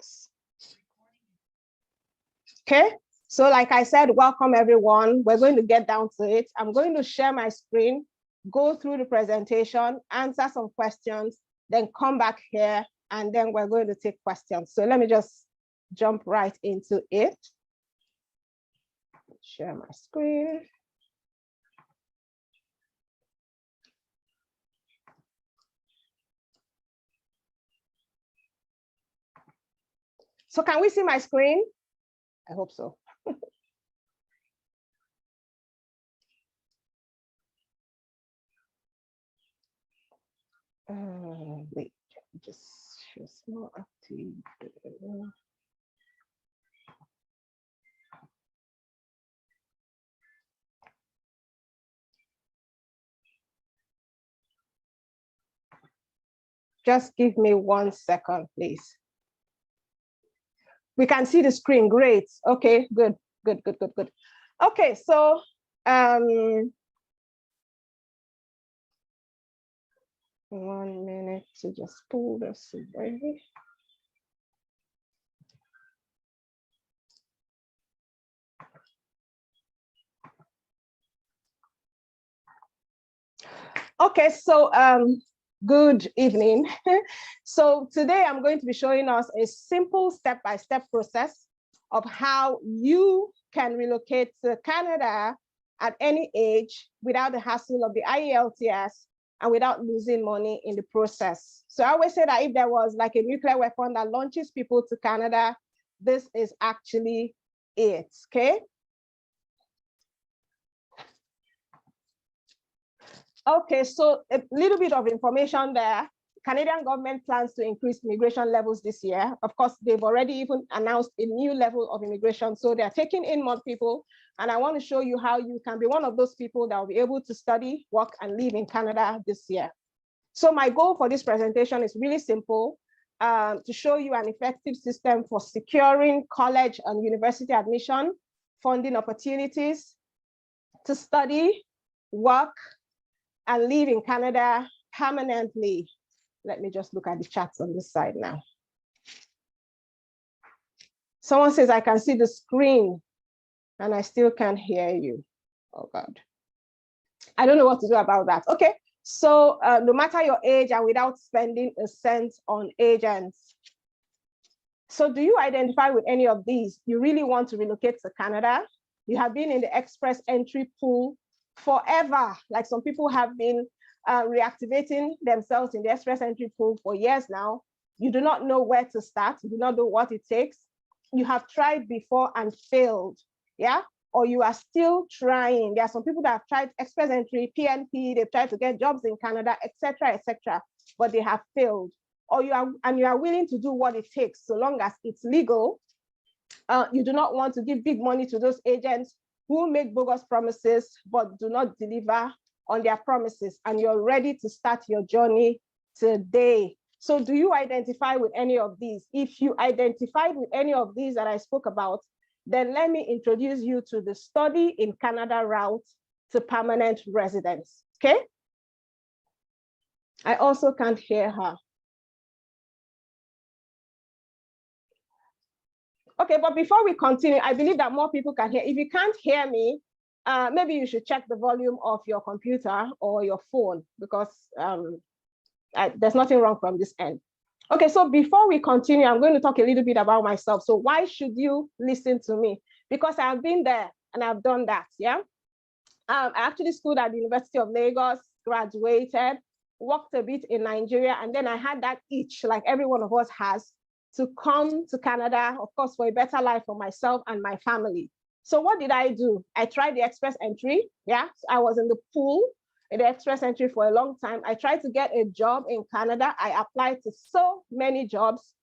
process. Okay, so like I said, welcome everyone. We're going to get down to it. I'm going to share my screen, go through the presentation, answer some questions, then come back here, and then we're going to take questions. So let me just jump right into it. Share my screen. So can we see my screen? I hope so. Wait, just show small active. Just give me 1 second, please. We can see the screen, great. Okay, good. Okay, so 1 minute to just pull this away. Okay, so good evening. So today I'm going to be showing us a simple step-by-step process of how you can relocate to Canada at any age without the hassle of the IELTS and without losing money in the process. So I always say that if there was like a nuclear weapon that launches people to Canada, this is actually it, okay? Okay, so a little bit of information there. Canadian government plans to increase immigration levels this year. Of course, they've already even announced a new level of immigration. So they're taking in more people. And I want to show you how you can be one of those people that will be able to study, work, and live in Canada this year. So my goal for this presentation is really simple, to show you an effective system for securing college and university admission, funding opportunities, to study, work, and live in Canada permanently. Let me just look at the chats on this side now. Someone says, I can see the screen and I still can't hear you. Oh God. I don't know what to do about that. Okay, so no matter your age and without spending a cent on agents. So do you identify with any of these? You really want to relocate to Canada? You have been in the express entry pool forever. Like some people have been reactivating themselves in the express entry pool for years now. You do not know where to start. You do not know what it takes. You have tried before and failed, yeah? Or you are still trying. There are some people that have tried express entry, PNP, they've tried to get jobs in Canada, etc., but they have failed. Or you are willing to do what it takes so long as it's legal. You do not want to give big money to those agents who make bogus promises but do not deliver on their promises, and you're ready to start your journey today. So do you identify with any of these? If you identified with any of these that I spoke about, then let me introduce you to the study in Canada route to permanent residence, okay? I also can't hear her. Okay, but before we continue, I believe that more people can hear. If you can't hear me, maybe you should check the volume of your computer or your phone, because there's nothing wrong from this end. Okay, so before we continue, I'm going to talk a little bit about myself. So why should you listen to me? Because I've been there and I've done that, yeah? I actually schooled at the University of Lagos, graduated, worked a bit in Nigeria, and then I had that itch, like every one of us has, to come to Canada, of course, for a better life for myself and my family. So what did I do? I tried the express entry, yeah? So I was in the pool in the express entry for a long time. I tried to get a job in Canada. I applied to so many jobs.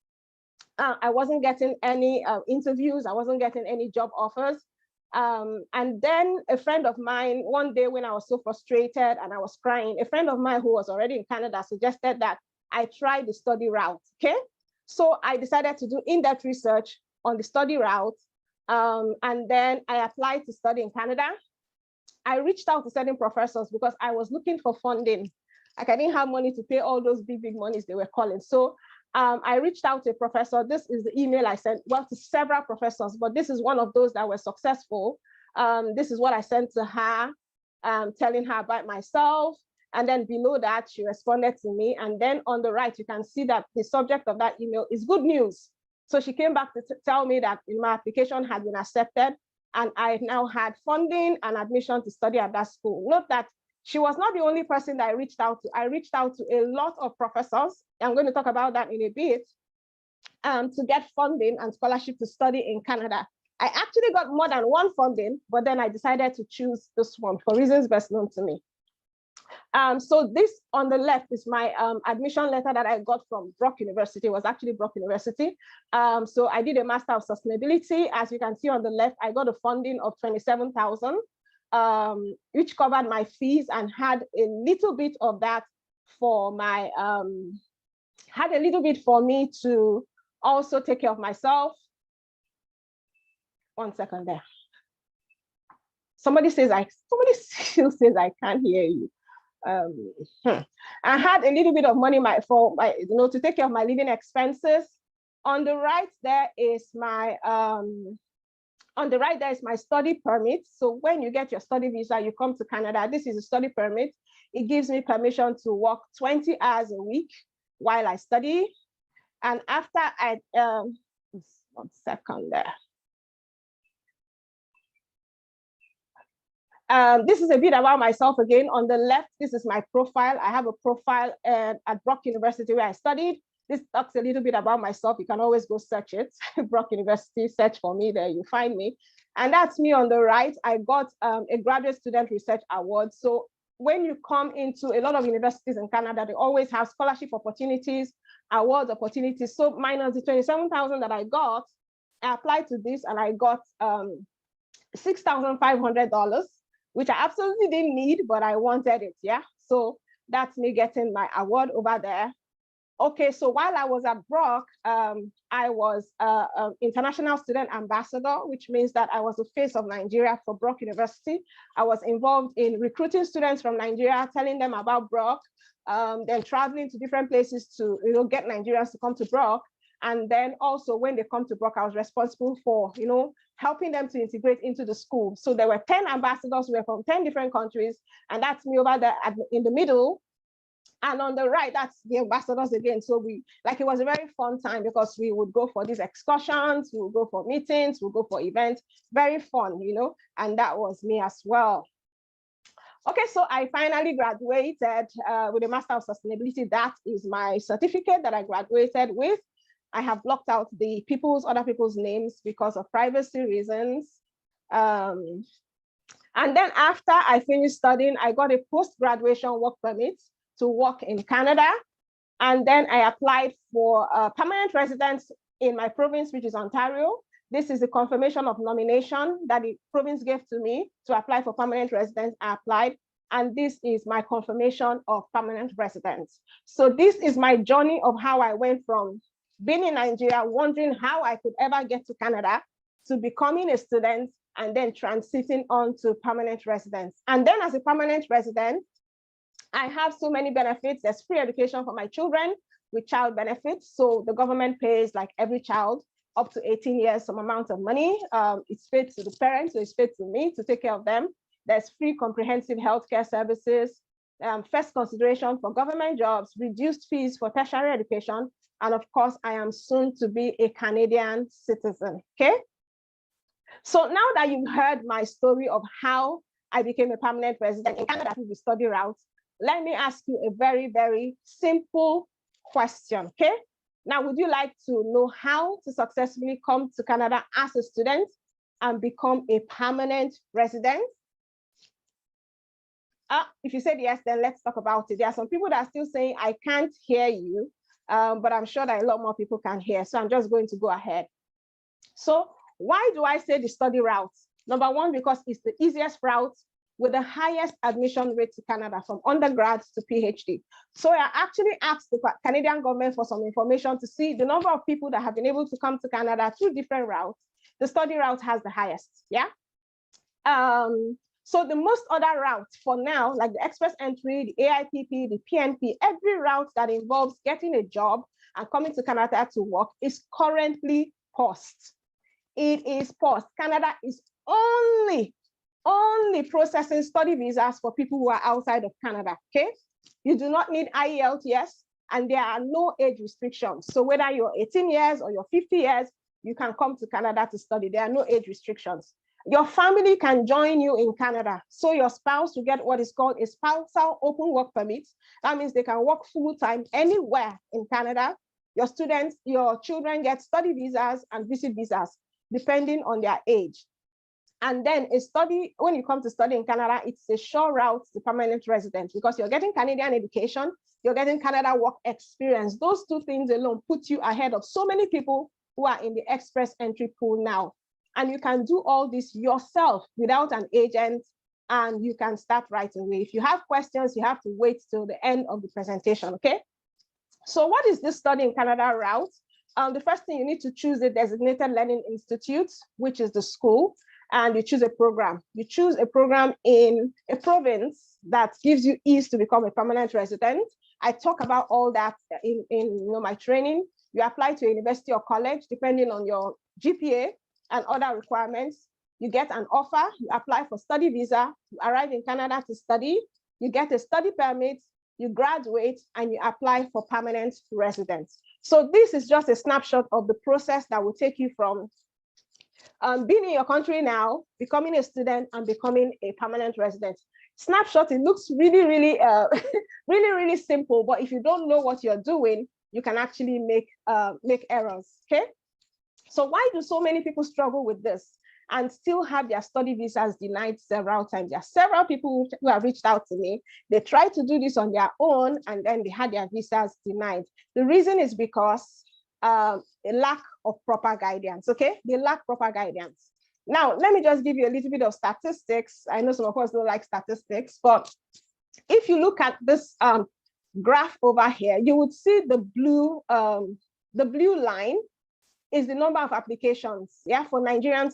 I wasn't getting any interviews. I wasn't getting any job offers. And then a friend of mine, one day when I was so frustrated and I was crying, a friend of mine who was already in Canada suggested that I try the study route, okay? So I decided to do in-depth research on the study route. And then I applied to study in Canada. I reached out to certain professors because I was looking for funding. Like I didn't have money to pay all those big monies they were calling. So I reached out to a professor. This is the email I sent, well, to several professors, but this is one of those that were successful. This is what I sent to her, telling her about myself. And then below that, she responded to me. And then on the right, you can see that the subject of that email is good news. So she came back to tell me that my application had been accepted and I now had funding and admission to study at that school. Note that she was not the only person that I reached out to. I reached out to a lot of professors. I'm going to talk about that in a bit, to get funding and scholarship to study in Canada. I actually got more than one funding, but then I decided to choose this one for reasons best known to me. So this on the left is my admission letter that I got from Brock University. It was actually Brock University. So I did a Master of Sustainability. As you can see on the left, I got a funding of 27,000, which covered my fees and had a little bit of that for my, had a little bit for me to also take care of myself. 1 second there. Somebody still says I can't hear you. I had a little bit of money to take care of my living expenses. On the right there is my study permit. So when you get your study visa, you come to Canada. This is a study permit. It gives me permission to work 20 hours a week while I study. And after I 1 second there. This is a bit about myself again. On the left, this is my profile. I have a profile at Brock University where I studied. This talks a little bit about myself. You can always go search it. Brock University, search for me there, you find me. And that's me on the right. I got a Graduate Student Research Award. So when you come into a lot of universities in Canada, they always have scholarship opportunities, awards opportunities. So minus the 27,000 that I got, I applied to this and I got $6,500. Which I absolutely didn't need, but I wanted it, yeah? So that's me getting my award over there. Okay, so while I was at Brock, I was an international student ambassador, which means that I was the face of Nigeria for Brock University. I was involved in recruiting students from Nigeria, telling them about Brock, then traveling to different places to get Nigerians to come to Brock. And then also when they come to Brock, I was responsible for, helping them to integrate into the school. So there were 10 ambassadors who were from 10 different countries. And that's me over there in the middle. And on the right, that's the ambassadors again. So it was a very fun time because we would go for these excursions, we would go for meetings, we would go for events, very fun, and that was me as well. Okay, so I finally graduated with a Master of Sustainability. That is my certificate that I graduated with. I have blocked out the other people's names because of privacy reasons. And then after I finished studying, I got a post-graduation work permit to work in Canada. And then I applied for permanent residence in my province, which is Ontario. This is the confirmation of nomination that the province gave to me to apply for permanent residence. I applied, and this is my confirmation of permanent residence. So this is my journey of how I went from being in Nigeria, wondering how I could ever get to Canada, to becoming a student, and then transiting on to permanent residence. And then as a permanent resident, I have so many benefits. There's free education for my children with child benefits. So the government pays like every child up to 18 years some amount of money. It's paid to the parents, so it's paid to me to take care of them. There's free comprehensive healthcare services, first consideration for government jobs, reduced fees for tertiary education, and of course, I am soon to be a Canadian citizen, okay? So now that you've heard my story of how I became a permanent resident in Canada through the study route, let me ask you a very, very simple question, okay? Now, would you like to know how to successfully come to Canada as a student and become a permanent resident? If you said yes, then let's talk about it. There are some people that are still saying, I can't hear you. But I'm sure that a lot more people can hear. So I'm just going to go ahead. So why do I say the study route? Number one, because it's the easiest route with the highest admission rate to Canada from undergrad to PhD. So I actually asked the Canadian government for some information to see the number of people that have been able to come to Canada through different routes. The study route has the highest, yeah? So the most other routes for now, like the express entry, the AIPP, the PNP, every route that involves getting a job and coming to Canada to work is currently paused. It is paused. Canada is only processing study visas for people who are outside of Canada, okay? You do not need IELTS, and there are no age restrictions. So whether you're 18 years or you're 50 years, you can come to Canada to study. There are no age restrictions. Your family can join you in Canada. So your spouse will get what is called a spousal open work permit. That means they can work full-time anywhere in Canada. Your students, your children get study visas and visit visas, depending on their age. And then a study, when you come to study in Canada, it's a sure route to permanent residence because you're getting Canadian education, you're getting Canada work experience. Those two things alone put you ahead of so many people who are in the express entry pool now. And you can do all this yourself without an agent, and you can start right away. If you have questions, you have to wait till the end of the presentation, okay? So what is this study in Canada route? The first thing, you need to choose a designated learning institute, which is the school, and you choose a program. You choose a program in a province that gives you ease to become a permanent resident. I talk about all that in my training. You apply to a university or college, depending on your GPA and other requirements. You get an offer, you apply for study visa, you arrive in Canada to study, you get a study permit, you graduate, and you apply for permanent residence. So this is just a snapshot of the process that will take you from being in your country now, becoming a student, and becoming a permanent resident. Snapshot, it looks really, really, really simple, but if you don't know what you're doing, you can actually make errors, okay? So why do so many people struggle with this and still have their study visas denied several times? There are several people who have reached out to me. They tried to do this on their own, and then they had their visas denied. The reason is because a lack of proper guidance, okay? They lack proper guidance. Now, let me just give you a little bit of statistics. I know some of us don't like statistics, but if you look at this graph over here, you would see the blue line is the number of applications, yeah, for Nigerian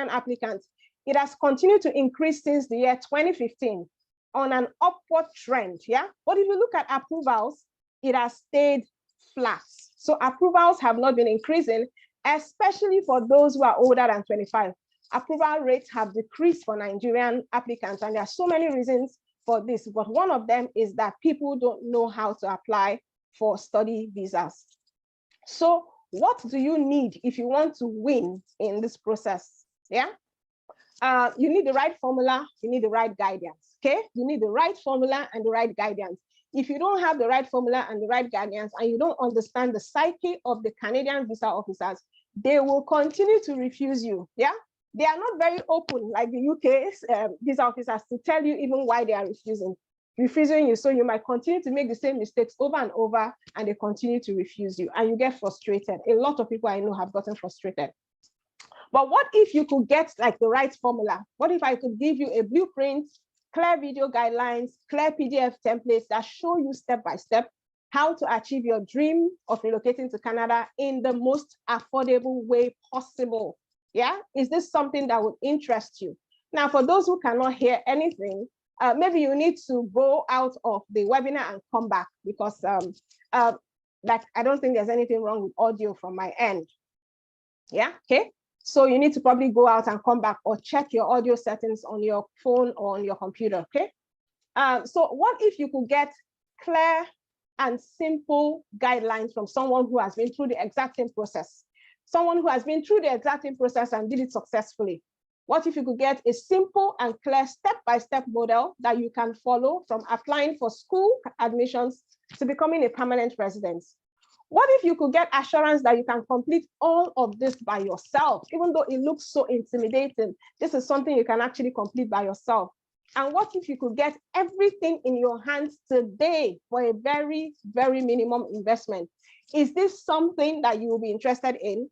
applicants. It has continued to increase since the year 2015 on an upward trend, yeah? But if you look at approvals, it has stayed flat. So approvals have not been increasing, especially for those who are older than 25. Approval rates have decreased for Nigerian applicants, and there are so many reasons for this, but one of them is that people don't know how to apply for study visas. So what do you need if you want to win in this process? Yeah, you need the right formula, you need the right guidance, okay? You need the right formula and the right guidance. If you don't have the right formula and the right guidance, and you don't understand the psyche of the Canadian visa officers, they will continue to refuse you, yeah? They are not very open like the UK's visa officers to tell you even why they are refusing you. So you might continue to make the same mistakes over and over, and they continue to refuse you, and you get frustrated. A lot of people I know have gotten frustrated. But what if you could get like the right formula? What if I could give you a blueprint, clear video guidelines, clear PDF templates that show you step by step how to achieve your dream of relocating to Canada in the most affordable way possible? Yeah, is this something that would interest you? Now, for those who cannot hear anything, maybe you need to go out of the webinar and come back, because like I don't think there's anything wrong with audio from my end. Yeah, okay. So you need to probably go out and come back, or check your audio settings on your phone or on your computer, okay? So what if you could get clear and simple guidelines from someone who has been through the exact same process? Someone who has been through the exact same process and did it successfully. What if you could get a simple and clear step-by-step model that you can follow from applying for school admissions to becoming a permanent resident? What if you could get assurance that you can complete all of this by yourself, even though it looks so intimidating? This is something you can actually complete by yourself. And what if you could get everything in your hands today for a very, very minimum investment? Is this something that you will be interested in?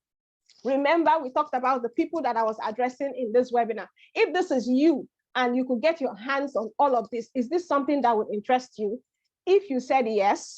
Remember, we talked about the people that I was addressing in this webinar. If this is you and you could get your hands on all of this, is this something that would interest you? If you said yes,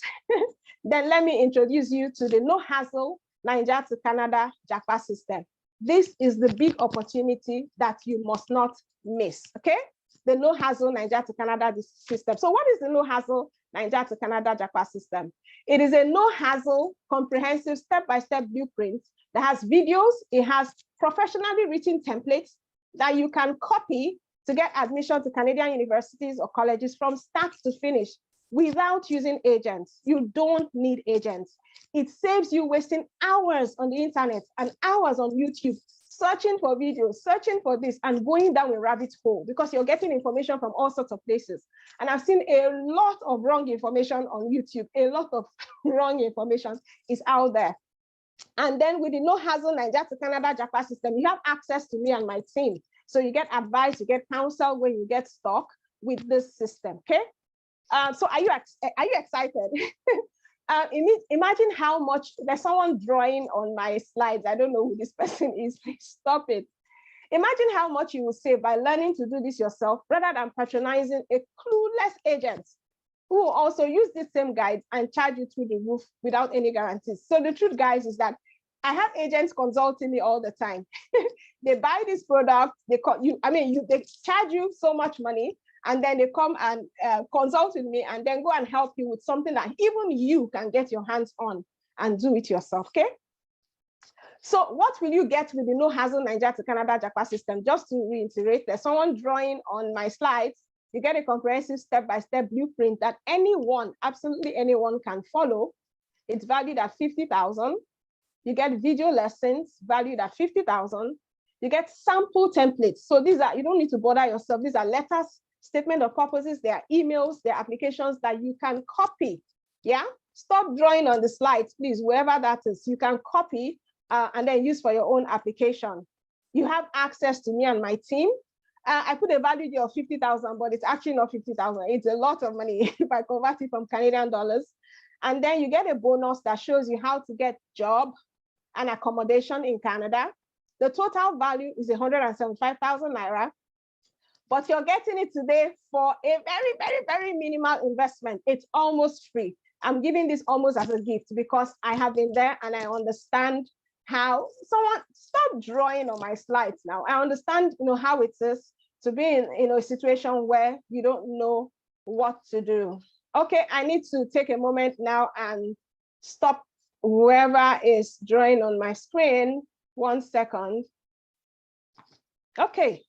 then let me introduce you to the No Hassel Nigeria to Canada JAPA system. This is the big opportunity that you must not miss, okay? The No Hassel Nigeria to Canada system. So what is the No Hassel Nigeria to Canada JAPA system. It is a no hassle, comprehensive step-by-step blueprint that has videos. It has professionally written templates that you can copy to get admission to Canadian universities or colleges from start to finish without using agents. You don't need agents. It saves you wasting hours on the internet and hours on YouTube, searching for videos, searching for this, and going down a rabbit hole because you're getting information from all sorts of places. And I've seen a lot of wrong information on YouTube. A lot of wrong information is out there. And then with the No Hassle Nigeria to Canada JAPA system, you have access to me and my team. So you get advice, you get counsel when you get stuck with this system, okay? So are you excited? Imagine how much, there's someone drawing on my slides. I don't know who this person is, please stop it. Imagine how much you will save by learning to do this yourself rather than patronizing a clueless agent who will also use the same guides and charge you through the roof without any guarantees. So the truth, guys, is that I have agents consulting me all the time. They buy this product, they charge you so much money, and then they come and consult with me and then go and help you with something that even you can get your hands on and do it yourself, okay? So what will you get with the No Hassle Nigeria to Canada JAPA system? Just to reiterate, there's someone drawing on my slides. You get a comprehensive step-by-step blueprint that anyone, absolutely anyone, can follow. It's valued at 50,000. You get video lessons valued at 50,000. You get sample templates. So these are, you don't need to bother yourself. These are letters, statement of purposes, they are emails, they are applications that you can copy. Yeah, stop drawing on the slides, please, wherever that is. You can copy and then use for your own application. You have access to me and my team. I put a value there of 50,000, but it's actually not 50,000. It's a lot of money if I convert it from Canadian dollars. And then you get a bonus that shows you how to get job and accommodation in Canada. The total value is 175,000 Naira, but you're getting it today for a very, very, very minimal investment. It's almost free. I'm giving this almost as a gift because I have been there and I understand how someone, stop drawing on my slides now. I understand, how it is to be in a situation where you don't know what to do. Okay, I need to take a moment now and stop whoever is drawing on my screen. 1 second. Okay.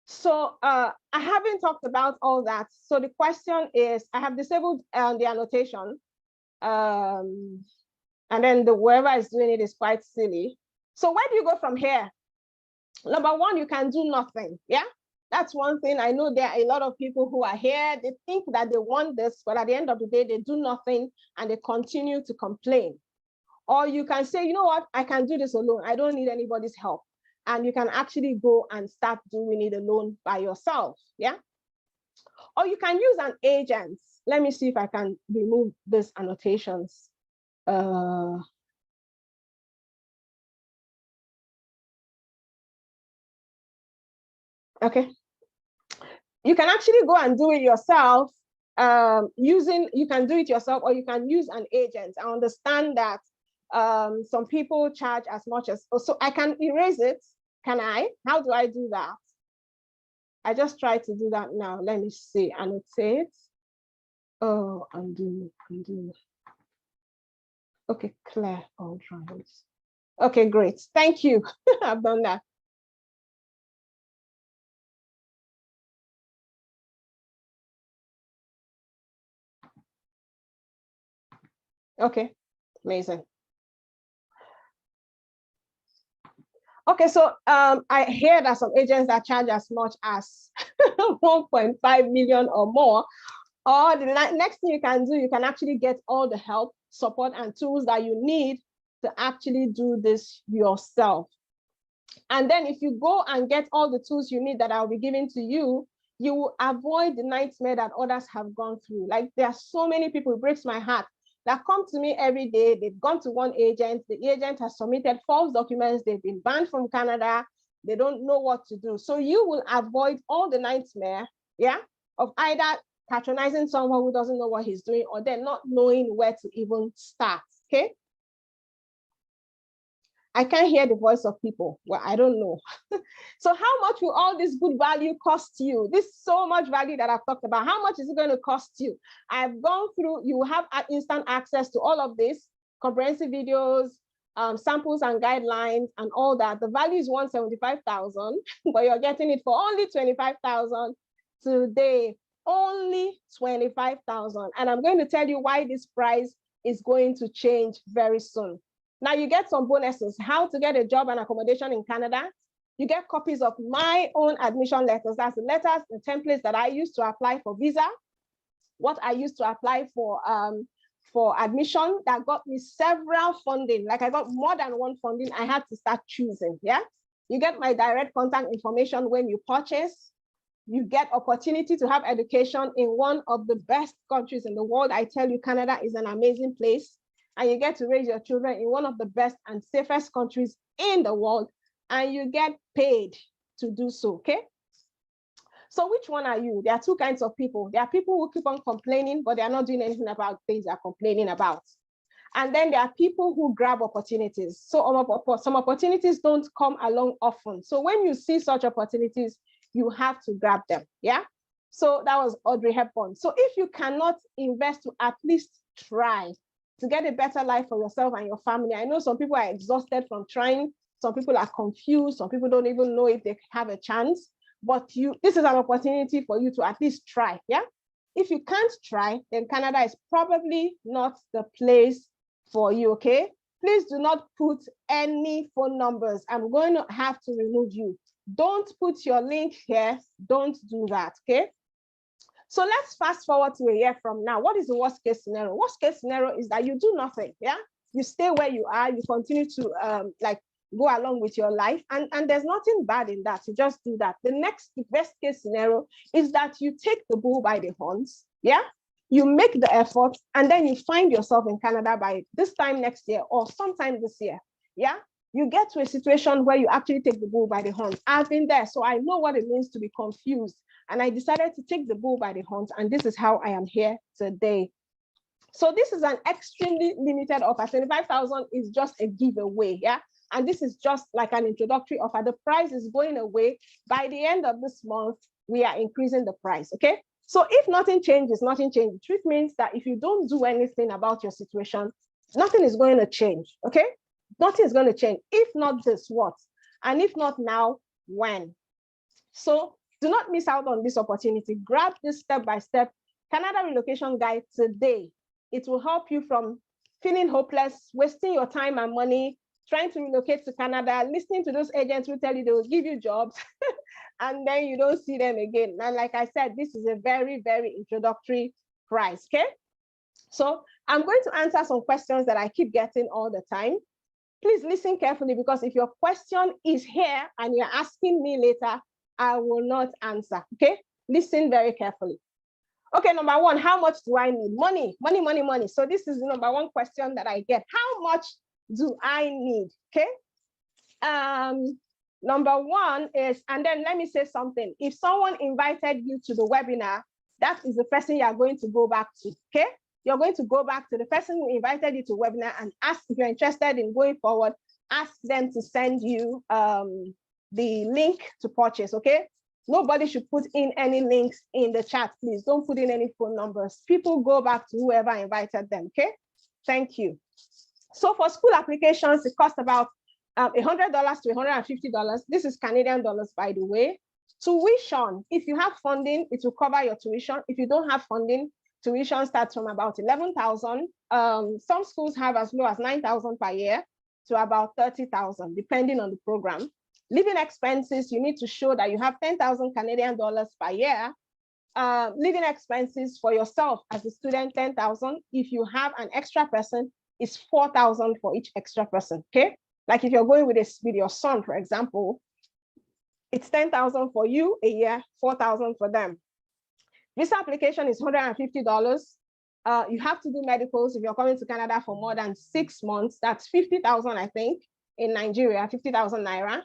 So I haven't talked about all that. So the question is, I have disabled the annotation. And then whoever is doing it is quite silly. So where do you go from here? Number one, you can do nothing. Yeah, that's one thing. I know there are a lot of people who are here. They think that they want this, but at the end of the day, they do nothing and they continue to complain. Or you can say, you know what, I can do this alone. I don't need anybody's help. And you can actually go and start doing it alone by yourself. Yeah. Or you can use an agent. Let me see if I can remove these annotations. Okay. You can actually go and do it yourself. You can do it yourself, or you can use an agent. I understand that some people charge as much as, so I can erase it. Can I? How do I do that? I just tried to do that now. Let me see, annotate. Oh, undo. Okay, clear all drives. Okay, great. Thank you. I've done that. Okay, amazing. Okay, so I hear that some agents that charge as much as 1.5 million or more. Or the next thing you can do, you can actually get all the help, support, and tools that you need to actually do this yourself. And then if you go and get all the tools you need that I'll be giving to you, you will avoid the nightmare that others have gone through. Like, there are so many people, it breaks my heart, that come to me every day. They've gone to one agent, the agent has submitted false documents, they've been banned from Canada, they don't know what to do. So you will avoid all the nightmare, yeah, of either patronizing someone who doesn't know what he's doing, or then not knowing where to even start, okay? I can't hear the voice of people. Well, I don't know. So how much will all this good value cost you? This so much value that I've talked about, how much is it going to cost you? I've gone through, you have instant access to all of this, comprehensive videos, samples and guidelines and all that. The value is 175,000, but you're getting it for only 25,000 today. Only 25,000. And I'm going to tell you why this price is going to change very soon. Now you get some bonuses, how to get a job and accommodation in Canada. You get copies of my own admission letters. That's the letters, the templates that I used to apply for visa, what I used to apply for admission that got me several funding. Like I got more than one funding, I had to start choosing, yeah? You get my direct contact information when you purchase. You get opportunity to have education in one of the best countries in the world. I tell you, Canada is an amazing place. And you get to raise your children in one of the best and safest countries in the world. And you get paid to do so, okay? So which one are you? There are two kinds of people. There are people who keep on complaining, but they're not doing anything about things they're complaining about. And then there are people who grab opportunities. So some opportunities don't come along often. So when you see such opportunities, you have to grab them, yeah? So that was Audrey Hepburn. So if you cannot invest to at least try to get a better life for yourself and your family, I know some people are exhausted from trying, some people are confused, some people don't even know if they have a chance, but this is an opportunity for you to at least try, yeah? If you can't try, then Canada is probably not the place for you, okay? Please do not put any phone numbers. I'm going to have to remove you. Don't put your link here. Don't do that, okay? So let's fast forward to a year from now. What is the worst case scenario? Worst case scenario is that you do nothing, yeah? You stay where you are, you continue to go along with your life, and there's nothing bad in that. You just do that. The best case scenario is that you take the bull by the horns, yeah? You make the effort, and then you find yourself in Canada by this time next year or sometime this year, yeah? You get to a situation where you actually take the bull by the horns. I've been there, so I know what it means to be confused. And I decided to take the bull by the horns, and this is how I am here today. So this is an extremely limited offer. 75,000 is just a giveaway, yeah? And this is just like an introductory offer. The price is going away. By the end of this month, we are increasing the price, okay? So if nothing changes, nothing changes. Truth means that if you don't do anything about your situation, nothing is going to change, okay? Nothing is going to change. If not this, what? And if not now, when? So do not miss out on this opportunity. Grab this step-by-step Canada relocation guide today. It will help you from feeling hopeless, wasting your time and money, trying to relocate to Canada, listening to those agents who tell you they will give you jobs, and then you don't see them again. And like I said, this is a very, very introductory price, okay? So I'm going to answer some questions that I keep getting all the time. Please listen carefully, because if your question is here and you're asking me later, I will not answer, okay? Listen very carefully. Okay, number one, how much do I need? Money, money, money, money. So this is the number one question that I get. How much do I need, okay? Number one is, and then let me say something. If someone invited you to the webinar, that is the person you are going to go back to, okay? You're going to go back to the person who invited you to webinar and ask if you're interested in going forward, ask them to send you the link to purchase, okay? Nobody should put in any links in the chat, please. Don't put in any phone numbers. People go back to whoever invited them, okay? Thank you. So for school applications, it costs about $100 to $150. This is Canadian dollars, by the way. Tuition, if you have funding, it will cover your tuition. If you don't have funding, tuition starts from about 11,000. Some schools have as low as 9,000 per year to about 30,000, depending on the program. Living expenses, you need to show that you have 10,000 Canadian dollars per year. Living expenses for yourself as a student, 10,000. If you have an extra person, it's 4,000 for each extra person, okay? Like if you're going with your son, for example, it's 10,000 for you a year, 4,000 for them. Visa application is $150. You have to do medicals if you're coming to Canada for more than 6 months. That's 50,000, I think, in Nigeria, 50,000 Naira.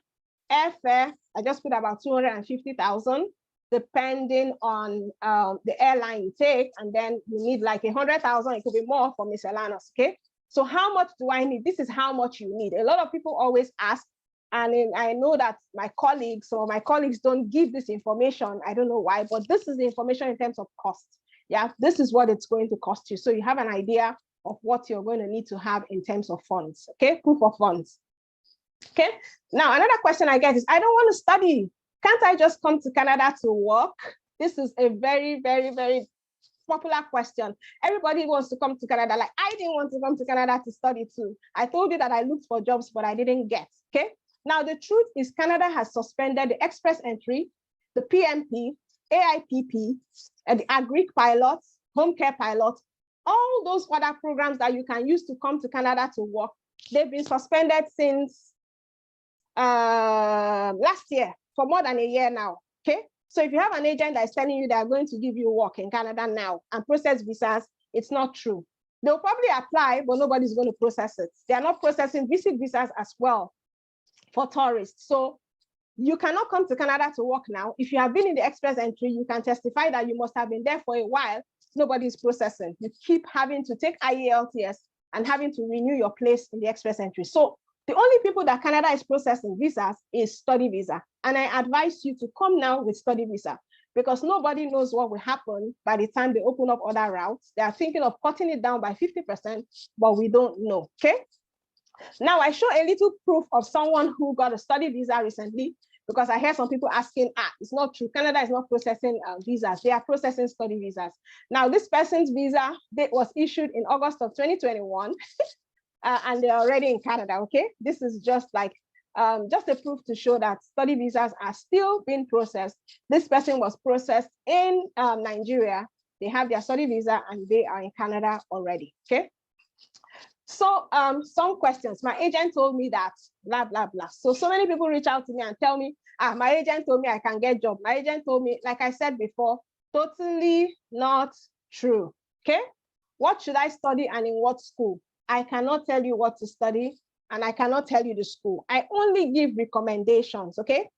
Airfare, I just put about 250,000, depending on the airline you take, and then you need like 100,000. It could be more for miscellaneous, okay? So how much do I need? This is how much you need. A lot of people always ask, and I know that my colleagues don't give this information. I don't know why, but this is the information in terms of cost. Yeah, this is what it's going to cost you. So you have an idea of what you're going to need to have in terms of funds. Okay, proof of funds. Okay, now another question I get is, I don't want to study. Can't I just come to Canada to work? This is a very, very, very popular question. Everybody wants to come to Canada. Like, I didn't want to come to Canada to study too. I told you that I looked for jobs, but I didn't get. Okay, now the truth is Canada has suspended the express entry, the PMP, AIPP, and the agri pilots, home care pilots, all those other programs that you can use to come to Canada to work. They've been suspended since last year, for more than a year now. Okay, so if you have an agent that is telling you they are going to give you work in Canada now and process visas, it's not true. They'll probably apply, but nobody's going to process it. They are not processing visit visas as well for tourists. So you cannot come to Canada to work now. If you have been in the express entry, you can testify that you must have been there for a while. Nobody's processing. You keep having to take IELTS and having to renew your place in the express entry. So the only people that Canada is processing visas is study visa. And I advise you to come now with study visa, because nobody knows what will happen by the time they open up other routes. They are thinking of cutting it down by 50%, but we don't know, okay? Now I show a little proof of someone who got a study visa recently, because I hear some people asking, it's not true. Canada is not processing visas. They are processing study visas. Now this person's visa was issued in August of 2021. And they're already in Canada, okay? This is just like, just a proof to show that study visas are still being processed. This person was processed in Nigeria. They have their study visa and they are in Canada already, okay? So some questions. My agent told me that, blah, blah, blah. So many people reach out to me and tell me, my agent told me I can get a job. My agent told me, like I said before, totally not true, okay? What should I study and in what school? I cannot tell you what to study, and I cannot tell you the school. I only give recommendations, okay?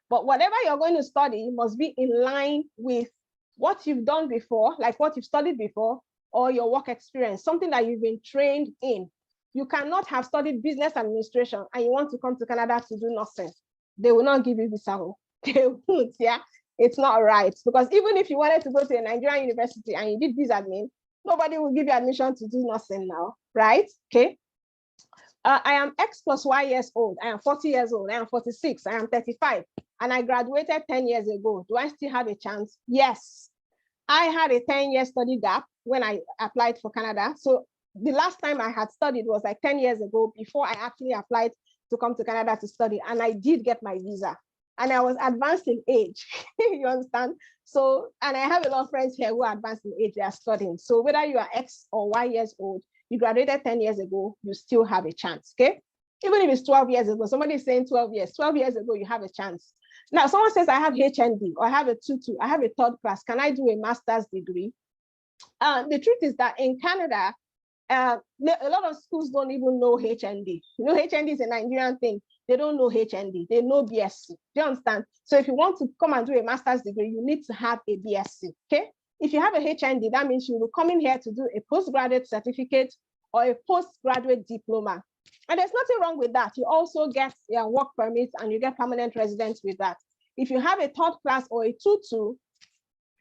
But whatever you're going to study must be in line with what you've done before, like what you've studied before, or your work experience, something that you've been trained in. You cannot have studied business administration and you want to come to Canada to do nothing. They will not give you visa. They won't, yeah? It's not right. Because even if you wanted to go to a Nigerian university and you did biz admin, nobody will give you admission to do nothing now, right? Okay. I am X plus Y years old. I am 40 years old. I am 46. I am 35. And I graduated 10 years ago. Do I still have a chance? Yes. I had a 10-year study gap when I applied for Canada. So the last time I had studied was like 10 years ago before I actually applied to come to Canada to study. And I did get my visa. And I was advanced in age, you understand? So, and I have a lot of friends here who are advanced in age, they are studying. So whether you are X or Y years old, you graduated 10 years ago, you still have a chance, okay? Even if it's 12 years ago, somebody is saying 12 years ago, you have a chance. Now, someone says, I have HND or I have a 2-2, I have a third class. Can I do a master's degree? The truth is that in Canada, a lot of schools don't even know HND. You know, HND is a Nigerian thing. They don't know HND. They know BSc. Do you understand? So if you want to come and do a master's degree, you need to have a BSc, okay? If you have a HND, that means you will come in here to do a postgraduate certificate or a postgraduate diploma. And there's nothing wrong with that. You also get your work permits and you get permanent residence with that. If you have a third class or a 2-2,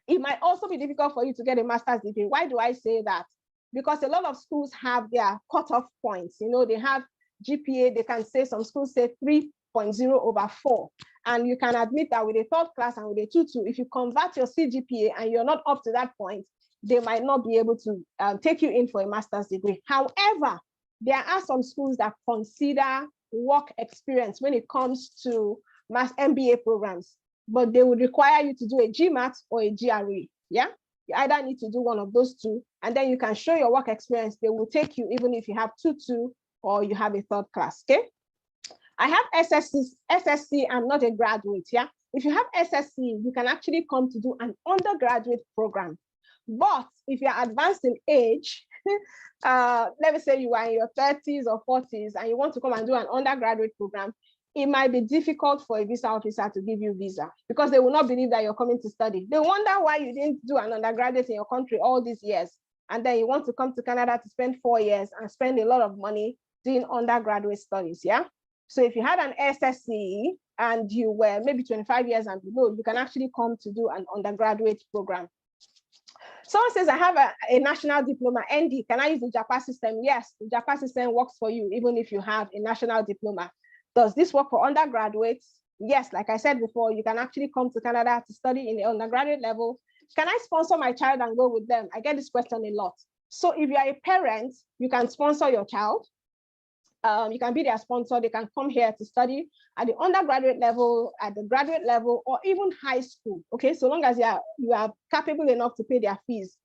it might also be difficult for you to get a master's degree. Why do I say that? Because a lot of schools have their cutoff points. You know, they have GPA, they can say, some schools say 3.0/4. And you can admit that with a third class and with a 2-2, if you convert your CGPA and you're not up to that point, they might not be able to take you in for a master's degree. However, there are some schools that consider work experience when it comes to MBA programs, but they would require you to do a GMAT or a GRE, yeah? You either need to do one of those two, and then you can show your work experience. They will take you even if you have 2-2 or you have a third class, okay? I have SSC, I'm not a graduate, yeah? If you have SSC, you can actually come to do an undergraduate program. But if you're advanced in age, let me say you are in your 30s or 40s and you want to come and do an undergraduate program, it might be difficult for a visa officer to give you visa because they will not believe that you're coming to study. They wonder why you didn't do an undergraduate in your country all these years. and then you want to come to Canada to spend 4 years and spend a lot of money doing undergraduate studies, yeah? So if you had an SSCE and you were maybe 25 years and below, you can actually come to do an undergraduate program. Someone says, I have a national diploma, ND, can I use the JAPA system? Yes, the JAPA system works for you, even if you have a national diploma. Does this work for undergraduates? Yes, like I said before, you can actually come to Canada to study in the undergraduate level. Can I sponsor my child and go with them? I get this question a lot. So if you are a parent, you can sponsor your child. You can be their sponsor. They can come here to study at the undergraduate level, at the graduate level, or even high school. Okay, so long as you are capable enough to pay their fees.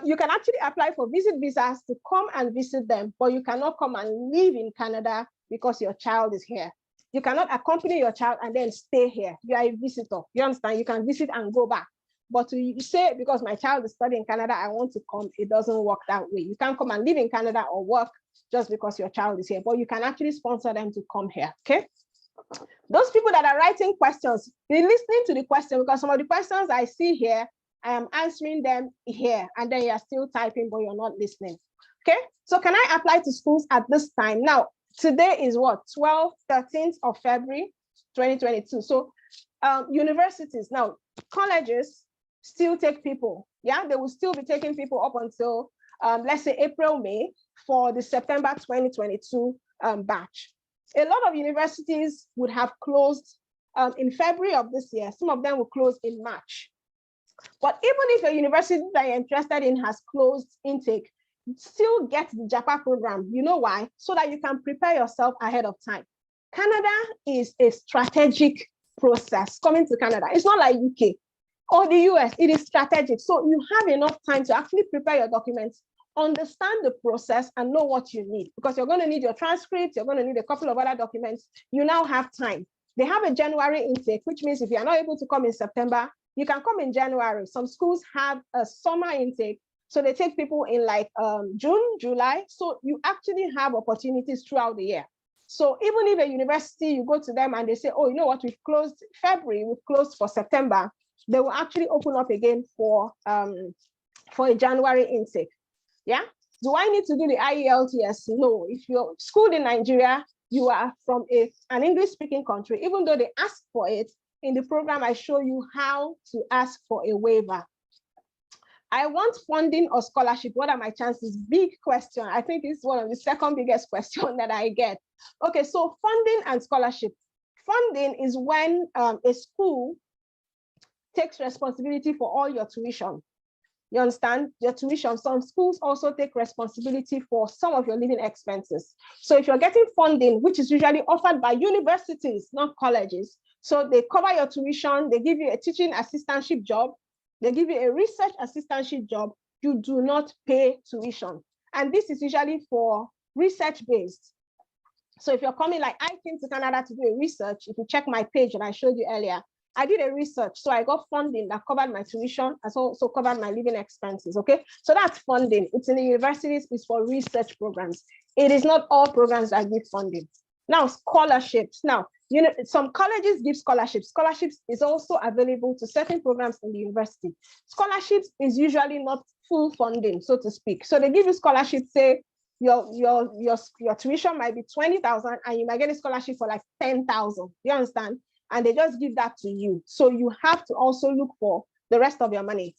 You can actually apply for visit visas to come and visit them, but you cannot come and live in Canada because your child is here. You cannot accompany your child and then stay here. You are a visitor. You understand? You can visit and go back. But to say, because my child is studying in Canada, I want to come, it doesn't work that way. You can't come and live in Canada or work just because your child is here, but you can actually sponsor them to come here, okay? Those people that are writing questions, be listening to the question, because some of the questions I see here, I am answering them here, and then you're still typing, but you're not listening, okay? So can I apply to schools at this time? Now, today is what, 13th of February, 2022. So universities, now colleges still take people, yeah? They will still be taking people up until, let's say April, May, for the September 2022 batch. A lot of universities would have closed in February of this year. Some of them will close in March. But even if a university that you're interested in has closed intake, still get the JAPA program. You know why? So that you can prepare yourself ahead of time. Canada is a strategic process coming to Canada. It's not like UK or the US, it is strategic. So you have enough time to actually prepare your documents, understand the process, and know what you need, because you're going to need your transcripts, you're going to need a couple of other documents. You now have time. They have a January intake, which means if you're not able to come in September, you can come in January. Some schools have a summer intake, so they take people in like June, July. So you actually have opportunities throughout the year. So even if a university, you go to them and they say, oh, you know what, we've closed February, we've closed for September, they will actually open up again for a January intake. Yeah. Do I need to do the IELTS? No. If you're schooled in Nigeria, you are from an English-speaking country, even though they ask for it, in the program, I show you how to ask for a waiver. I want funding or scholarship. What are my chances? Big question. I think it's one of the second biggest question that I get. Okay, so funding and scholarship. Funding is when a school takes responsibility for all your tuition. You understand? Your tuition. Some schools also take responsibility for some of your living expenses. So if you're getting funding, which is usually offered by universities, not colleges, so they cover your tuition, they give you a teaching assistantship job, they give you a research assistantship job, you do not pay tuition. And this is usually for research-based. So if you're coming, like I came to Canada to do a research, if you check my page that I showed you earlier, I did a research, so I got funding that covered my tuition, as also covered my living expenses, okay? So that's funding. It's in the universities, it's for research programs. It is not all programs that give funding. Now, scholarships. Now, you know, some colleges give scholarships. Scholarships is also available to certain programs in the university. Scholarships is usually not full funding, so to speak. So they give you scholarships, say your tuition might be 20,000 and you might get a scholarship for like 10,000. You understand? And they just give that to you. So you have to also look for the rest of your money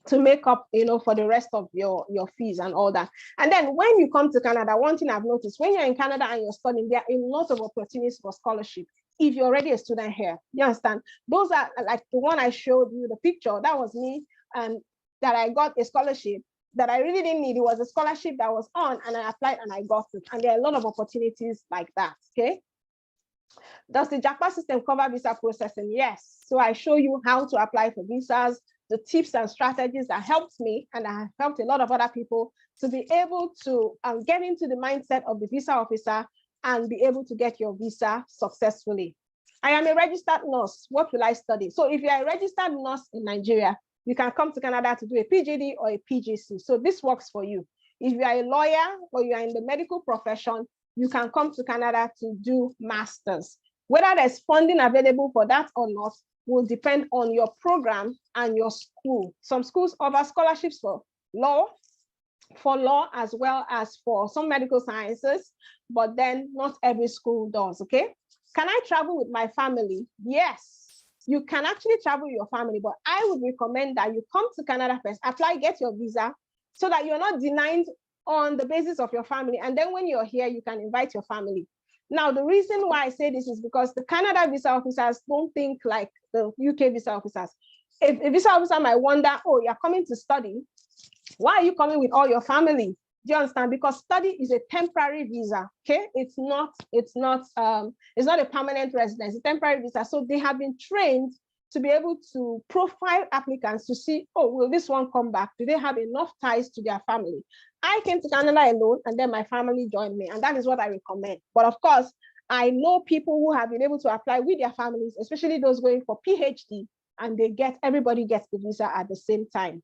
to make up, you know, for the rest of your fees and all that. And then when you come to Canada, one thing I've noticed, when you're in Canada and you're studying, there are a lot of opportunities for scholarship. If you're already a student here, you understand? Those are like the one I showed you, the picture, that was me, and that I got a scholarship that I really didn't need. It was a scholarship that was on, and I applied and I got it. And there are a lot of opportunities like that, okay? Does the JAPA system cover visa processing? Yes. So I show you how to apply for visas, the tips and strategies that helped me, and that have helped a lot of other people to be able to get into the mindset of the visa officer and be able to get your visa successfully. I am a registered nurse. What will I study? So if you are a registered nurse in Nigeria, you can come to Canada to do a PGD or a PGC. So this works for you. If you are a lawyer or you are in the medical profession, you can come to Canada to do masters. Whether there's funding available for that or not will depend on your program and your school. Some schools offer scholarships for law, for law as well as for some medical sciences, but then not every school does, okay? Can I travel with my family? Yes, you can actually travel with your family, but I would recommend that you come to Canada first, apply, get your visa, so that you're not denied on the basis of your family. And then when you're here, you can invite your family. Now, the reason why I say this is because the Canada visa officers don't think like the UK visa officers. If a visa officer might wonder, oh, you're coming to study, why are you coming with all your family? Do you understand? Because study is a temporary visa, okay? It's not a permanent residence, it's a temporary visa. So they have been trained to be able to profile applicants to see, oh, will this one come back? Do they have enough ties to their family? I came to Canada alone, and then my family joined me, and that is what I recommend. But of course, I know people who have been able to apply with their families, especially those going for PhD, and everybody gets the visa at the same time.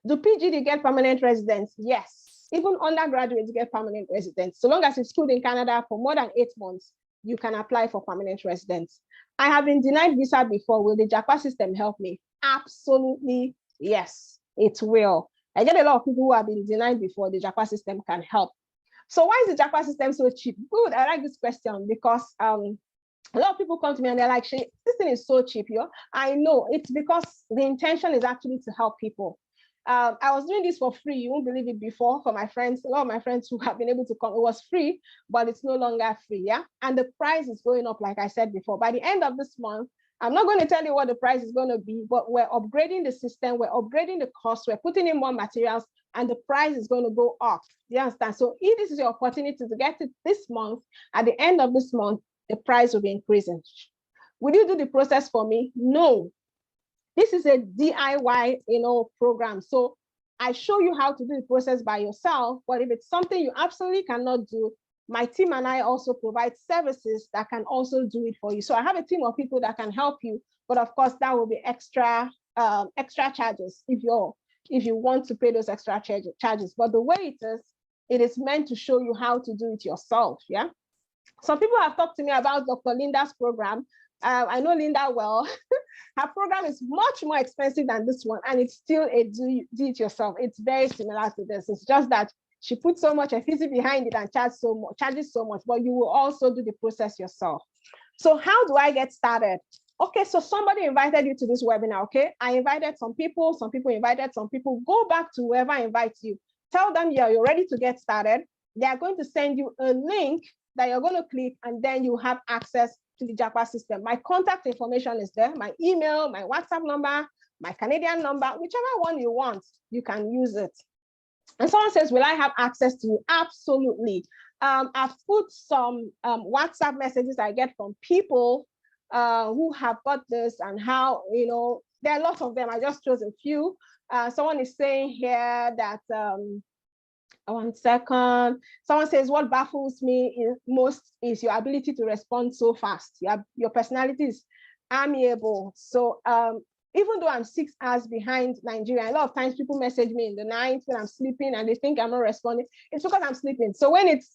Do PGD get permanent residence? Yes. Even undergraduates get permanent residence. So long as you've schooled in Canada for more than 8 months, you can apply for permanent residence. I have been denied visa before. Will the JAPA system help me? Absolutely, yes, it will. I get a lot of people who have been denied before. The JAPA system can help. So why is the JAPA system so cheap? Good, I like this question because a lot of people come to me and they're like, this thing is so cheap, yo. I know, it's because the intention is actually to help people. I was doing this for free, you won't believe it, before, for my friends, a lot of my friends who have been able to come. It was free, but it's no longer free, yeah? And the price is going up, like I said before. By the end of this month, I'm not going to tell you what the price is going to be, but we're upgrading the system, we're upgrading the cost, we're putting in more materials, and the price is going to go up. Do you understand? So if this is your opportunity to get it this month, at the end of this month, the price will be increasing. Will you do the process for me? No. This is a DIY, program. So I show you how to do the process by yourself, but if it's something you absolutely cannot do, my team and I also provide services that can also do it for you. So I have a team of people that can help you, but of course that will be extra charges if you want to pay those extra charges. But the way it is meant to show you how to do it yourself, yeah? Some people have talked to me about Dr. Linda's program. I know Linda well. Her program is much more expensive than this one, and it's still a do-it-yourself. It's very similar to this. It's just that she puts so much efficiency behind it and charges so much, but you will also do the process yourself. So how do I get started? Okay, so somebody invited you to this webinar, okay? I invited some people invited some people. Go back to whoever invites you. Tell them, yeah, you're ready to get started. They are going to send you a link that you're going to click, and then you have access to the JAPA system. My contact information is there, my email, my WhatsApp number, my Canadian number, whichever one you want, you can use it. And someone says, will I have access to you? Absolutely. I've put some WhatsApp messages I get from people who have got this, and how, there are lots of them. I just chose a few. Someone is saying here that, 1 second. Someone says, what baffles me most is your ability to respond so fast. Your personality is amiable. So even though I'm 6 hours behind Nigeria, a lot of times people message me in the night when I'm sleeping and they think I'm not responding. It's because I'm sleeping. So when it's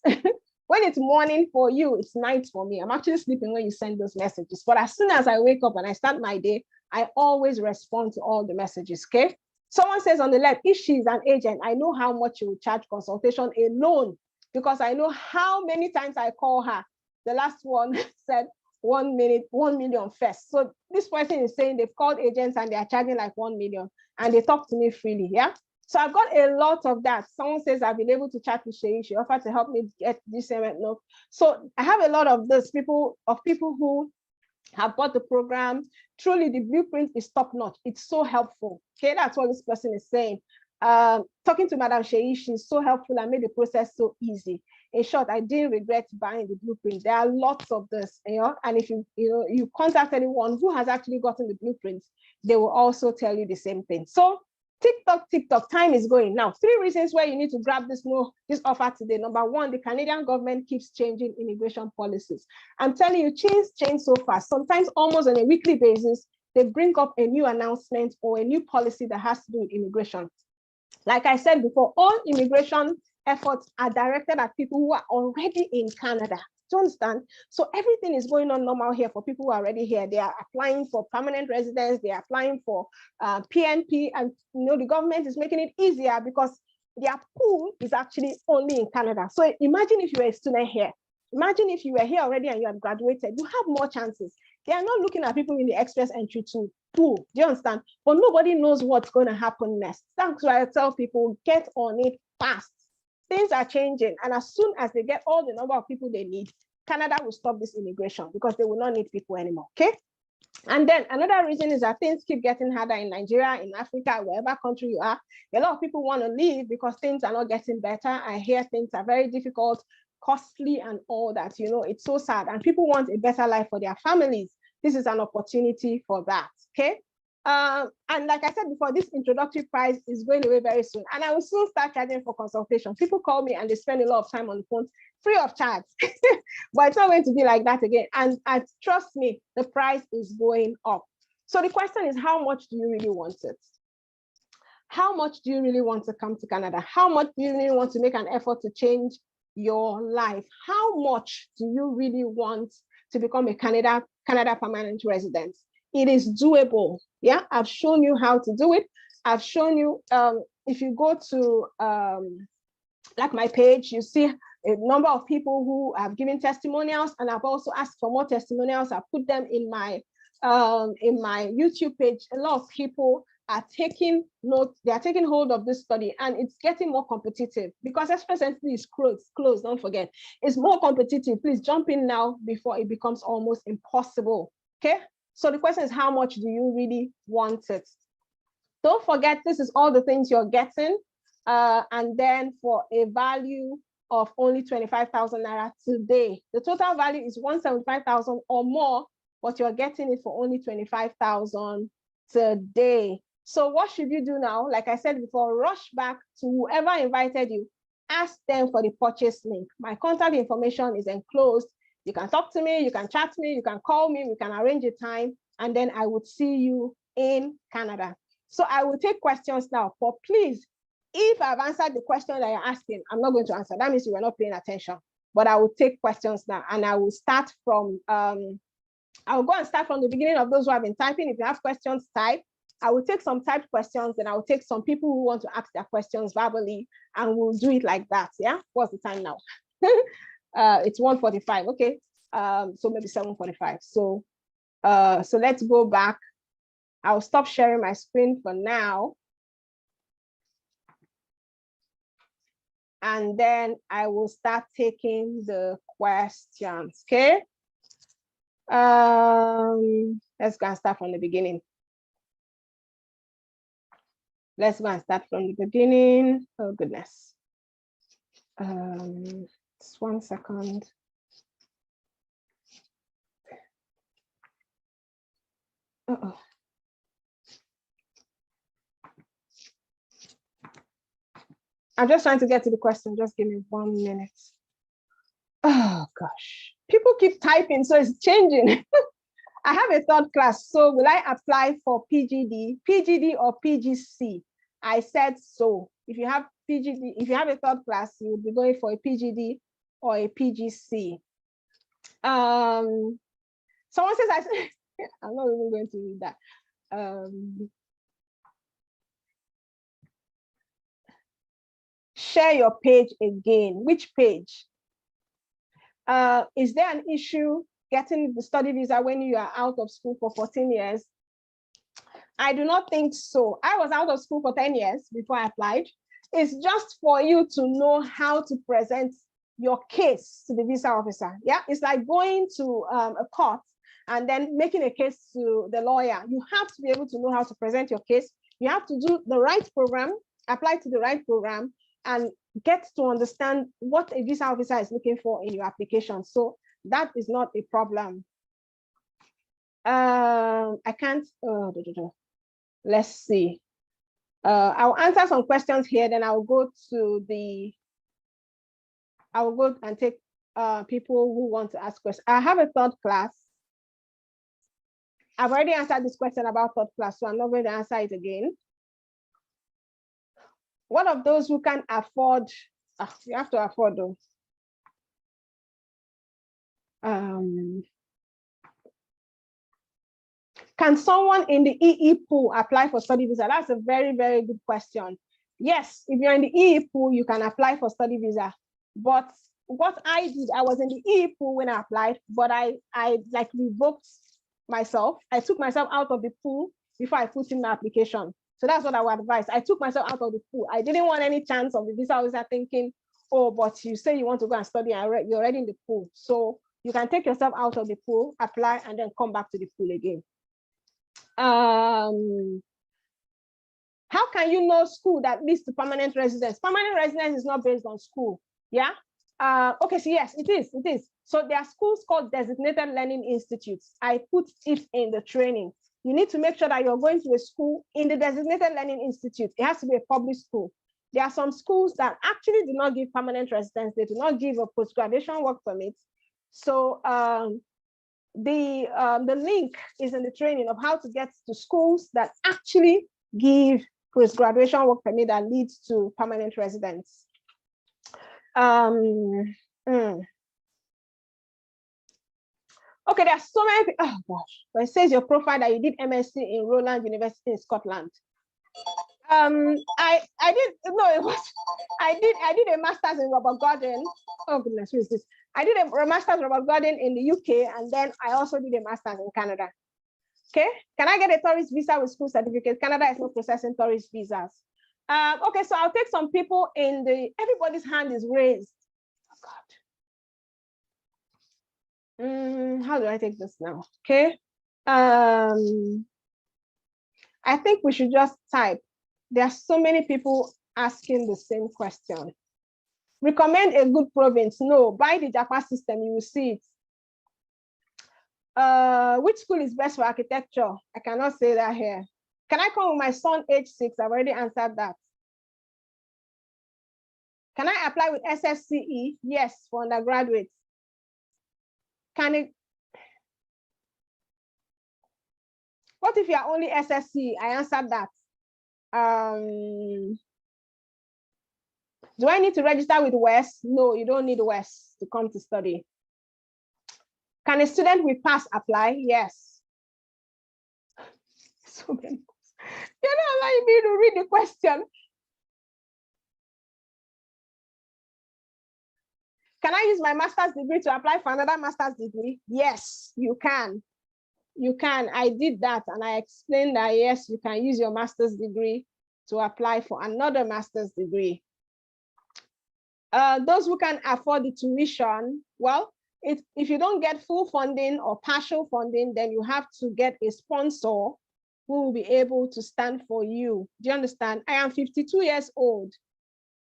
when it's morning for you, it's night for me. I'm actually sleeping when you send those messages. But as soon as I wake up and I start my day, I always respond to all the messages, okay? Someone says on the left, if she's an agent, I know how much she will charge consultation alone, because I know how many times I call her. The last one said 1 million first. So this person is saying they've called agents and they are charging like 1 million, and they talk to me freely, yeah? So I've got a lot of that. Someone says I've been able to chat with Seyi. She offered to help me get this no. So I have a lot of those people who have bought the program. Truly, the blueprint is top notch. It's so helpful. Okay, that's what this person is saying. Talking to Madam Seyi, she's so helpful and made the process so easy. In short, I didn't regret buying the blueprint. There are lots of this, and if you contact anyone who has actually gotten the blueprint, they will also tell you the same thing. So TikTok, time is going. Now, 3 reasons why you need to grab this offer today. Number 1, the Canadian government keeps changing immigration policies. I'm telling you, change so fast. Sometimes almost on a weekly basis, they bring up a new announcement or a new policy that has to do with immigration. Like I said before, all immigration efforts are directed at people who are already in Canada. Do you understand? So everything is going on normal here for people who are already here. They are applying for permanent residence. They are applying for PNP, and the government is making it easier, because their pool is actually only in Canada. So imagine if you were a student here. Imagine if you were here already and you had graduated, you have more chances. They are not looking at people in the express entry to pool. Do you understand? But nobody knows what's going to happen next. That's why I tell people, get on it fast. Things are changing. And as soon as they get all the number of people they need, Canada will stop this immigration because they will not need people anymore. Okay. And then another reason is that things keep getting harder in Nigeria, in Africa, wherever country you are. A lot of people want to leave because things are not getting better. I hear things are very difficult, costly, and all that. You know, it's so sad. And people want a better life for their families. This is an opportunity for that. Okay. And like I said before, this introductory price is going away very soon. And I will soon start charging for consultation. People call me and they spend a lot of time on the phone free of charge. But it's not going to be like that again. And trust me, the price is going up. So the question is, how much do you really want it? How much do you really want to come to Canada? How much do you really want to make an effort to change your life? How much do you really want to become a Canada permanent resident? It is doable. Yeah, I've shown you how to do it. I've shown you, if you go to like my page, you see a number of people who have given testimonials, and I've also asked for more testimonials. I put them in my YouTube page. A lot of people are taking note, they are taking hold of this study, and it's getting more competitive because Express Entry is closed, don't forget. It's more competitive. Please jump in now before it becomes almost impossible. Okay. So the question is, how much do you really want it? Don't forget, this is all the things you're getting. And then for a value of only 25,000 Naira today, the total value is 175,000 or more, but you're getting it for only 25,000 today. So what should you do now? Like I said before, rush back to whoever invited you, ask them for the purchase link. My contact information is enclosed. You can talk to me, you can chat me, you can call me, we can arrange a time, and then I would see you in Canada. So I will take questions now, but please, if I've answered the question that you're asking, I'm not going to answer. That means you were not paying attention, but I will take questions now, and I will start from, I'll go and start from the beginning of those who have been typing. If you have questions, type. I will take some typed questions, and I will take some people who want to ask their questions verbally, and we'll do it like that. Yeah, what's the time now? It's 1:45. Okay, so maybe 7:45. So let's go back. I'll stop sharing my screen for now, and then I will start taking the questions. Okay. Let's go and start from the beginning. Let's go and start from the beginning. Oh goodness. Just 1 second. Uh-oh. I'm just trying to get to the question. Just give me 1 minute. Oh gosh, people keep typing, so it's changing. I have a third class, so will I apply for PGD or PGC? I said so. If you have PGD, if you have a third class, you will be going for a PGD or a PGC. Someone says I'm not even going to read that. Share your page again. Which page? Is there an issue getting the study visa when you are out of school for 14 years? I do not think so. I was out of school for 10 years before I applied. It's just for you to know how to present your case to the visa officer. Yeah, it's like going to a court and then making a case to the lawyer. You have to be able to know how to present your case. You have to do the right program, apply to the right program, and get to understand what a visa officer is looking for in your application. So that is not a problem. I can't, let's see. I'll answer some questions here, then I'll go and take people who want to ask questions. I have a third class. I've already answered this question about third class, so I'm not going to answer it again. One of those who can afford, you have to afford though. Can someone in the EE pool apply for study visa? That's a very, very good question. Yes, if you're in the EE pool, you can apply for study visa. But what I did, I was in the EE pool when I applied, but I like revoked myself. I took myself out of the pool before I put in my application. So that's what I would advise. I took myself out of the pool. I didn't want any chance of the visa. I was thinking, oh, but you say you want to go and study and you're already in the pool. So you can take yourself out of the pool, apply, and then come back to the pool again. How can you know school that leads to permanent residence? Permanent residence is not based on school. Yeah. Okay, so yes, it is. It is. So there are schools called designated learning institutes. I put it in the training. You need to make sure that you're going to a school in the designated learning institute. It has to be a public school. There are some schools that actually do not give permanent residence. They do not give a post-graduation work permit. So the link is in the training of how to get to schools that actually give post-graduation work permit that leads to permanent residence. Okay, there are so many. Oh gosh, but it says your profile that you did MSc in Roland University in Scotland. I did no, it was I did a master's in Robert Gordon. Oh goodness, who is this? I did a master's in Robert Gordon in the UK, and then I also did a master's in Canada. Okay, can I get a tourist visa with school certificate? Canada is not processing tourist visas. Okay, so I'll take some people in the, everybody's hand is raised. Oh God. How do I take this now? Okay. I think we should just type. There are so many people asking the same question. Recommend a good province. No, buy the JAPA system, you will see it. Which school is best for architecture? I cannot say that here. Can I come with my son age 6? I've already answered that. Can I apply with SSCE? Yes, for undergraduates. Can it? What if you are only SSCE? I answered that. Do I need to register with WES? No, you don't need WES to come to study. Can a student with pass apply? Yes. So many. You're not allowing me to read the question. Can I use my master's degree to apply for another master's degree? Yes, you can. You can. I did that and I explained that yes, you can use your master's degree to apply for another master's degree. Those who can afford the tuition, well, if you don't get full funding or partial funding, then you have to get a sponsor who will be able to stand for you. Do you understand? I am 52 years old.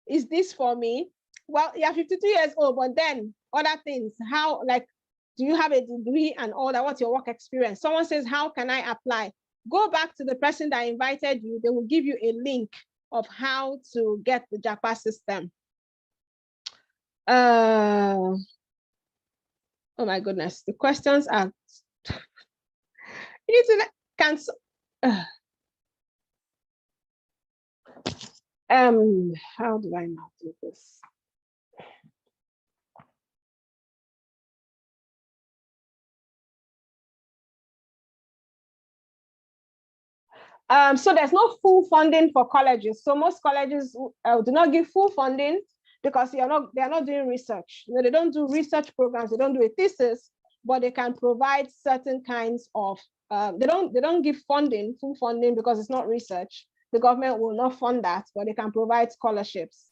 Is this for me? Well, you're 52 years old, but then other things, how, like, do you have a degree and all that? What's your work experience? Someone says, how can I apply? Go back to the person that invited you. They will give you a link of how to get the JAPA system. Oh my goodness, the questions are, you need to cancel. How do I now do this? So there's no full funding for colleges. So most colleges do not give full funding because they are not doing research. You know, they don't do research programs, they don't do a thesis, but they can provide certain kinds of, they don't give funding, full funding, because it's not research. The government will not fund that, but they can provide scholarships.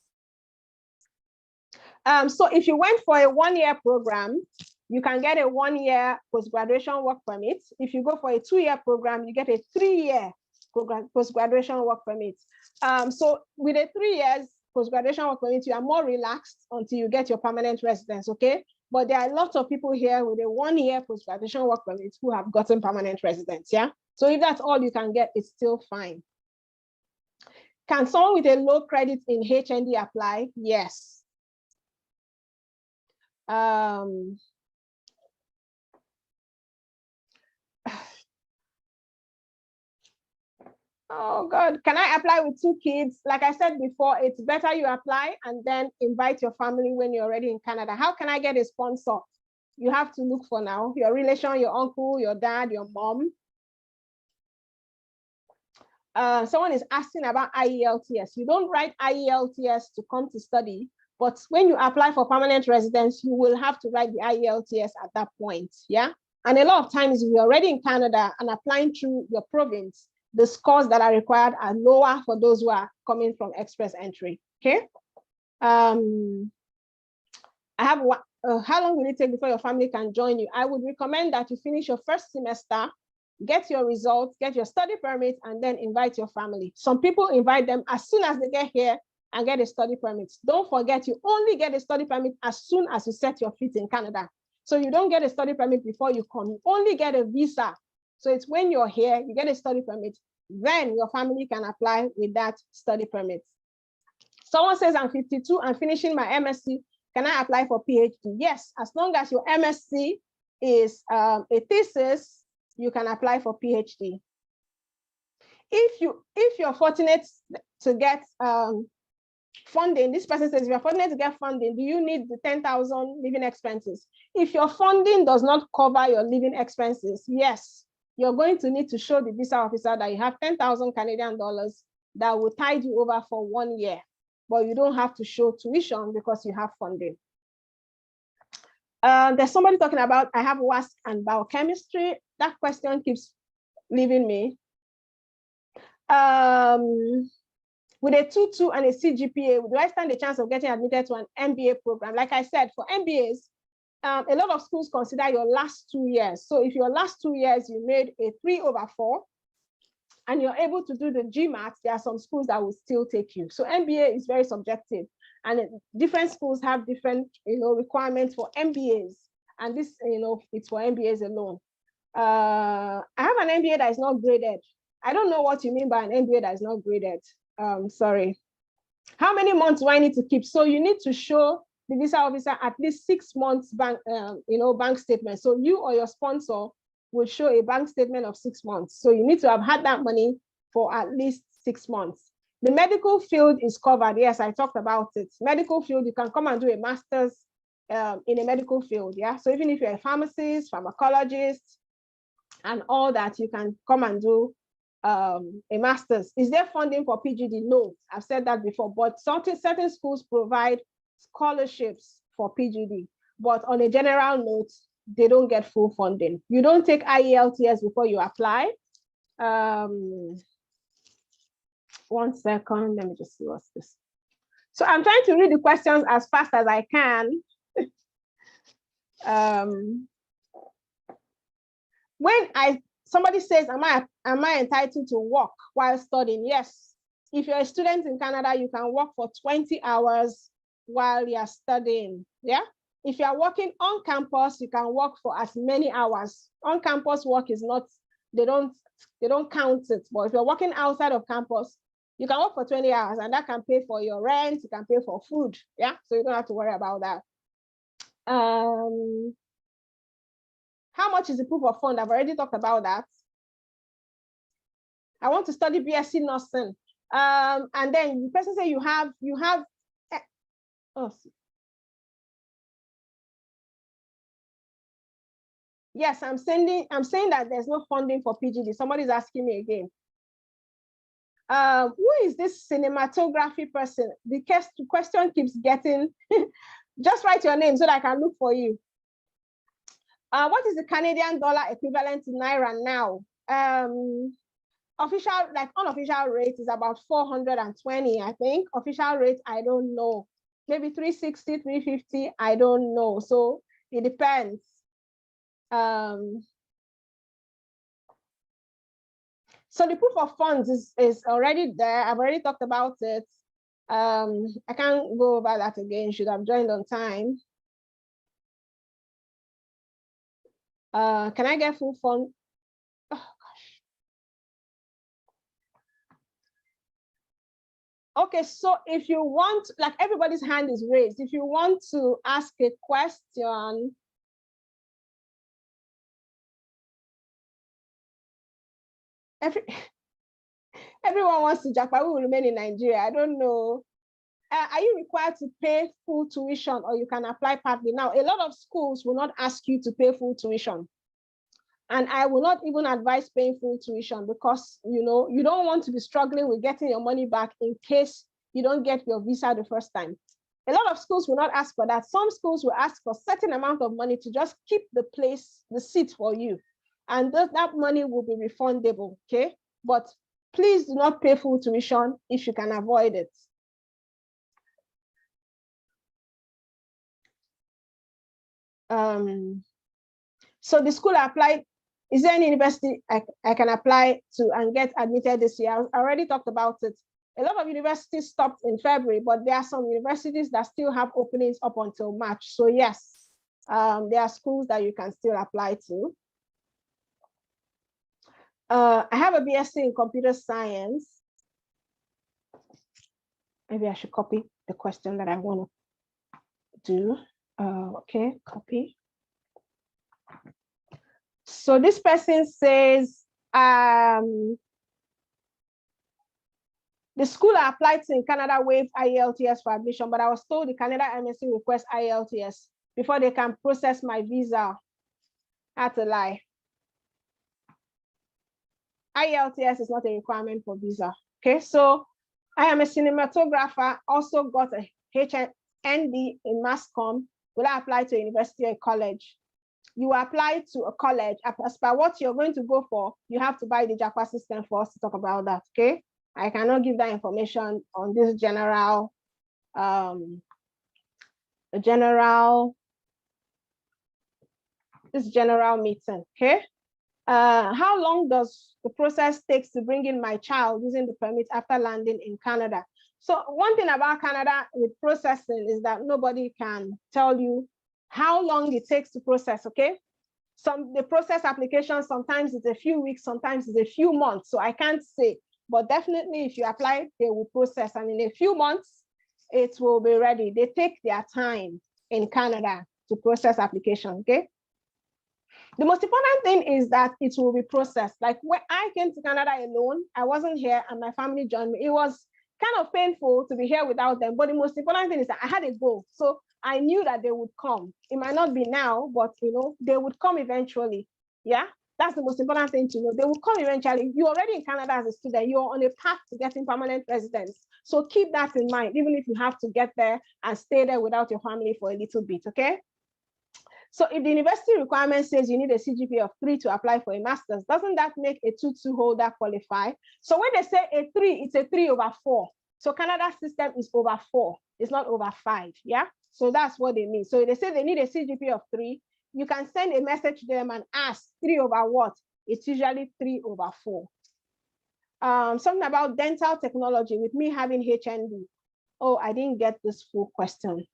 So if you went for a 1-year program, you can get a 1-year post-graduation work permit. If you go for a 2-year program, you get a 3-year post-graduation work permit. So with a 3 years post-graduation work permit, you are more relaxed until you get your permanent residence, okay? But there are lots of people here with a 1-year post-graduation work permit who have gotten permanent residence, yeah? So if that's all you can get, it's still fine. Can someone with a low credit in HND apply? Yes. Oh God, can I apply with 2 kids? Like I said before, it's better you apply and then invite your family when you're already in Canada. How can I get a sponsor? You have to look for now, your relation, your uncle, your dad, your mom. Someone is asking about IELTS. You don't write IELTS to come to study, but when you apply for permanent residence, you will have to write the IELTS at that point, yeah? And a lot of times, if you're already in Canada and applying through your province, the scores that are required are lower for those who are coming from express entry, okay? I have how long will it take before your family can join you? I would recommend that you finish your first semester, get your results, get your study permit, and then invite your family. Some people invite them as soon as they get here and get a study permit. Don't forget, you only get a study permit as soon as you set your feet in Canada. So you don't get a study permit before you come. You only get a visa. So it's when you're here, you get a study permit, then your family can apply with that study permit. Someone says, I'm 52, I'm finishing my MSc. Can I apply for PhD? Yes, as long as your MSc is a thesis, you can apply for PhD. If you're fortunate to get funding, this person says, if you're fortunate to get funding, do you need the 10,000 living expenses? If your funding does not cover your living expenses, yes, you're going to need to show the visa officer that you have 10,000 Canadian dollars that will tide you over for 1 year, but you don't have to show tuition because you have funding. There's somebody talking about, I have WASC and biochemistry. That question keeps leaving me. With a 2.2 and a CGPA, do I stand a chance of getting admitted to an MBA program? Like I said, for MBAs, a lot of schools consider your last 2 years. So if your last 2 years, you made a 3/4, and you're able to do the GMAT, there are some schools that will still take you. So MBA is very subjective, and different schools have different, requirements for MBAs. And this, it's for MBAs alone. I have an MBA that is not graded. I don't know what you mean by an MBA that is not graded. Sorry. How many months do I need to keep? So you need to show the visa officer at least 6 months bank, bank statement. So you or your sponsor will show a bank statement of 6 months. So you need to have had that money for at least 6 months. The medical field is covered. Yes, I talked about it. Medical field, you can come and do a master's in a medical field. Yeah. So even if you're a pharmacist, pharmacologist, and all that, you can come and do a master's. Is there funding for PGD? No, I've said that before, but certain schools provide scholarships for PGD, but on a general note, they don't get full funding. You don't take IELTS before you apply. 1 second, let me just see what's this. So I'm trying to read the questions as fast as I can. When somebody says, am I entitled to work while studying? Yes. If you're a student in Canada, you can work for 20 hours while you're studying. Yeah. If you're working on campus, you can work for as many hours. On campus work is not, they don't count it. But if you're working outside of campus, you can work for 20 hours and that can pay for your rent, you can pay for food. Yeah. So you don't have to worry about that. How much is the proof of fund? I've already talked about that. I want to study BSc nursing. And then the person say you have, oh, yes, I'm saying that there's no funding for PGD. Somebody's asking me again. Who is this cinematography person? The question keeps getting, just write your name so that I can look for you. What is the Canadian dollar equivalent to Naira now? Official, like unofficial rate is about 420, I think. Official rate, I don't know. Maybe 360, 350, I don't know. So it depends. So the proof of funds is already there. I've already talked about it. I can't go over that again. Should have joined on time. Can I get full fund? Oh, gosh. Okay, so if you want, like everybody's hand is raised. If you want to ask a question, everyone wants to Japan will remain in Nigeria. I don't know. Are you required to pay full tuition or you can apply partly? Now, a lot of schools will not ask you to pay full tuition. And I will not even advise paying full tuition because, you know, you don't want to be struggling with getting your money back in case you don't get your visa the first time. A lot of schools will not ask for that. Some schools will ask for a certain amount of money to just keep the place, the seat for you. And that money will be refundable, okay? But please do not pay full tuition if you can avoid it. So the school I applied, is there any university I can apply to and get admitted this year? I already talked about it. A lot of universities stopped in February, but there are some universities that still have openings up until March. So yes, there are schools that you can still apply to. I have a BSc in computer science. Maybe I should copy the question that I want to do. Okay, copy. So this person says, the school I applied to in Canada waived IELTS for admission, but I was told the Canada MSc requests IELTS before they can process my visa. That's a lie. IELTS is not a requirement for visa. Okay, so I am a cinematographer, also got a HND in mass comm. Will I apply to a university or a college? You apply to a college. As per what you're going to go for, you have to buy the JAPA system for us to talk about that, okay? I cannot give that information on this general meeting, okay? How long does the process take to bring in my child using the permit after landing in Canada? So one thing about Canada with processing is that nobody can tell you how long it takes to process, okay? The process application, sometimes it's a few weeks, sometimes it's a few months. So I can't say, but definitely if you apply, they will process. And in a few months, it will be ready. They take their time in Canada to process application, okay? The most important thing is that it will be processed. Like when I came to Canada alone, I wasn't here and my family joined me. It was kind of painful to be here without them. But the most important thing is that I had a goal. So I knew that they would come. It might not be now, but you know, they would come eventually. Yeah, that's the most important thing to know. They will come eventually. You're already in Canada as a student. You're on a path to getting permanent residence. So keep that in mind, even if you have to get there and stay there without your family for a little bit, okay? So if the university requirement says you need a CGPA of 3 to apply for a master's, doesn't that make a 2-2 holder qualify? So when they say a 3, it's a 3/4. So Canada's system is over 4. It's not over 5, yeah? So that's what they mean. So if they say they need a CGPA of 3, you can send a message to them and ask 3/what? It's usually 3/4. Something about dental technology with me having HND. Oh, I didn't get this full question.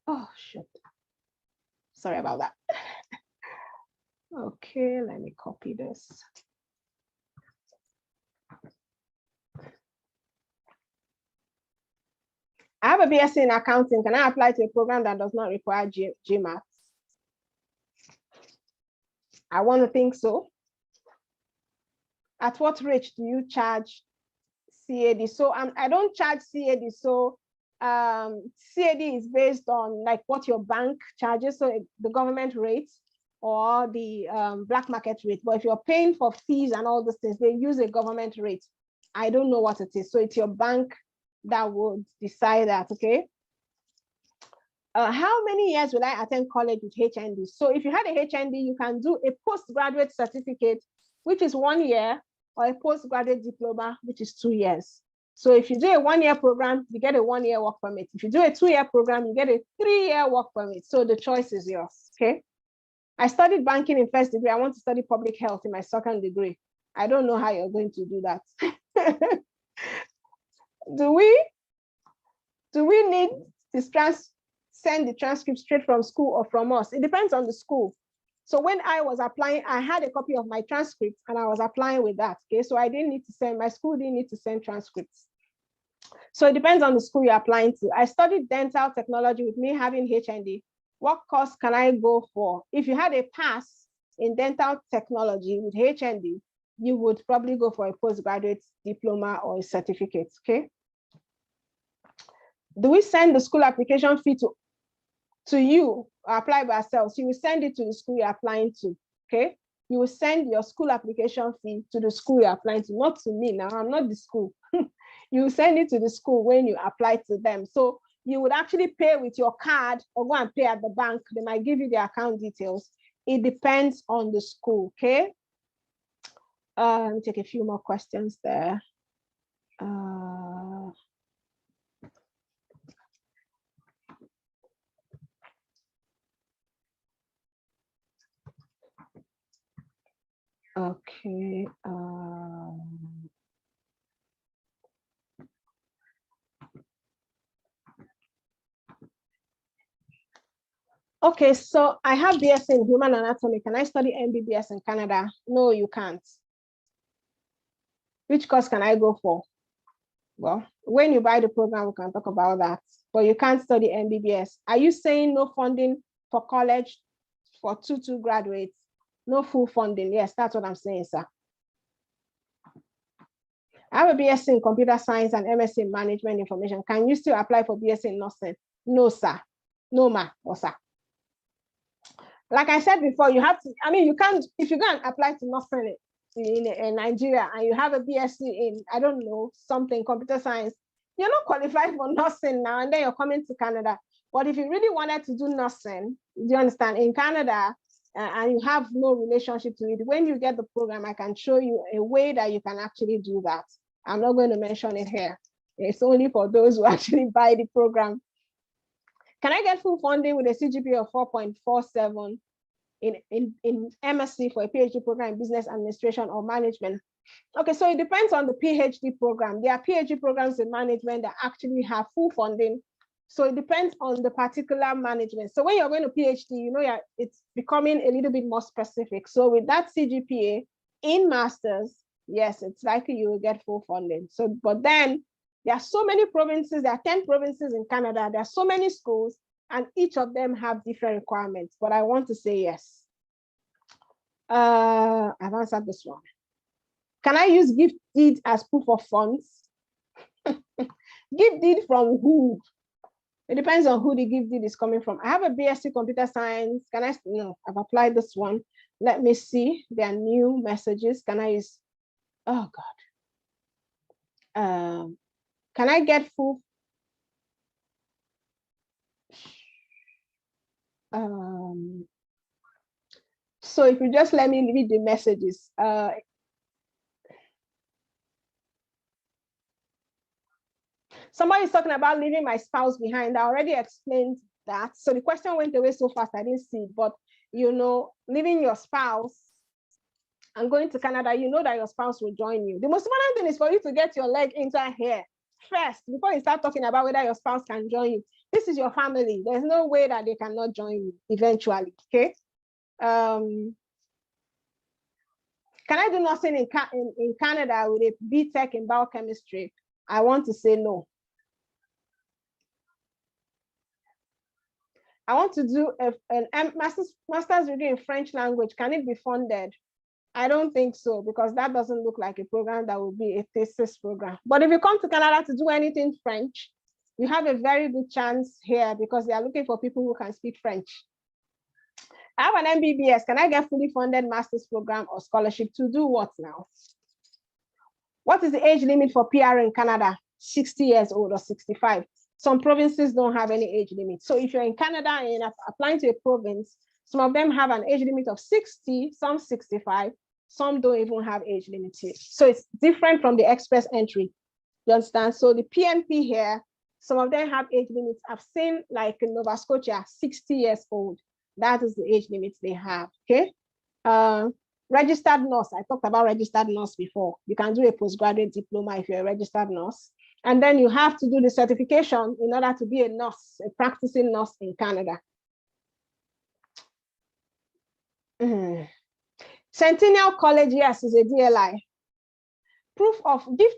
Oh, shit. Sorry about that. Okay, let me copy this. I have a BSc in accounting. Can I apply to a program that does not require GMAT? I want to think so. At what rate do you charge CAD? So I don't charge CAD. So CAD is based on like what your bank charges, so the government rate or the black market rate. But if you're paying for fees and all those things, they use a government rate. I don't know what it is. So it's your bank that would decide that, okay? How many years will I attend college with HND? So if you had a HND, you can do a postgraduate certificate, which is 1 year, or a postgraduate diploma, which is 2 years. So if you do a 1-year program, you get a 1-year work permit. If you do a 2-year program, you get a 3-year work permit. So the choice is yours, okay? I studied banking in first degree. I want to study public health in my second degree. I don't know how you're going to do that. Do we need to send the transcript straight from school or from us? It depends on the school. So when I was applying, I had a copy of my transcript and I was applying with that, okay? So I didn't need to send, my school didn't need to send transcripts. So it depends on the school you're applying to. I studied dental technology with me having HND. What course can I go for? If you had a pass in dental technology with HND, you would probably go for a postgraduate diploma or a certificate, okay? Do we send the school application fee to to you, apply by ourselves. You will send it to the school you're applying to, okay? You will send your school application fee to the school you're applying to, not to me now, I'm not the school. You will send it to the school when you apply to them. So you would actually pay with your card or go and pay at the bank. They might give you the account details. It depends on the school, okay? Let me take a few more questions there. Okay. Okay, so I have BS in human anatomy. Can I study MBBS in Canada? No, you can't. Which course can I go for? Well, when you buy the program, we can talk about that. But you can't study MBBS. Are you saying no funding for college for 2-2 graduates? No full funding? Yes, that's what I'm saying, sir. I have a BSc in computer science and MSc in management information. Can you still apply for BSc in nursing? No, sir. No, ma, or sir. Like I said before, you have to, I mean, you can't, if you go and apply to nursing in Nigeria and you have a BSc in, I don't know, something, computer science, you're not qualified for nursing now, and then you're coming to Canada. But if you really wanted to do nursing, do you understand, in Canada, and you have no relationship to it, when you get the program, I can show you a way that you can actually do that. I'm not going to mention it here. It's only for those who actually buy the program. Can I get full funding with a CGPA of 4.47 in MSc for a PhD program in business administration or management? Okay, so it depends on the PhD program. There are PhD programs in management that actually have full funding. So it depends on the particular management. So when you're going to PhD, you know, it's becoming a little bit more specific. So with that CGPA in masters, yes, it's likely you will get full funding. So, but then there are so many provinces, there are 10 provinces in Canada, there are so many schools, and each of them have different requirements, but I want to say yes. I've answered this one. Can I use gift deed as proof of funds? Gift deed from who? It depends on who the gift deed is coming from. I have a BSc computer science. Can I, no, I've applied this one. Let me see, there are new messages. Can I use, oh God. Can I get full? So if you just let me read the messages. Somebody is talking about leaving my spouse behind. I already explained that. So the question went away so fast, I didn't see it. But, you know, leaving your spouse and going to Canada, you know that your spouse will join you. The most important thing is for you to get your leg into here first before you start talking about whether your spouse can join you. This is your family. There's no way that they cannot join you eventually, okay? Can I do nothing in Canada with a BTech in biochemistry? I want to say no. I want to do a master's degree in French language. Can it be funded? I don't think so, because that doesn't look like a program that will be a thesis program. But if you come to Canada to do anything French, you have a very good chance here because they are looking for people who can speak French. I have an MBBS. Can I get fully funded master's program or scholarship to do what now? What is the age limit for PR in Canada? 60 years old or 65. Some provinces don't have any age limit. So if you're in Canada and applying to a province, some of them have an age limit of 60, some 65, some don't even have age limits here. So it's different from the express entry. You understand? So the PNP here, some of them have age limits. I've seen like in Nova Scotia, 60 years old. That is the age limits they have, okay? Registered nurse, I talked about registered nurse before. You can do a postgraduate diploma if you're a registered nurse. And then you have to do the certification in order to be a nurse, a practicing nurse in Canada. Centennial College, yes, is a DLI. Proof of gift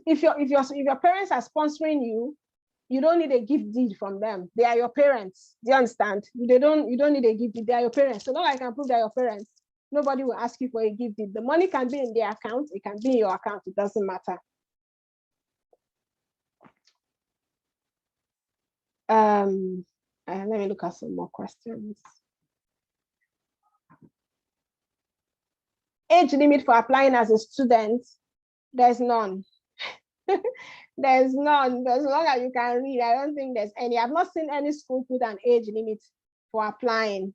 if your parents are sponsoring you, you don't need a gift deed from them. They are your parents. Do you understand? You don't need a gift deed. They are your parents. So long as I can prove they're your parents, nobody will ask you for a gift deed. The money can be in their account. It can be in your account. It doesn't matter. Let me look at some more questions. Age limit for applying as a student, there's none. There's none. As long as you can read, I don't think there's any. I've not seen any school put an age limit for applying.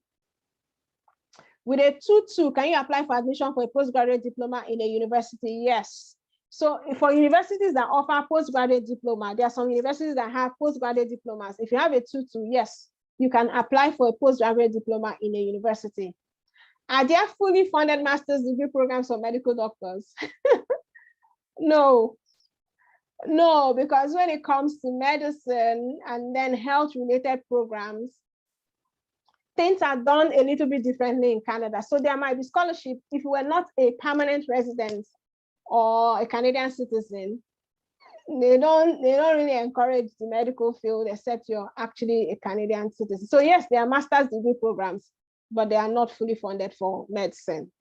With a 2-2, can you apply for admission for a postgraduate diploma in a university? Yes. So for universities that offer postgraduate diploma, there are some universities that have postgraduate diplomas. If you have a 2-2, yes, you can apply for a postgraduate diploma in a university. Are there fully funded master's degree programs for medical doctors? No. No, because when it comes to medicine and then health-related programs, things are done a little bit differently in Canada. So there might be scholarship if you were not a permanent resident or a Canadian citizen. They don't really encourage the medical field except you're actually a Canadian citizen. So yes, there are master's degree programs, but they are not fully funded for medicine.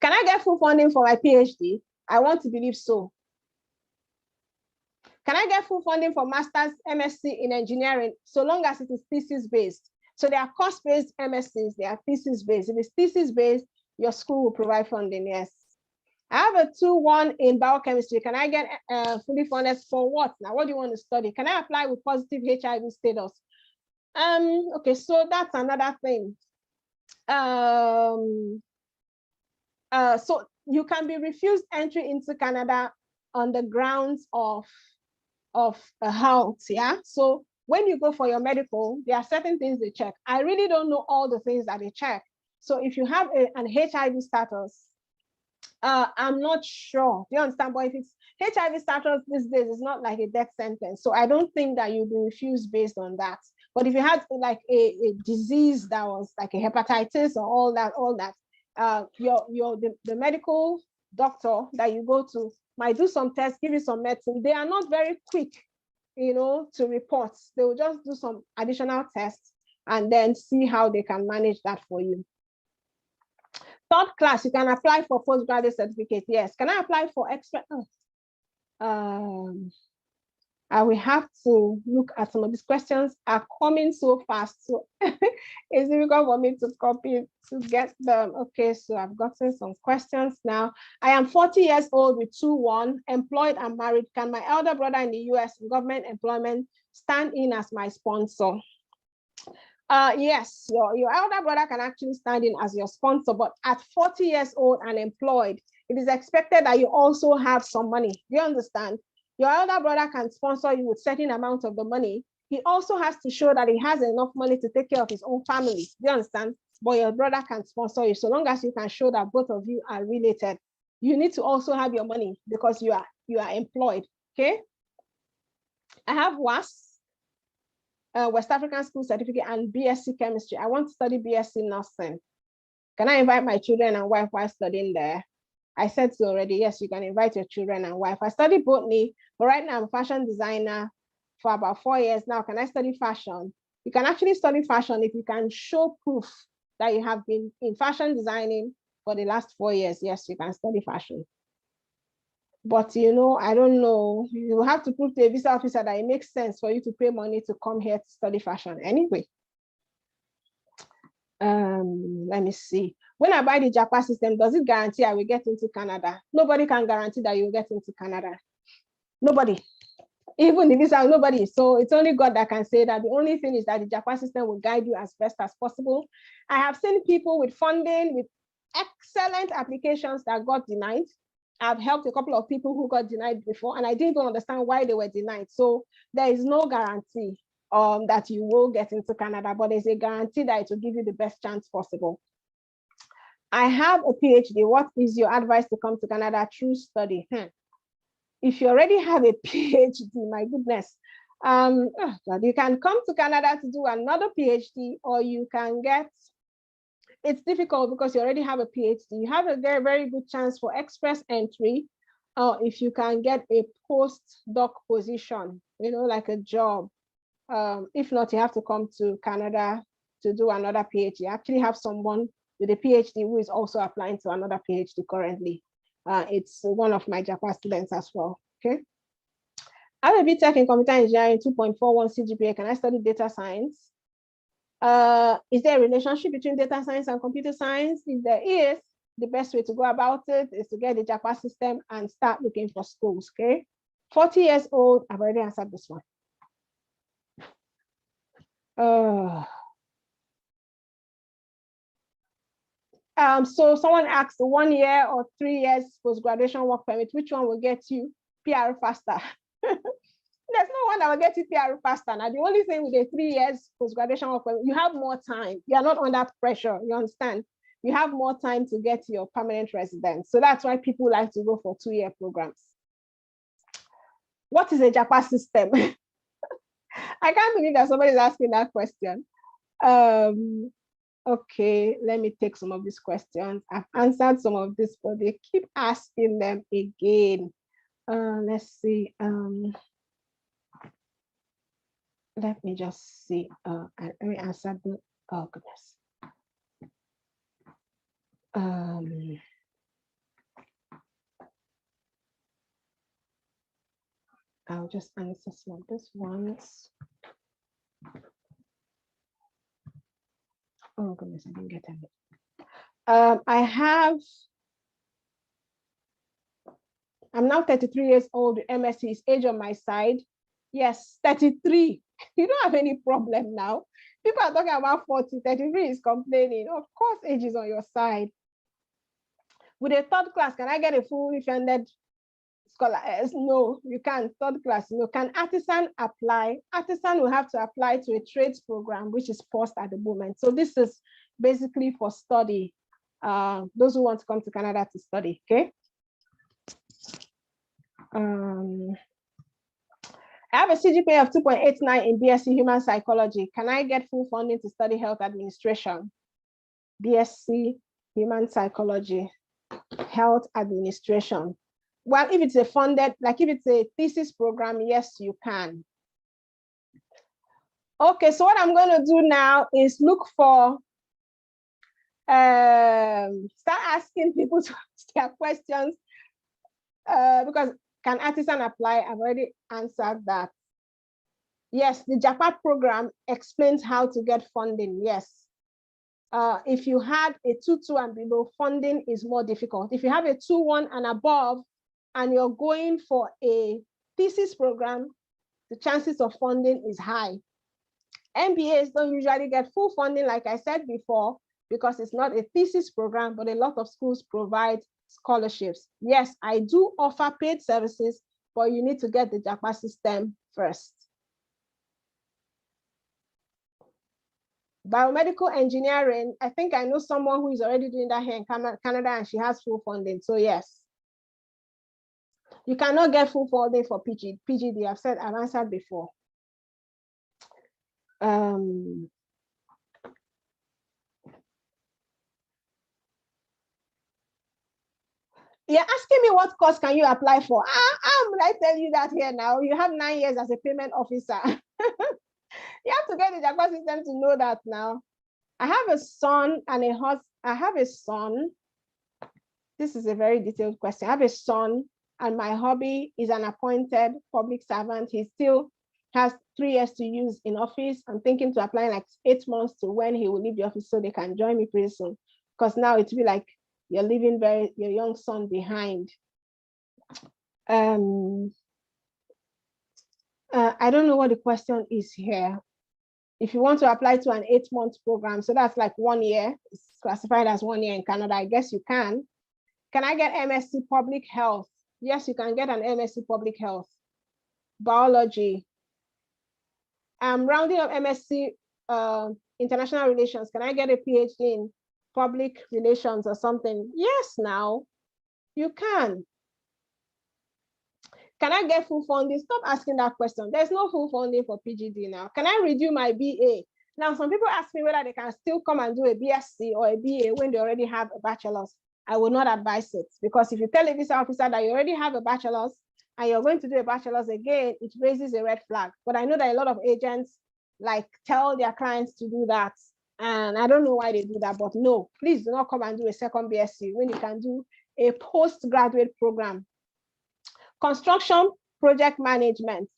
Can I get full funding for my PhD? I want to believe so. Can I get full funding for master's MSc in engineering, so long as it is thesis-based? So there are course-based MScs, they are thesis-based. If it's thesis-based, your school will provide funding, yes. I have a 2-1 in biochemistry. Can I get fully funded for what? Now, what do you want to study? Can I apply with positive HIV status? Okay, so that's another thing. So you can be refused entry into Canada on the grounds of health, yeah? So when you go for your medical, there are certain things they check. I really don't know all the things that they check. So if you have an HIV status, I'm not sure. Do you understand? But if it's HIV status these days, it's not like a death sentence. So I don't think that you'll be refused based on that. But if you had like a disease that was like a hepatitis or all that, the medical doctor that you go to might do some tests, give you some medicine. They are not very quick, to report. They will just do some additional tests and then see how they can manage that for you. Third class, you can apply for postgraduate certificate. Yes. Can I apply for expert? I will have to look at some of these questions are coming so fast. So it's difficult for me to copy to get them. Okay, so I've gotten some questions now. I am 40 years old with 2-1, employed and married. Can my elder brother in the US in government employment stand in as my sponsor? Yes, your elder brother can actually stand in as your sponsor, but at 40 years old and employed, it is expected that you also have some money. Do you understand? Your elder brother can sponsor you with certain amount of the money. He also has to show that he has enough money to take care of his own family. Do you understand? But your brother can sponsor you so long as you can show that both of you are related. You need to also have your money because you are employed. Okay. I have WAS. West African School Certificate and BSc Chemistry. I want to study BSc Nursing. Can I invite my children and wife while studying there? I said so already. Yes, you can invite your children and wife. I study botany, but right now I'm a fashion designer for about 4 years now. Can I study fashion? You can actually study fashion if you can show proof that you have been in fashion designing for the last 4 years. Yes, you can study fashion. But I don't know, you have to prove to a visa officer that it makes sense for you to pay money to come here to study fashion. Anyway, let me see. When I buy the JAPA system, does it guarantee I will get into Canada? Nobody can guarantee that you will get into Canada. Nobody. Even the visa, nobody. So it's only God that can say that. The only thing is that the JAPA system will guide you as best as possible. I have seen people with funding, with excellent applications that got denied. I've helped a couple of people who got denied before, and I didn't even understand why they were denied. So there is no guarantee that you will get into Canada, but there's a guarantee that it will give you the best chance possible. I have a PhD. What is your advice to come to Canada? True study. If you already have a PhD, my goodness, you can come to Canada to do another PhD, or you can get, it's difficult because you already have a PhD. You have a very, very good chance for express entry if you can get a postdoc position, like a job. If not, you have to come to Canada to do another PhD. I actually have someone with a PhD who is also applying to another PhD currently. It's one of my JAPA students as well, okay? I have a BTech in computer engineering, 2.41 CGPA. Can I study data science? Is there a relationship between data science and computer science? If there is, the best way to go about it is to get the JAPA system and start looking for schools, okay? 40 years old, I've already answered this one. So someone asked 1 year or 3 years post-graduation work permit, which one will get you PR faster? There's no one that will get you PR faster. Now, the only thing with the 3 years post-graduation work permit, you have more time. You are not under pressure, you understand? You have more time to get your permanent residence. So that's why people like to go for 2-year programs. What is a JAPA system? I can't believe that somebody is asking that question. Okay, let me take some of these questions. I've answered some of this, but they keep asking them again. Let's see. Let me just see. Let me answer the, oh goodness. I'll just answer some of these ones. Oh goodness, I didn't get any. I'm now 33 years old. MSc is age on my side. Yes, 33. You don't have any problem now. People are talking about 40, 33 is complaining. Of course, age is on your side. With a third class, can I get a fully funded scholar? No, you can't. Third class, no. Can artisan apply? Artisan will have to apply to a trades program, which is paused at the moment. So this is basically for study. Those who want to come to Canada to study, okay? I have a CGPA of 2.89 in BSc Human Psychology. Can I get full funding to study health administration? BSc Human Psychology, health administration. Well, if it's a funded, like if it's a thesis program, yes, you can. Okay, so what I'm going to do now is look for, start asking people their questions, because can artisan apply? I've already answered that. Yes, the JAPA program explains how to get funding, yes. If you had a 2.2 and below, funding is more difficult. If you have a 2.1 and above, and you're going for a thesis program, the chances of funding is high. MBAs don't usually get full funding, like I said before, because it's not a thesis program, but a lot of schools provide scholarships. Yes, I do offer paid services, but you need to get the JAPA system first. Biomedical engineering, I think I know someone who is already doing that here in Canada, and she has full funding, so yes. You cannot get full funding for PGD. I've answered before. You're asking me what course can you apply for? How would I tell you that here now? You have 9 years as a payment officer. You have to get the JAPA system to know that now. I have a son and a husband. I have a son. This is a very detailed question. I have a son, and my hubby is an appointed public servant. He still has 3 years to use in office. I'm thinking to apply like 8 months to when he will leave the office so they can join me pretty soon. Because now it will be like you're leaving your young son behind. I don't know what the question is here. If you want to apply to an 8-month program, so that's like 1 year, it's classified as 1 year in Canada, I guess you can. Can I get MSc Public Health? Yes, you can get an MSc Public Health. Biology. I'm rounding up MSc International Relations. Can I get a PhD in Public Relations or something? Yes, now you can. Can I get full funding? Stop asking that question. There's no full funding for PGD now. Can I redo my BA? Now, some people ask me whether they can still come and do a BSc or a BA when they already have a bachelor's. I will not advise it, because if you tell a visa officer that you already have a bachelor's and you're going to do a bachelor's again, it raises a red flag. But I know that a lot of agents like tell their clients to do that. And I don't know why they do that, but no, please do not come and do a second BSc when you can do a postgraduate program. Construction, project management.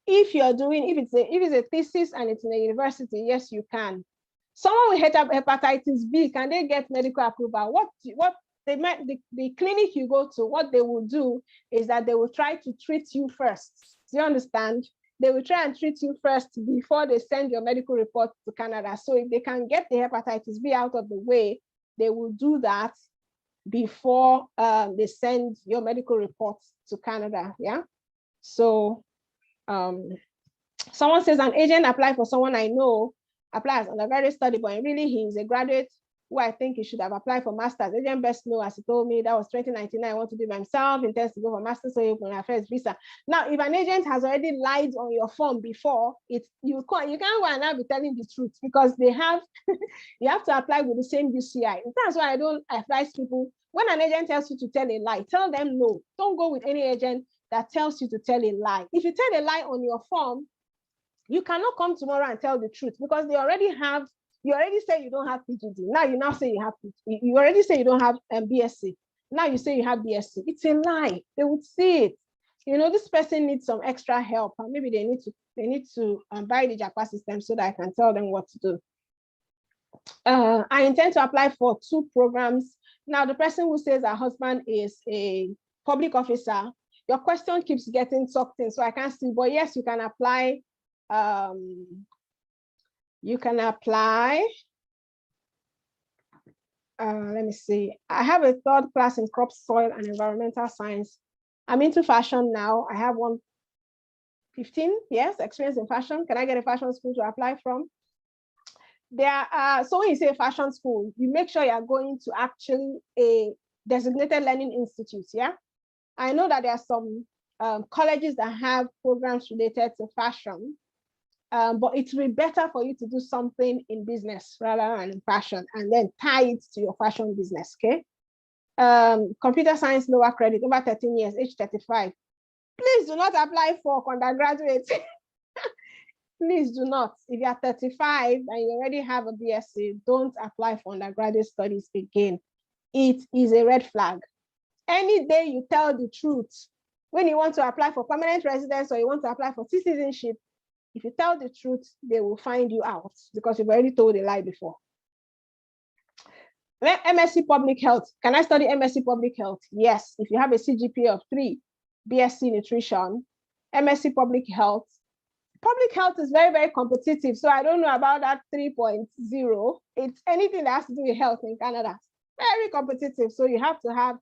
If it's a thesis and it's in a university, yes, you can. Someone with hepatitis B, can they get medical approval? The clinic you go to, what they will do is that they will try to treat you first. Do you understand? They will try and treat you first before they send your medical report to Canada. So if they can get the hepatitis B out of the way, they will do that before they send your medical reports to Canada. Yeah. So someone says an agent applied for someone I know, applies on a graduate study, but really he's a graduate who I think he should have applied for master's. Agent best know, as he told me, that was 2019. I want to do it myself, intends to go for master's, so you can have first visa. Now, if an agent has already lied on your form before, you can't go and now be telling the truth, because they have you have to apply with the same UCI. That's why I don't advise people, when an agent tells you to tell a lie, tell them no. Don't go with any agent that tells you to tell a lie. If you tell a lie on your form, you cannot come tomorrow and tell the truth, because you already say you don't have PGD. Now you say you have PGD. You already say you don't have BSc. Now you say you have BSc. It's a lie. They would see it. This person needs some extra help, and maybe they need to buy the JAPA system so that I can tell them what to do. I intend to apply for 2 programs. Now, the person who says her husband is a public officer, your question keeps getting sucked in, so I can't see. But yes, you can apply. Let me see. I have a 3rd class in crop, soil, and environmental science. I'm into fashion now. I have 15 years experience in fashion. Can I get a fashion school to apply from? So when you say fashion school, you make sure you're going to actually a designated learning institute. Yeah, I know that there are some colleges that have programs related to fashion. But it will be better for you to do something in business rather than in fashion, and then tie it to your fashion business, okay? Computer science, lower credit, over 13 years, age 35. Please do not apply for undergraduate. Please do not. If you are 35 and you already have a BSc, don't apply for undergraduate studies again. It is a red flag. Any day you tell the truth, when you want to apply for permanent residence or you want to apply for citizenship, if you tell the truth, they will find you out, because you've already told a lie before. MSc Public Health. Can I study MSc Public Health? Yes, if you have a CGPA of 3, BSc Nutrition, MSc Public Health. Public health is very, very competitive, so I don't know about that 3.0. It's anything that has to do with health in Canada. Very competitive, so you have to have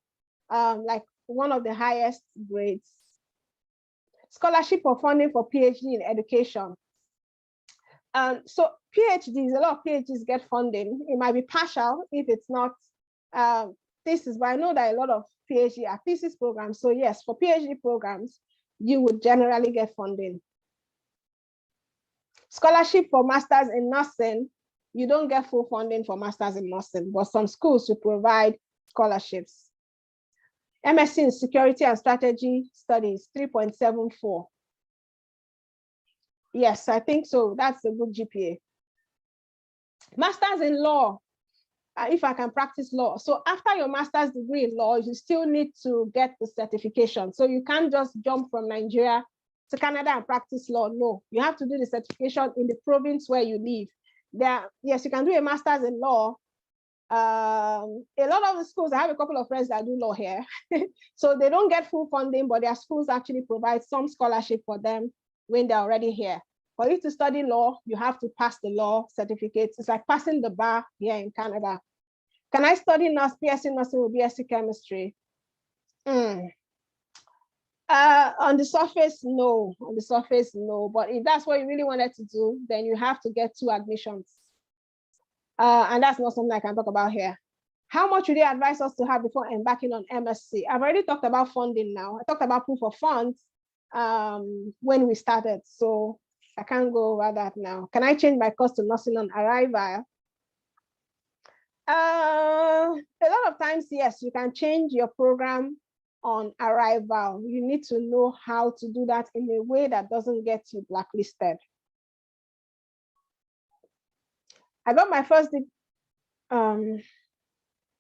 like one of the highest grades. Scholarship or funding for PhD in education. So PhDs, a lot of PhDs get funding. It might be partial if it's not thesis, but I know that a lot of PhD are thesis programs. So yes, for PhD programs, you would generally get funding. Scholarship for masters in nursing, you don't get full funding for masters in nursing, but some schools will provide scholarships. MSc in Security and Strategy Studies, 3.74. Yes, I think so. That's a good GPA. Masters in Law, if I can practice law. So after your master's degree in law, you still need to get the certification. So you can't just jump from Nigeria to Canada and practice law. No, you have to do the certification in the province where you live. Yes, you can do a master's in law. A lot of the schools, I have a couple of friends that do law here. So they don't get full funding, but their schools actually provide some scholarship for them when they're already here. For you to study law, you have to pass the law certificates. It's like passing the bar here in Canada. Can I study BSc nursing with BSc chemistry? On the surface, no. On the surface, no. But if that's what you really wanted to do, then you have to get 2 admissions. And that's not something I can talk about here. How much would they advise us to have before embarking on MSc? I've already talked about funding now. I talked about proof of funds when we started, so I can't go over that now. Can I change my course to nursing on arrival? A lot of times, yes, you can change your program on arrival. You need to know how to do that in a way that doesn't get you blacklisted. I got my first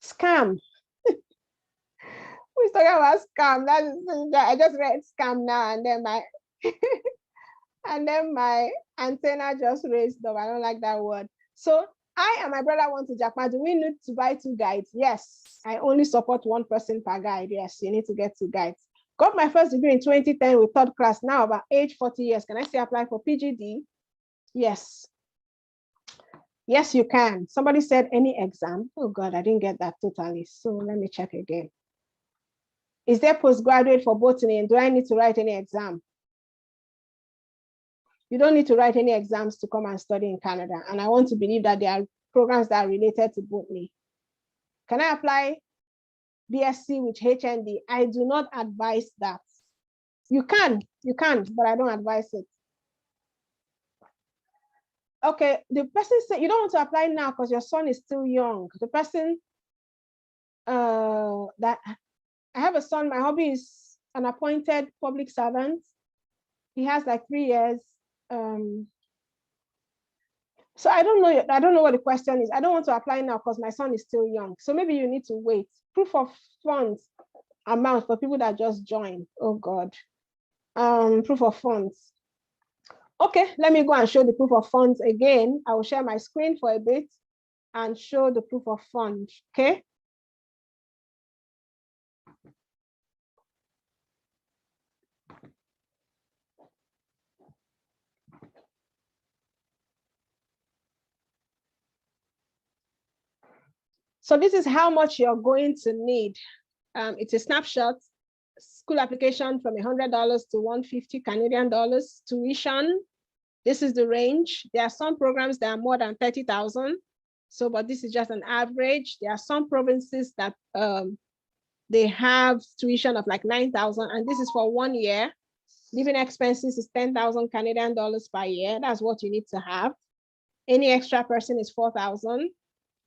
scam. Who's talking about scam? I just read scam now, and then my and then my antenna just raised up. I don't like that word. So I and my brother went to Japan. Do we need to buy 2 guides? Yes. I only support 1 person per guide. Yes, you need to get 2 guides. Got my first degree in 2010 with 3rd class. Now about age 40 years. Can I say apply for PGD? Yes. Yes, you can. Somebody said any exam. Oh God, I didn't get that totally. So let me check again. Is there postgraduate for botany, and do I need to write any exam? You don't need to write any exams to come and study in Canada. And I want to believe that there are programs that are related to botany. Can I apply BSc with HND? I do not advise that. You can, but I don't advise it. Okay, the person said you don't want to apply now because your son is still young. The person that I have a son, my hubby is an appointed public servant. He has like 3 years. So I don't know what the question is. I don't want to apply now because my son is still young. So maybe you need to wait. Proof of funds amount for people that just joined. Oh God. Proof of funds. Okay, let me go and show the proof of funds again. I will share my screen for a bit and show the proof of funds. Okay. So this is how much you're going to need. It's a snapshot. School application from $100 to $150 Canadian dollars. Tuition. This is the range. There are some programs that are more than 30,000. So, but this is just an average. There are some provinces that they have tuition of like 9,000, and this is for 1 year. Living expenses is 10,000 Canadian dollars per year. That's what you need to have. Any extra person is 4,000.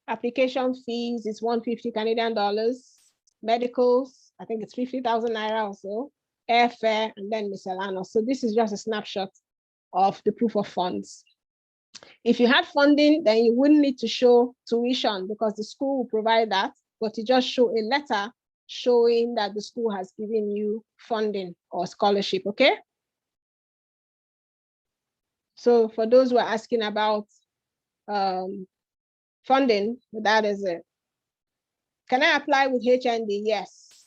Application fees is 150 Canadian dollars. Medicals, I think it's 50,000 naira also. Airfare, and then miscellaneous. So this is just a snapshot of the proof of funds. If you had funding, then you wouldn't need to show tuition because the school will provide that, but you just show a letter showing that the school has given you funding or scholarship, okay? So for those who are asking about funding, that is it. Can I apply with HND? Yes.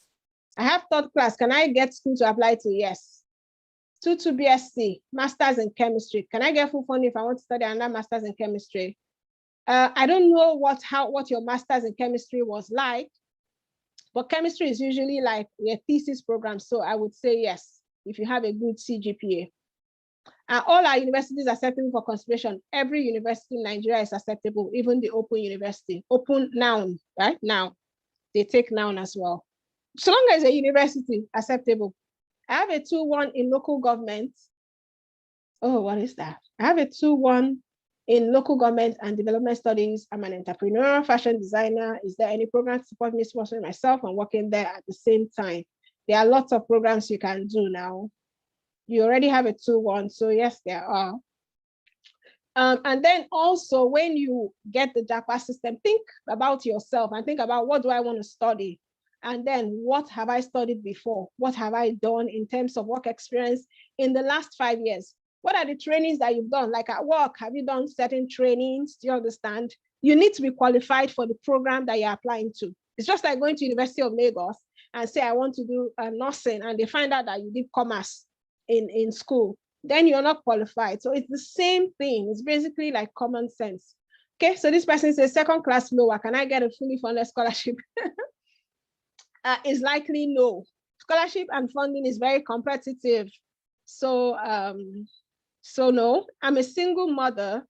I have 3rd class. Can I get school to apply to? Yes. 2 BSc, Masters in Chemistry. Can I get full funding if I want to study another Masters in Chemistry? I don't know what your Masters in Chemistry was like, but chemistry is usually like a thesis program. So I would say yes, if you have a good CGPA. All our universities are acceptable for consideration. Every university in Nigeria is acceptable, even the Open University. Open noun, right? Now, they take noun as well. So long as a university, acceptable. I have a 2-1 in local government. Oh, what is that? I have a 2-1 in local government and development studies. I'm an entrepreneur, fashion designer. Is there any program to support me sponsoring myself and working there at the same time? There are lots of programs you can do now. You already have a 2-1, so yes, there are. And then also when you get the JAPA system, think about yourself and think about what do I want to study? And then what have I studied before? What have I done in terms of work experience in the last 5 years? What are the trainings that you've done? Like at work, have you done certain trainings? Do you understand? You need to be qualified for the program that you're applying to. It's just like going to University of Lagos and say, I want to do nursing, and they find out that you did commerce in school. Then you're not qualified. So it's the same thing. It's basically like common sense. Okay, so this person says 2nd class lower. Can I get a fully funded scholarship? Is likely no. Scholarship and funding is very competitive. So, so no. I'm a single mother.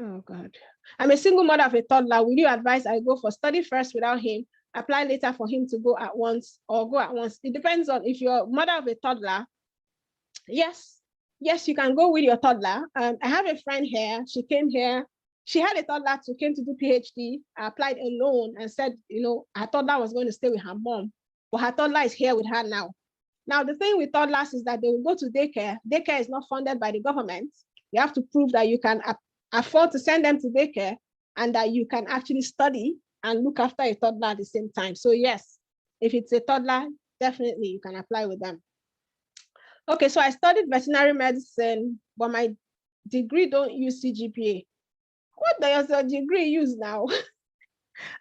Oh God. I'm a single mother of a toddler. Will you advise I go for study first without him, apply later for him to go at once, or go at once? It depends on if you're a mother of a toddler. Yes, you can go with your toddler. I have a friend here. She came here. She had a toddler who came to do PhD. I applied alone and said, you know, her toddler was going to stay with her mom, but her toddler is here with her now. Now, the thing with toddlers is that they will go to daycare. Daycare is not funded by the government. You have to prove that you can afford to send them to daycare and that you can actually study and look after a toddler at the same time. So yes, If it's a toddler, definitely you can apply with them. Okay, so I studied veterinary medicine, but my degree don't use CGPA. What does your degree use now?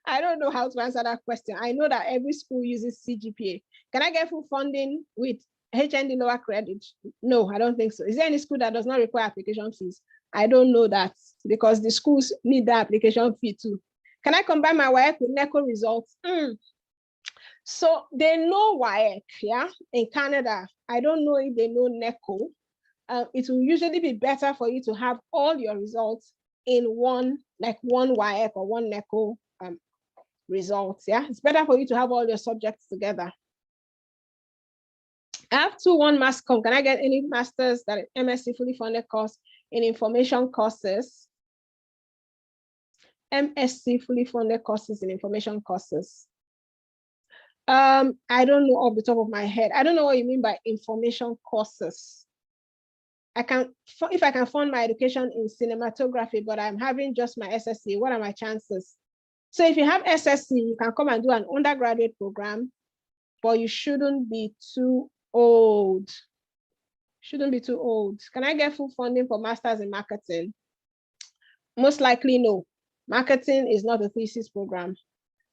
I don't know how to answer that question. I know that every school uses CGPA. Can I get full funding with HND lower credit? No, I don't think so. Is there any school that does not require application fees? I don't know that, because the schools need the application fee too. Can I combine my WAEC with NECO results? So they know WAEC, yeah, in Canada. I don't know if they know NECO. It will usually be better for you to have all your results in one, like one WAEC or one NECO results. Yeah, it's better for you to have all your subjects together. I have 2-1 mass com. Can I get any masters that MSc fully funded course in information courses? MSc fully funded courses in information courses. I don't know off the top of my head. I don't know what you mean by information courses. I can, if I can fund my education in cinematography, but I'm having just my SSC, what are my chances? So if you have SSC, you can come and do an undergraduate program, but you shouldn't be too old. Shouldn't be too old. Can I get full funding for masters in marketing? Most likely no. Marketing is not a thesis program.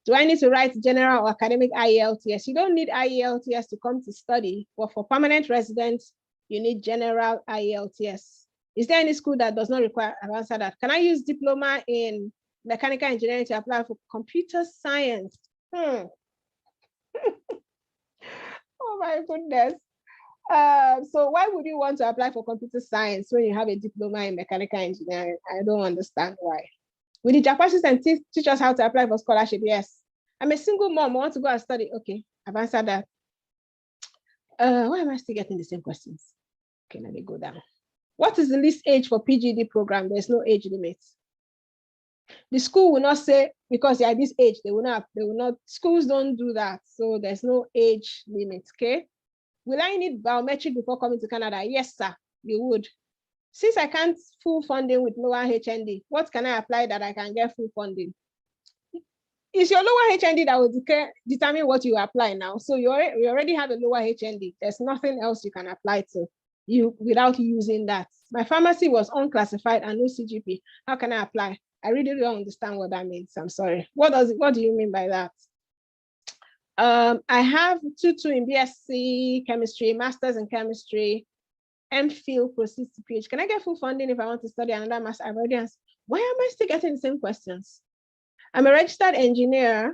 Do I need to write general or academic IELTS? You don't need IELTS to come to study, but for permanent residents, you need general IELTS. Is there any school that does not require? I've answered that. Can I use diploma in mechanical engineering to apply for computer science? Oh my goodness. So why would you want to apply for computer science when you have a diploma in mechanical engineering? I don't understand why. Will the Japan system teach us how to apply for scholarship? Yes. I'm a single mom. I want to go and study. Okay, I've answered that. Why am I still getting the same questions? Okay, let me go down. What is the least age for PGD program? There's no age limit. The school will not say because you're at this age, they will not, schools don't do that. So there's no age limit, okay? Will I need biometric before coming to Canada? Yes, sir, you would. Since I can't full funding with lower HND, what can I apply that I can get full funding? It's your lower HND that will determine what you apply now. So you already have a lower HND. There's nothing else you can apply to you without using that. My pharmacy was unclassified and no CGP. How can I apply? I really don't understand what that means. I'm sorry. What do you mean by that? I have 2-2 in BSc chemistry, masters in chemistry, MPhil proceeds to PhD. Can I get full funding if I want to study another master? I've already asked. Why am I still getting the same questions? I'm a registered engineer.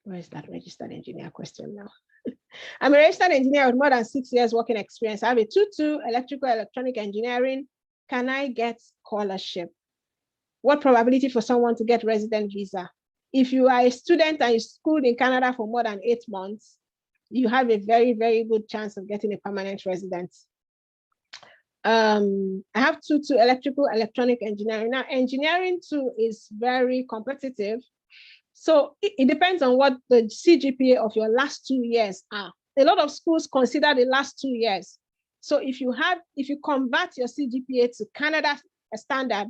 Where is that registered engineer question now? I'm a registered engineer with more than 6 years working experience. I have a 2-2 electrical electronic engineering. Can I get scholarship? What probability for someone to get resident visa? If you are a student and you schooled in Canada for more than 8 months, you have a very, very good chance of getting a permanent residence. I have 2-2 electrical electronic engineering. Now, engineering too is very competitive. So it depends on what the CGPA of your last 2 years are. A lot of schools consider the last 2 years. So if you convert your CGPA to Canada standard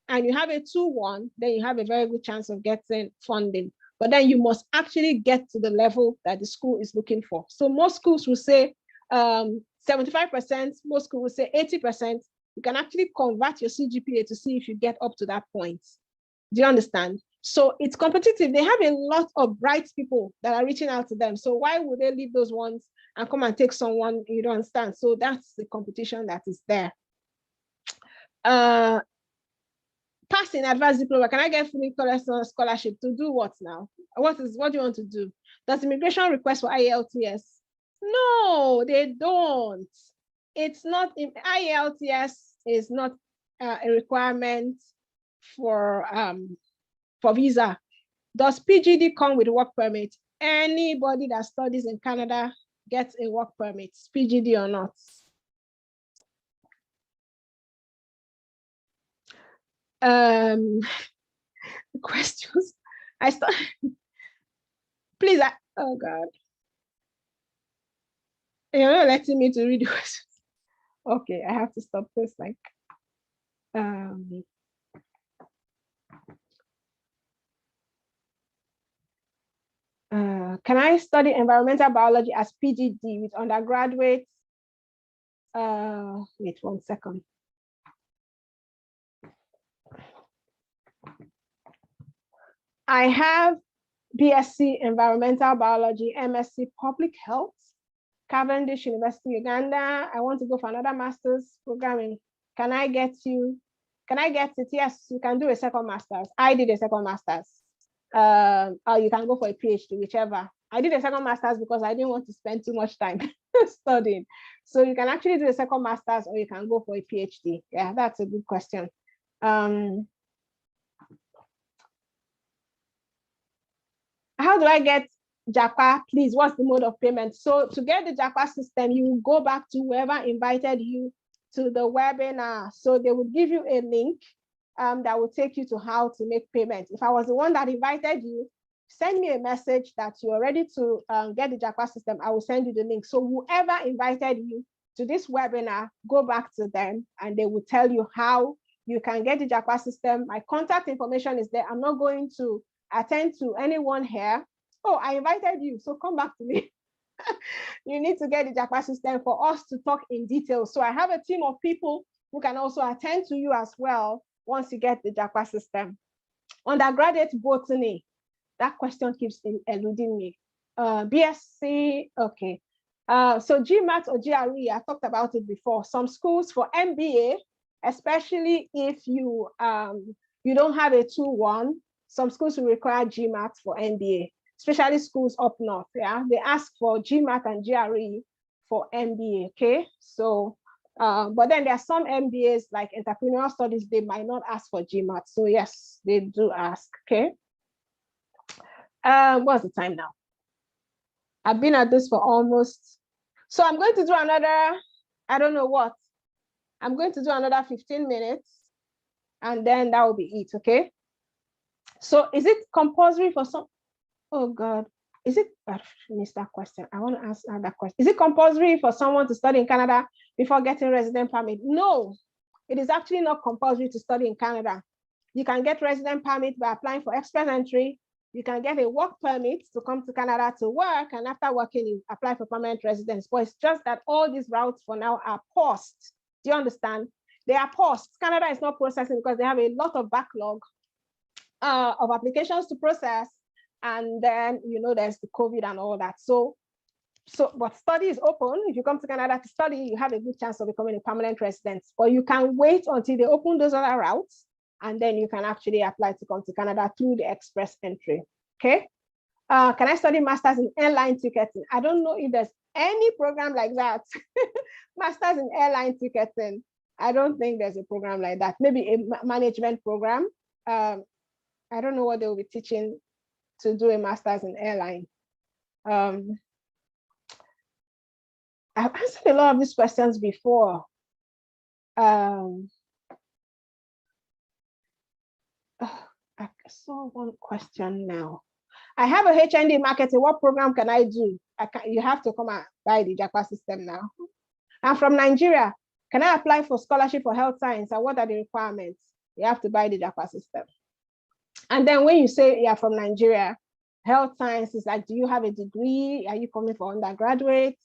and you have a 2-1, then you have a very good chance of getting funding. But then you must actually get to the level that the school is looking for. So most schools will say 75%, most schools will say 80%. You can actually convert your CGPA to see if you get up to that point. Do you understand? So it's competitive. They have a lot of bright people that are reaching out to them. So why would they leave those ones and come and take someone you don't understand? So that's the competition that is there. Passing advanced diploma, can I get fully scholarship to do what now? What do you want to do? Does immigration request for IELTS? No, they don't. It's not, IELTS is not a requirement for visa. Does PGD come with work permit? Anybody that studies in Canada gets a work permit, PGD or not. Questions. Please, oh God. You're not letting me to read the questions. Okay, I have to stop this. Like, Can I study environmental biology as PGD with undergraduate? Wait 1 second. I have BSc Environmental Biology, MSc Public Health, Cavendish University, Uganda. I want to go for another master's programming. Can I get it? Yes, you can do a second master's. I did a second master's. Or you can go for a PhD, whichever. I did a second master's because I didn't want to spend too much time studying. So you can actually do a second master's or you can go for a PhD. Yeah, that's a good question. How do I get JAPA? Please, what's the mode of payment? So to get the JAPA system, you will go back to whoever invited you to the webinar. So they will give you a link that will take you to how to make payment. If I was the one that invited you, send me a message that you're ready to get the JAPA system. I will send you the link. So whoever invited you to this webinar, go back to them and they will tell you how you can get the JAPA system. My contact information is there. I'm not going to attend to anyone here. Oh, I invited you, so come back to me. You need to get the JAPA system for us to talk in detail. So I have a team of people who can also attend to you as well once you get the JAPA system. Undergraduate botany, that question keeps eluding me. BSc, okay. So GMAT or GRE, I talked about it before. Some schools for MBA, especially if you don't have a 2-1, some schools will require GMAT for MBA, especially schools up north. Yeah, they ask for GMAT and GRE for MBA. Okay, so but then there are some MBAs like entrepreneurial studies, they might not ask for GMAT. So yes, they do ask. Okay. What's the time now? I've been at this for almost. So I'm going to do another. I don't know what. I'm going to do another 15 minutes, and then that will be it. Okay. So is it compulsory for some? Oh God, is it? I missed that question. I want to ask that question. Is it compulsory for someone to study in Canada before getting resident permit? No, it is actually not compulsory to study in Canada. You can get resident permit by applying for express entry. You can get a work permit to come to Canada to work, and after working, you apply for permanent residence. But it's just that all these routes for now are paused. Do you understand? They are paused. Canada is not processing because they have a lot of backlog of applications to process, and then there's the COVID and all that. So but study is open. If you come to Canada to study, you have a good chance of becoming a permanent resident. But you can wait until they open those other routes, and then you can actually apply to come to Canada through the express entry. Okay. Can I study masters in airline ticketing? I don't know if there's any program like that. Masters in airline ticketing. I don't think there's a program like that. Maybe a management program. I don't know what they will be teaching to do a master's in airline. I've answered a lot of these questions before. I saw one question now. I have a HND marketing. What program can I do? You have to come and buy the JAPA system now. I'm from Nigeria. Can I apply for scholarship for health science? And what are the requirements? You have to buy the JAPA system. And then when you say you're from Nigeria, health science is like, do you have a degree? Are you coming for undergraduate?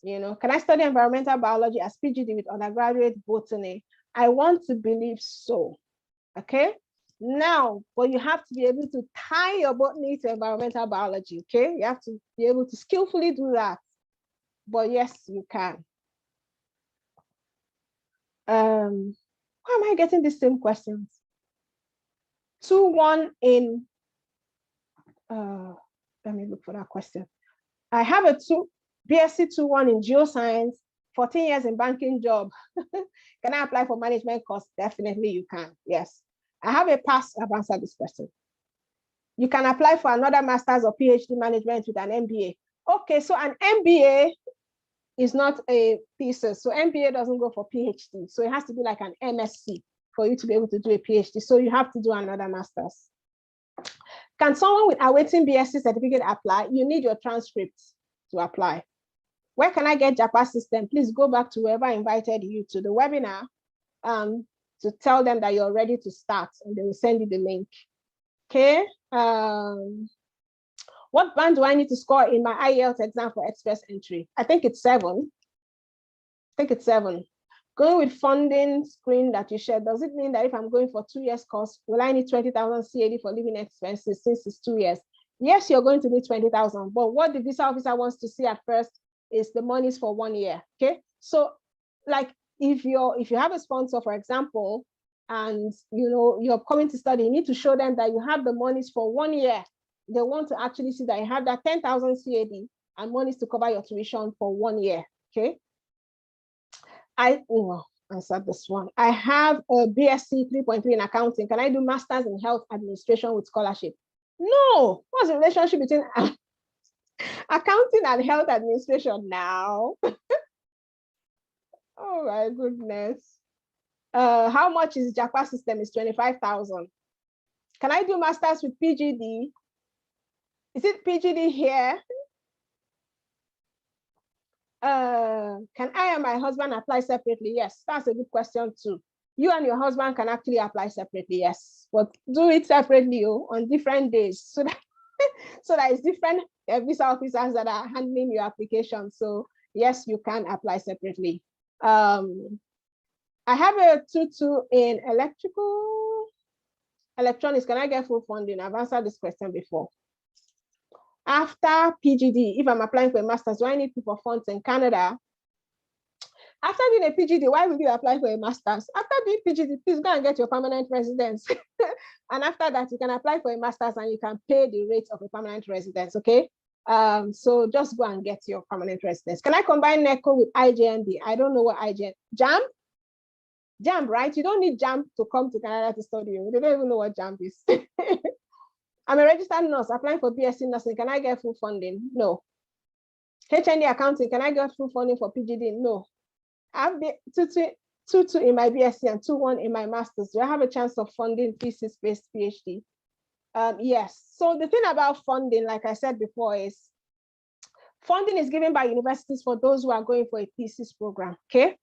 Can I study environmental biology as PGD with undergraduate botany? I want to believe so. Okay. Now, but you have to be able to tie your botany to environmental biology. Okay. You have to be able to skillfully do that. But yes, you can. Why am I getting the same questions? 2-1 in, let me look for that question. I have a BSc 2-1 in geoscience, 14 years in banking job. Can I apply for management course? Definitely you can, yes. I have a pass, I've answered this question. You can apply for another master's or PhD management with an MBA. Okay, so an MBA is not a thesis. So MBA doesn't go for PhD. So it has to be like an MSc for you to be able to do a PhD. So you have to do another master's. Can someone with awaiting BSc certificate apply? You need your transcript to apply. Where can I get JAPA system? Please go back to whoever invited you to the webinar to tell them that you're ready to start, and they will send you the link. Okay. What band do I need to score in my IELTS exam for express entry? I think it's 7. Going with funding screen that you shared, does it mean that if I'm going for 2 years course, will I need 20,000 CAD for living expenses since it's 2 years? Yes, you're going to need 20,000, but what the visa officer wants to see at first is the monies for 1 year, okay? So like if you have a sponsor, for example, and you're coming to study, you need to show them that you have the monies for 1 year. They want to actually see that you have that 10,000 CAD and monies to cover your tuition for 1 year, okay? I answered this one. I have a BSc 3.3 in accounting. Can I do masters in health administration with scholarship? No. What's the relationship between accounting and health administration now? Oh my goodness. How much is JAPA system? Is 25,000. Can I do masters with PGD? Is it PGD here? Can I and my husband apply separately? Yes, that's a good question too. You and your husband can actually apply separately, yes, but do it separately on different days so that so that it's different visa officers that are handling your application. So yes, you can apply separately. I have a 2-2 in electronics. Can I get full funding? I've answered this question before. After PGD, if I'm applying for a master's, do I need proof of funds in Canada? After doing a PGD, why would you apply for a master's? After doing PGD, please go and get your permanent residence. And after that, you can apply for a master's and you can pay the rate of a permanent residence, okay? So just go and get your permanent residence. Can I combine NECO with IJMB? I don't know what IJMB, JAMB, right? You don't need JAMB to come to Canada to study. You don't even know what JAMB is. I'm a registered nurse applying for BSc nursing. Can I get full funding? No. HND accounting, can I get full funding for PGD? No. I have 2-2 in my BSc and 2-1 in my master's. Do I have a chance of funding thesis-based PhD? Yes. So the thing about funding, like I said before, is funding is given by universities for those who are going for a thesis program, okay?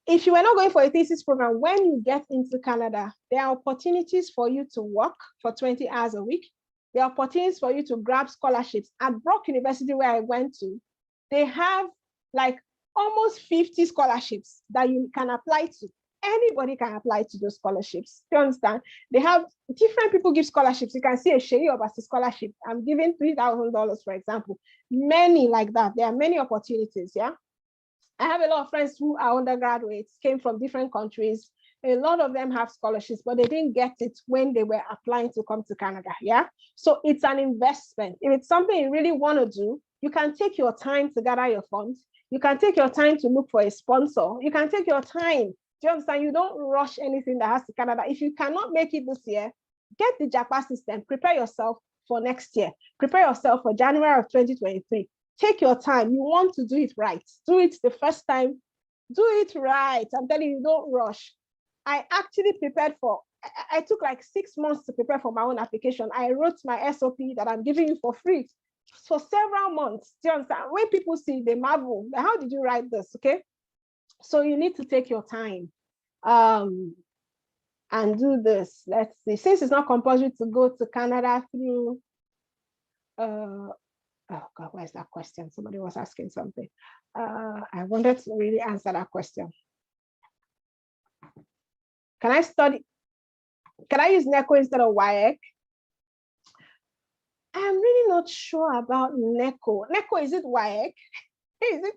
If you are not going for a thesis program, when you get into Canada, there are opportunities for you to work for 20 hours a week. There are opportunities for you to grab scholarships. At Brock University, where I went to, they have like almost 50 scholarships that you can apply to. Anybody can apply to those scholarships. Do you understand? They have different people give scholarships. You can see a Seyi Obasi scholarship. I'm giving $3,000, for example. Many like that. There are many opportunities, yeah? I have a lot of friends who are undergraduates, came from different countries. A lot of them have scholarships, but they didn't get it when they were applying to come to Canada, yeah? So it's an investment. If it's something you really want to do, you can take your time to gather your funds. You can take your time to look for a sponsor. You can take your time. Do you understand? You don't rush anything that has to Canada. If you cannot make it this year, get the JAPA system. Prepare yourself for next year. Prepare yourself for January of 2023. Take your time. You want to do it right. Do it the first time. Do it right. I'm telling you, don't rush. I actually prepared for, I took like 6 months to prepare for my own application. I wrote my SOP that I'm giving you for free for several months. Do you understand? When people see, they marvel. How did you write this? Okay. So you need to take your time and do this. Let's see. Since it's not compulsory to go to Canada through, oh God, where's that question? Somebody was asking something. I wanted to really answer that question. Can I study? Can I use NECO instead of WAEC? I'm really not sure about NECO. NECO, is it WAEC? Is it?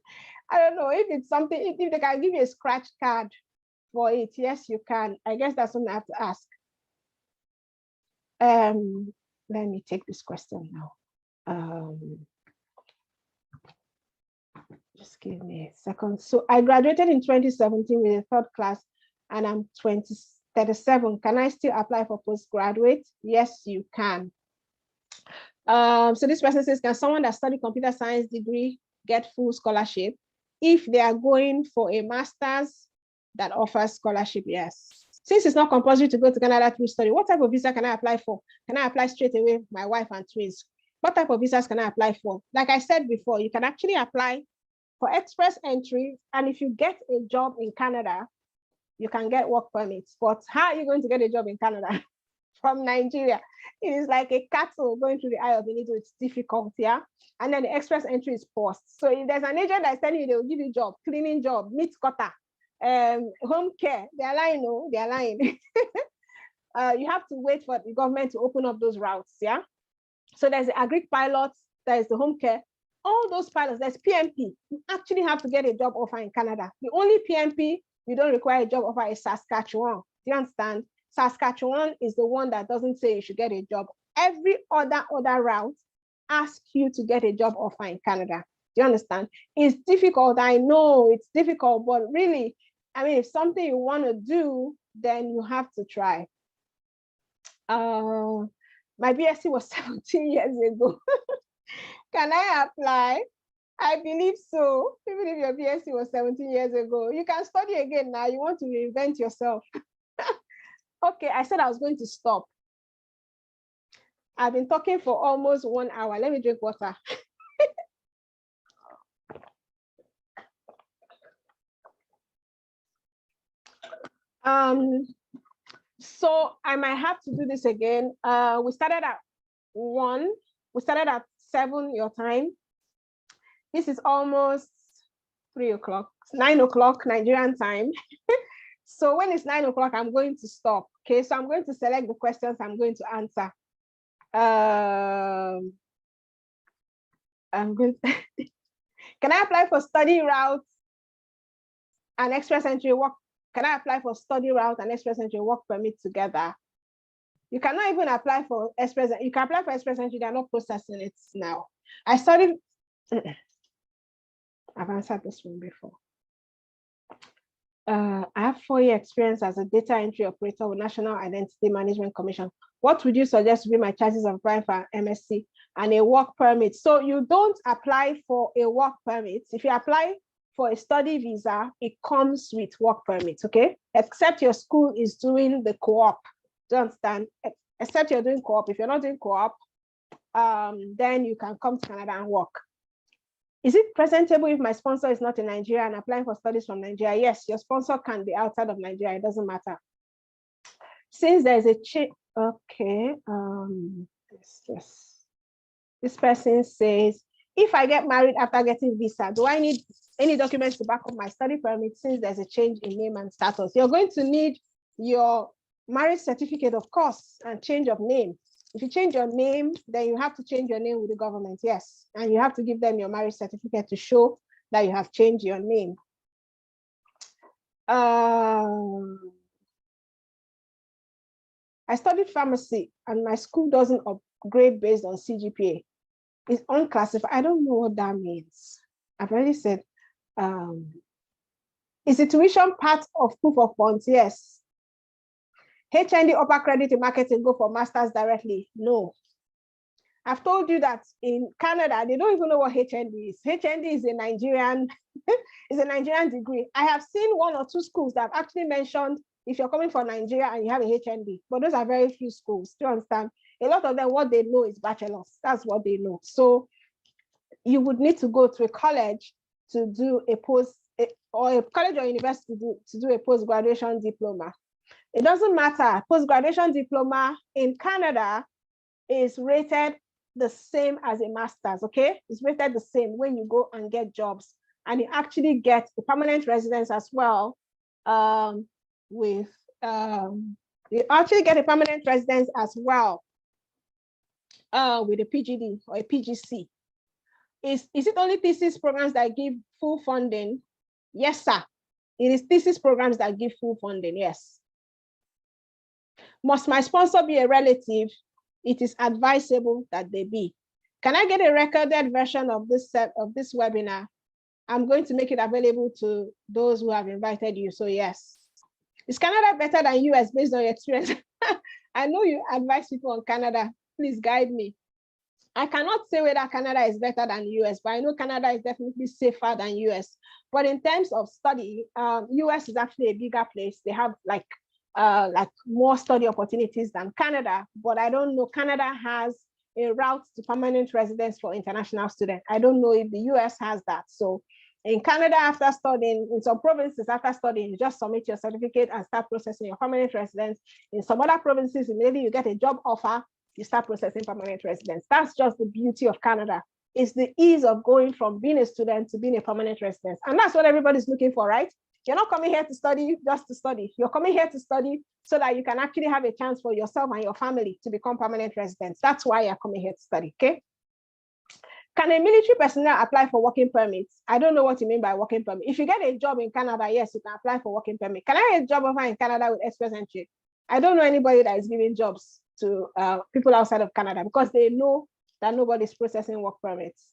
I don't know if it's something, if they can give you a scratch card for it. Yes, you can. I guess that's something I have to ask. Let me take this question now. Just give me a second. So I graduated in 2017 with a 3rd class and I'm 37. Can I still apply for postgraduate? Yes, you can. So this person says, can someone that study computer science degree get full scholarship? If they are going for a master's that offers scholarship, yes. Since it's not compulsory to go to Canada through study, what type of visa can I apply for? Can I apply straight away with my wife and twins? What type of visas can I apply for? Like I said before, you can actually apply for express entry. And if you get a job in Canada, you can get work permits. But how are you going to get a job in Canada? from Nigeria. It is like a cattle going through the eye of a needle. It's difficult, yeah. And then the express entry is paused. So if there's an agent that's telling you they will give you a job, cleaning job, meat cutter, home care, they are lying, no, they are lying. You have to wait for the government to open up those routes, yeah. So there's the agri pilots, there's the home care, all those pilots, there's PMP. You actually have to get a job offer in Canada. The only PMP you don't require a job offer is Saskatchewan. Do you understand? Saskatchewan is the one that doesn't say you should get a job. Every other route asks you to get a job offer in Canada. Do you understand? It's difficult. I know it's difficult, but really, I mean, if something you want to do, then you have to try. My BSc was 17 years ago. Can I apply? I believe so. Even if your BSc was 17 years ago, you can study again now. You want to reinvent yourself. Okay, I said I was going to stop. I've been talking for almost 1 hour. Let me drink water. So I might have to do this again. We started at 1. We started at 7 your time. This is almost 3 o'clock, 9 o'clock Nigerian time. So when it's 9 o'clock, I'm going to stop. Okay, so I'm going to select the questions I'm going to answer. I'm going to can I apply for study route and express entry work? Can I apply for study route and express entry work permit together? You cannot even apply for express. You can apply for express entry. They're not processing it now. I studied. I've answered this one before. I have 4-year experience as a data entry operator with National Identity Management Commission. What would you suggest to be my chances of applying for MSc and a work permit? So you don't apply for a work permit. If you apply for a study visa, it comes with work permits, okay? Except your school is doing the co-op. Do you understand? Except you're doing co-op. If you're not doing co-op, then you can come to Canada and work. Is it presentable if my sponsor is not in Nigeria and applying for studies from Nigeria? Yes, your sponsor can be outside of Nigeria. It doesn't matter. Since there's a change, okay. This person says, if I get married after getting visa, do I need any documents to back up my study permit since there's a change in name and status? You're going to need your marriage certificate, of course, and change of name. If you change your name, then you have to change your name with the government, yes. And you have to give them your marriage certificate to show that you have changed your name. I studied pharmacy and my school doesn't upgrade based on CGPA. It's unclassified. I don't know what that means. I've already said, is the tuition part of proof of funds? Yes. HND upper credit in marketing, go for masters directly? No. I've told you that in Canada, they don't even know what HND is. HND is a Nigerian, is a Nigerian degree. I have seen 1 or 2 schools that have actually mentioned if you're coming from Nigeria and you have a HND, but those are very few schools. Do you understand? A lot of them, what they know is bachelor's. That's what they know. So you would need to go to a college to do a or a college or university to do a post-graduation diploma. It doesn't matter. Post-graduation diploma in Canada is rated the same as a master's, okay? It's rated the same when you go and get jobs. And you actually get a permanent residence as well you actually get a permanent residence as well with a PGD or a PGC. Is it only thesis programs that give full funding? Yes, sir. It is thesis programs that give full funding, yes. Must my sponsor be a relative? It is advisable that they be. Can I get a recorded version of this webinar? I'm going to make it available to those who have invited you, so yes. Is Canada better than US based on your experience? I know you advise people on Canada. Please guide me. I cannot say whether Canada is better than US, but I know Canada is definitely safer than US. But in terms of study, US is actually a bigger place. They have like more study opportunities than Canada, but I don't know. Canada has a route to permanent residence for international students. I don't know if the US has that. So In Canada, after studying, in some provinces, after studying, you just submit your certificate and start processing your permanent residence. In some other provinces, maybe you get a job offer, you start processing permanent residence. That's just the beauty of Canada. It's the ease of going from being a student to being a permanent resident. And that's what everybody's looking for, right? You're not coming here to study just to study. You're coming here to study so that you can actually have a chance for yourself and your family to become permanent residents. That's why you're coming here to study, okay? Can a military personnel apply for working permits? I don't know what you mean by working permit. If you get a job in Canada, yes, you can apply for working permit. Can I get a job offer in Canada with express entry? I don't know anybody that is giving jobs to people outside of Canada because they know that nobody's processing work permits.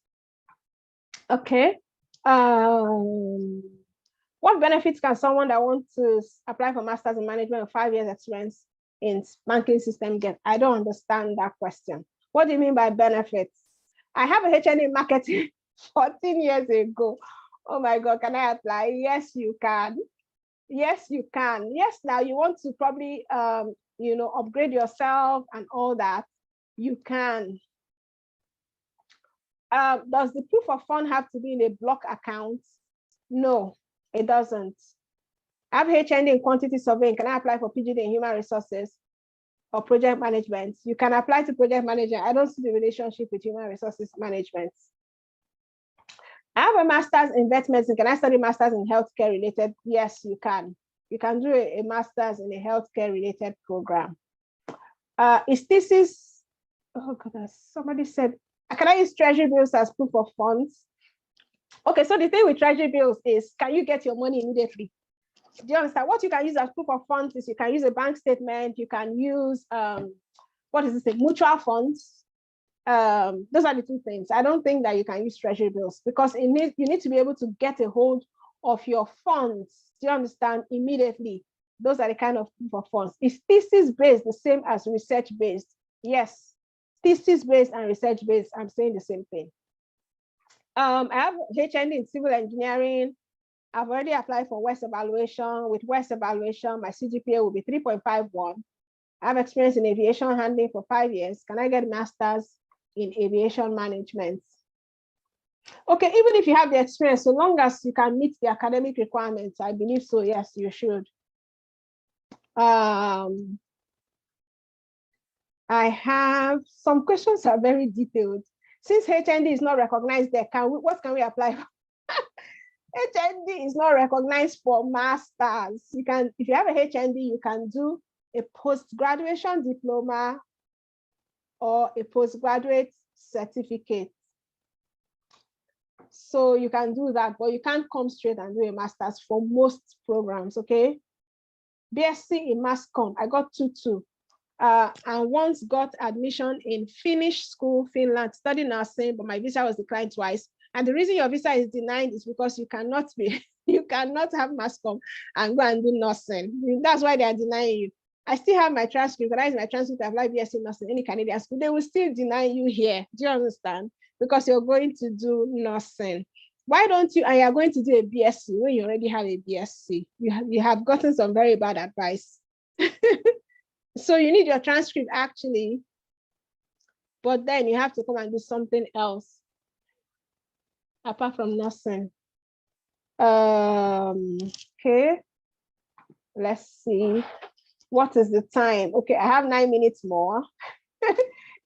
Okay. What benefits can someone that wants to apply for Masters in Management with 5 years experience in banking system get? I don't understand that question. What do you mean by benefits? I have a HND in marketing 14 years ago. Oh my God, can I apply? Yes, you can. Yes, you can. Yes, now you want to probably, upgrade yourself and all that. You can. Does the proof of fund have to be in a block account? No, it doesn't. I have HND in quantity surveying. Can I apply for PGD in human resources or project management? You can apply to project management. I don't see the relationship with human resources management. I have a master's in vet medicine. Can I study master's in healthcare related? Yes, you can. You can do a master's in a healthcare related program. Is thesis, oh goodness, somebody said, can I use treasury bills as proof of funds? Okay, so the thing with treasury bills is, can you get your money immediately? Do you understand? What you can use as proof of funds is you can use a bank statement, you can use, mutual funds. Those are the two things. I don't think that you can use treasury bills because you need to be able to get a hold of your funds. Do you understand? Immediately. Those are the kind of proof of funds. Is thesis based the same as research based? Yes. Thesis based and research based, I'm saying the same thing. I have HND in civil engineering. I've already applied for West evaluation. With West evaluation, my CGPA will be 3.51. I have experience in aviation handling for 5 years. Can I get master's in aviation management? Okay, even if you have the experience, so long as you can meet the academic requirements, I believe so, yes, you should. I have some questions are very detailed. Since HND is not recognized there, what can we apply for? HND is not recognized for masters. You can, if you have a HND, you can do a post-graduation diploma or a postgraduate certificate. So you can do that, but you can't come straight and do a master's for most programs, okay? BSc in Mass Comm, I got 2-2. And once got admission in Finnish school, Finland, studying nursing, but my visa was declined twice. And the reason your visa is denied is because you cannot have Mass Comm and go and do nursing. That's why they are denying you. I still have my transcript, but that is my transcript to apply BSc nursing in any Canadian school. They will still deny you here. Do you understand? Because you're going to do nursing. Why don't you, and you're going to do a BSc when you already have a BSc? You have gotten some very bad advice. So you need your transcript actually, but then you have to come and do something else apart from nursing. Okay, let's see. What is the time? Okay, I have 9 minutes more.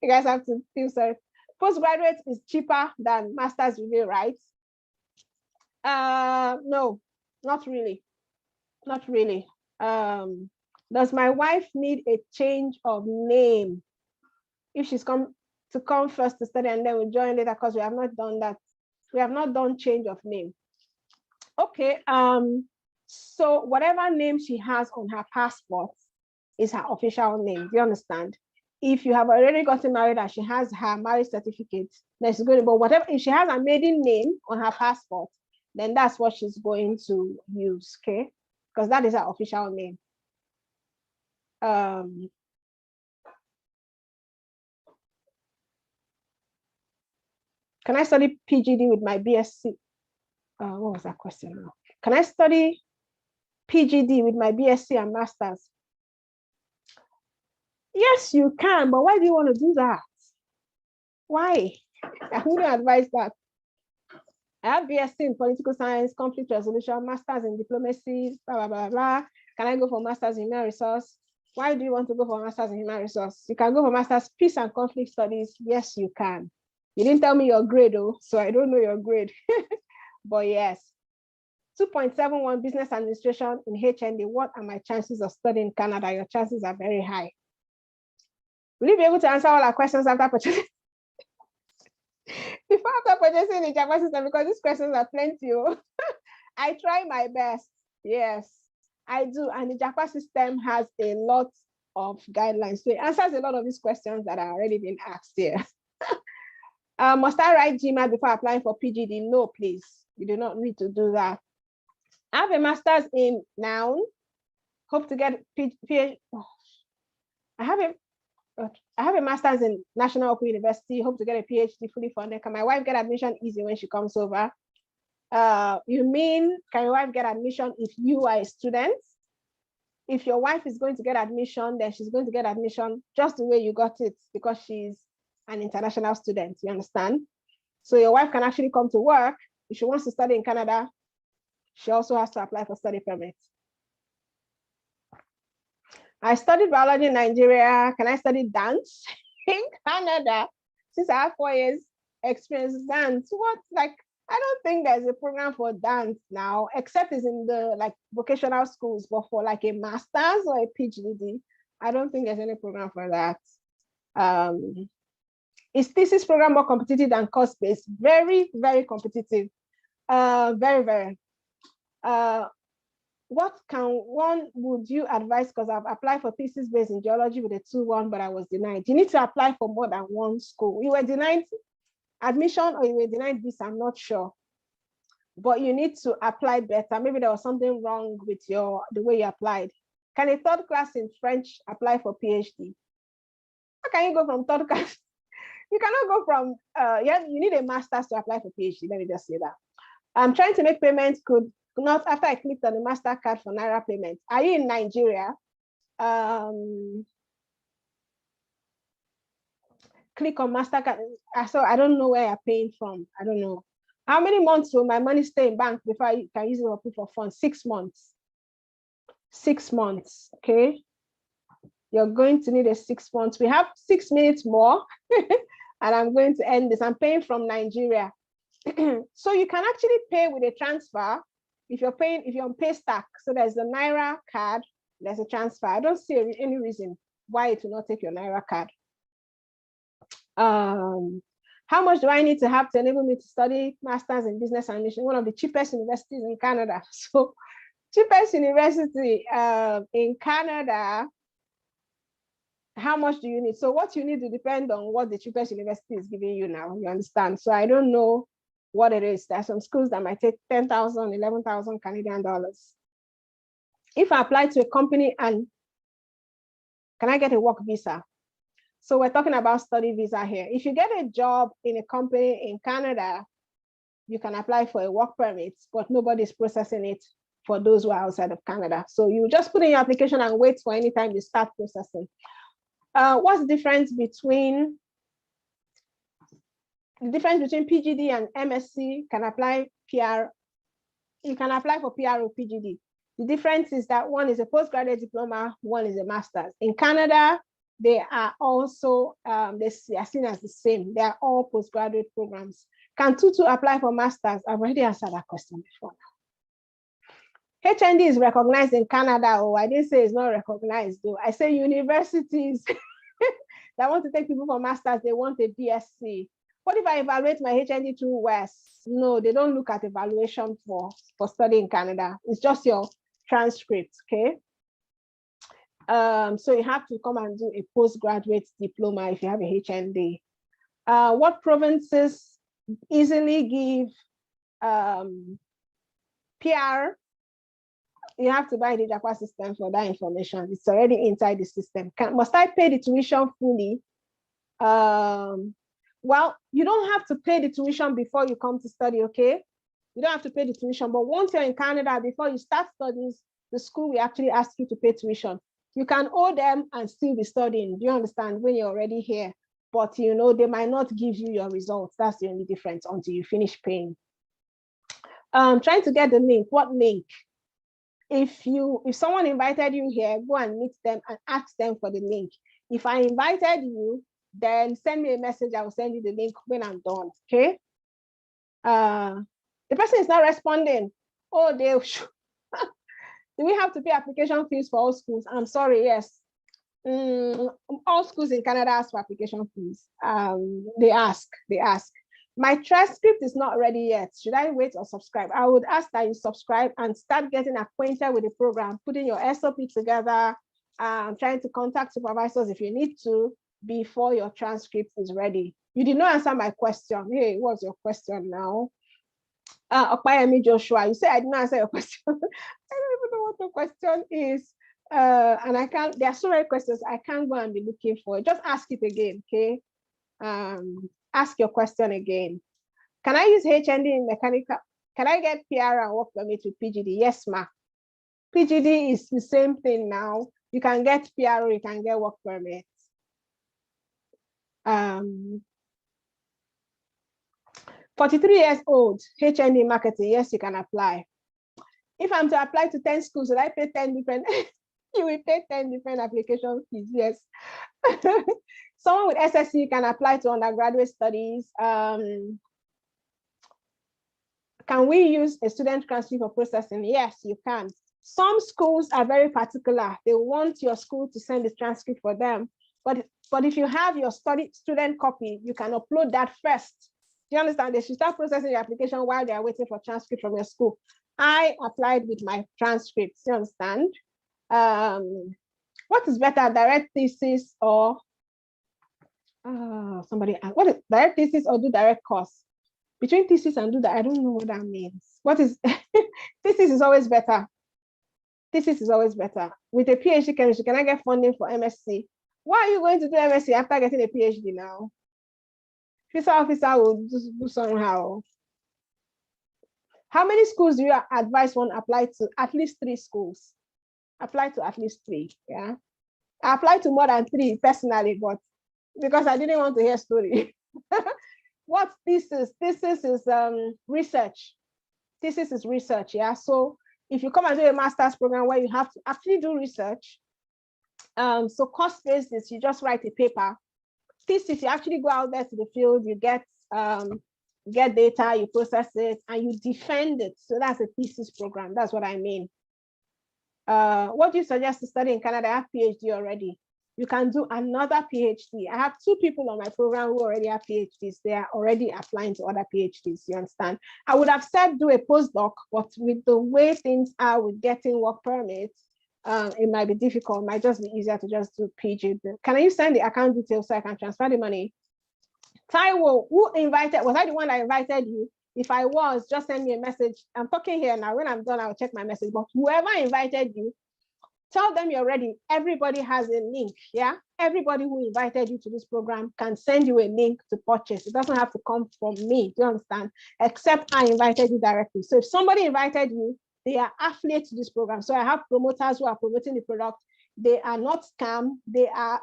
You guys have to feel sorry. Postgraduate is cheaper than master's degree, right? No, not really. Not really. Does my wife need a change of name if she's come first to study and then we join later? Because we have not done that. We have not done change of name. Okay. So whatever name she has on her passport is her official name. Do you understand? If you have already gotten married and she has her marriage certificate, then she's going to, but whatever, if she has a maiden name on her passport, then that's what she's going to use, okay? Because that is her official name. Can I study PGD with my BSc? What was that question now? Can I study PGD with my BSc and Masters? Yes, you can, but why do you want to do that? Why? I wouldn't advise that. I have BSc in political science, conflict resolution, master's in diplomacy, blah, blah, blah, blah. Can I go for master's in human resource? Why do you want to go for master's in human resource? You can go for master's peace and conflict studies. Yes, you can. You didn't tell me your grade, though, so I don't know your grade. But yes, 2.71 business administration in HND. What are my chances of studying in Canada? Your chances are very high. Will you be able to answer all our questions after purchasing? Before after purchasing the Java system, because these questions are plenty. I try my best. Yes, I do. And the Java system has a lot of guidelines. So it answers a lot of these questions that are already been asked here. Must I write GMAT before applying for PGD? No, please. You do not need to do that. I have a master's in noun. Hope to get PhD. I have a master's in National Open University. Hope to get a PhD fully funded. Can my wife get admission easy when she comes over? You mean, can your wife get admission if you are a student? If your wife is going to get admission, then she's going to get admission just the way you got it, because she's an international student, you understand? So your wife can actually come to work. If she wants to study in Canada, she also has to apply for study permit. I studied biology in Nigeria. Can I study dance in Canada? Since I have 4 years experience in dance, what, like, I don't think there's a program for dance now, except it's in the like vocational schools, but for like a master's or a PhD, I don't think there's any program for that. Is thesis program more competitive than course-based? Very, very competitive. Very, very. What would you advise? Because I've applied for thesis based in geology with a 2-1, but I was denied. You need to apply for more than one school. You were denied admission or you were denied this, I'm not sure. But you need to apply better. Maybe there was something wrong with the way you applied. Can a 3rd class in French apply for PhD? How can you go from 3rd class? You cannot go from, you need a master's to apply for PhD. Let me just say that. I'm trying to make payments, could not, after I clicked on the MasterCard for Naira payment. Are you in Nigeria? Click on MasterCard. So I don't know where you're paying from. I don't know. How many months will my money stay in bank before I can use it for proof of funds? 6 months. 6 months, okay? You're going to need a 6 months. We have 6 minutes more, and I'm going to end this. I'm paying from Nigeria. So you can actually pay with a transfer if you're on Paystack. So there's the Naira card, there's a transfer. I don't see any reason why it will not take your Naira card. How much do I need to have to enable me to study master's in business administration? One of the cheapest universities in Canada. So cheapest university in Canada, how much do you need? So what you need to depend on what the cheapest university is giving you now, you understand? So I don't know what it is. There are some schools that might take 10,000, 11,000 Canadian dollars. If I apply to a company and can I get a work visa? So we're talking about study visa here. If you get a job in a company in Canada, you can apply for a work permit, but nobody's processing it for those who are outside of Canada. So you just put in your application and wait for any time you start processing. What's the difference between PGD and MSc? Can apply PR. You can apply for PR or PGD. The difference is that one is a postgraduate diploma, one is a master's. In Canada, they are also, they are seen as the same. They are all postgraduate programs. Can Tutu apply for master's? I've already answered that question before. HND is recognized in Canada. Oh, I didn't say it's not recognized though. I say universities that want to take people for masters, they want a BSc. What if I evaluate my HND through West? No, they don't look at evaluation for studying in Canada. It's just your transcript, okay? So you have to come and do a postgraduate diploma if you have a HND. What provinces easily give PR? You have to buy the Japa system for that information. It's already inside the system. Must I pay the tuition fully? Well, you don't have to pay the tuition before you come to study, okay? You don't have to pay the tuition, but once you're in Canada, before you start studies, the school will actually ask you to pay tuition. You can owe them and still be studying. Do you understand? When you're already here, but you know, they might not give you your results. That's the only difference until you finish paying. Trying to get the link. What link? If someone invited you here, go and meet them and ask them for the link. If I invited you, then send me a message. I will send you the link when I'm done. Okay. The person is not responding. Oh, do we have to pay application fees for all schools? I'm sorry. Yes. All schools in Canada ask for application fees. They ask. My transcript is not ready yet. Should I wait or subscribe? I would ask that you subscribe and start getting acquainted with the program, putting your SOP together, trying to contact supervisors if you need to before your transcript is ready. You did not answer my question. Hey, what's your question now? Okpayemi Joshua, you say I didn't answer your question. I don't even know what the question is. And I can't, there are so many questions I can't go and be looking for. Just ask it again, okay? Ask your question again. Can I use HND in mechanical? Can I get PR and work permit with PGD? Yes, ma. PGD is the same thing now. You can get PR or you can get work permit. 43 years old, HND marketing. Yes, you can apply. If I'm to apply to 10 schools, will I pay 10 different? You will pay 10 different application fees. Yes. Someone with SSC can apply to undergraduate studies. Can we use a student transcript for processing? Yes, you can. Some schools are very particular. They want your school to send the transcript for them. But if you have your student copy, you can upload that first. Do you understand? They should start processing your application while they are waiting for transcript from your school. I applied with my transcripts. You understand? What is better, direct thesis or somebody asked, what is direct thesis or do direct course? Between thesis and do that, I don't know what that means. What is thesis is always better. Thesis is always better. With a PhD chemistry, can I get funding for MSc? Why are you going to do MSc after getting a PhD now? Visa officer will just do somehow. How many schools do you advise one apply to? At least 3 schools. Apply to at least 3. Yeah. I applied to more than 3 personally, but because I didn't want to hear story. What thesis? Thesis is research. Thesis is research, yeah. So if you come and do a master's program where you have to actually do research, so cost basis, you just write a paper. Thesis, you actually go out there to the field, you get data, you process it, and you defend it. So that's a thesis program. That's what I mean. What do you suggest to study in Canada? I have PhD already. You can do another PhD. I have 2 people on my program who already have PhDs. They are already applying to other PhDs, you understand? I would have said do a postdoc, but with the way things are with getting work permits, it might be difficult. It might just be easier to just do PG. Can you send the account details so I can transfer the money? Taiwo, who invited? Was I the one that invited you? If I was, just send me a message. I'm talking here now. When I'm done, I'll check my message. But whoever invited you, tell them you're ready. Everybody has a link, yeah? Everybody who invited you to this program can send you a link to purchase. It doesn't have to come from me, do you understand? Except I invited you directly. So if somebody invited you, they are affiliate to this program. So I have promoters who are promoting the product. They are not scam. They are,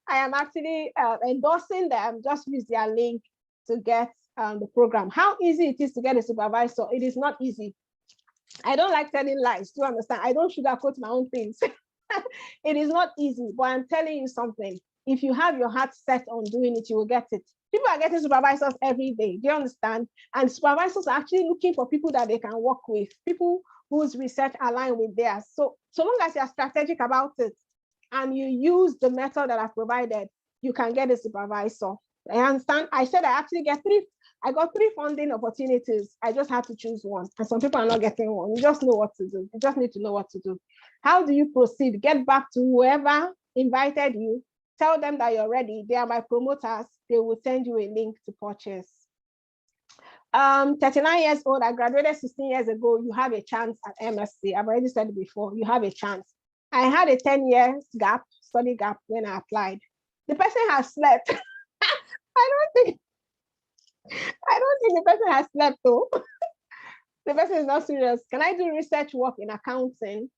I am actually endorsing them. Just use their link to get the program. How easy it is to get a supervisor? It is not easy. I don't like telling lies, do you understand? I don't sugarcoat my own things. It is not easy, but I'm telling you something. If you have your heart set on doing it, you will get it. People are getting supervisors every day, do you understand? And supervisors are actually looking for people that they can work with, people whose research align with theirs. So long as you're strategic about it and you use the method that I've provided, you can get a supervisor. I understand. I said I actually I got 3 funding opportunities. I just had to choose one. And some people are not getting one. You just know what to do. You just need to know what to do. How do you proceed? Get back to whoever invited you. Tell them that you're ready. They are my promoters. They will send you a link to purchase. 39 years old. I graduated 16 years ago. You have a chance at MSc. I've already said it before. You have a chance. I had a 10-year gap, study gap when I applied. The person has slept. I don't think the person has slept though. The person is not serious. Can I do research work in accounting?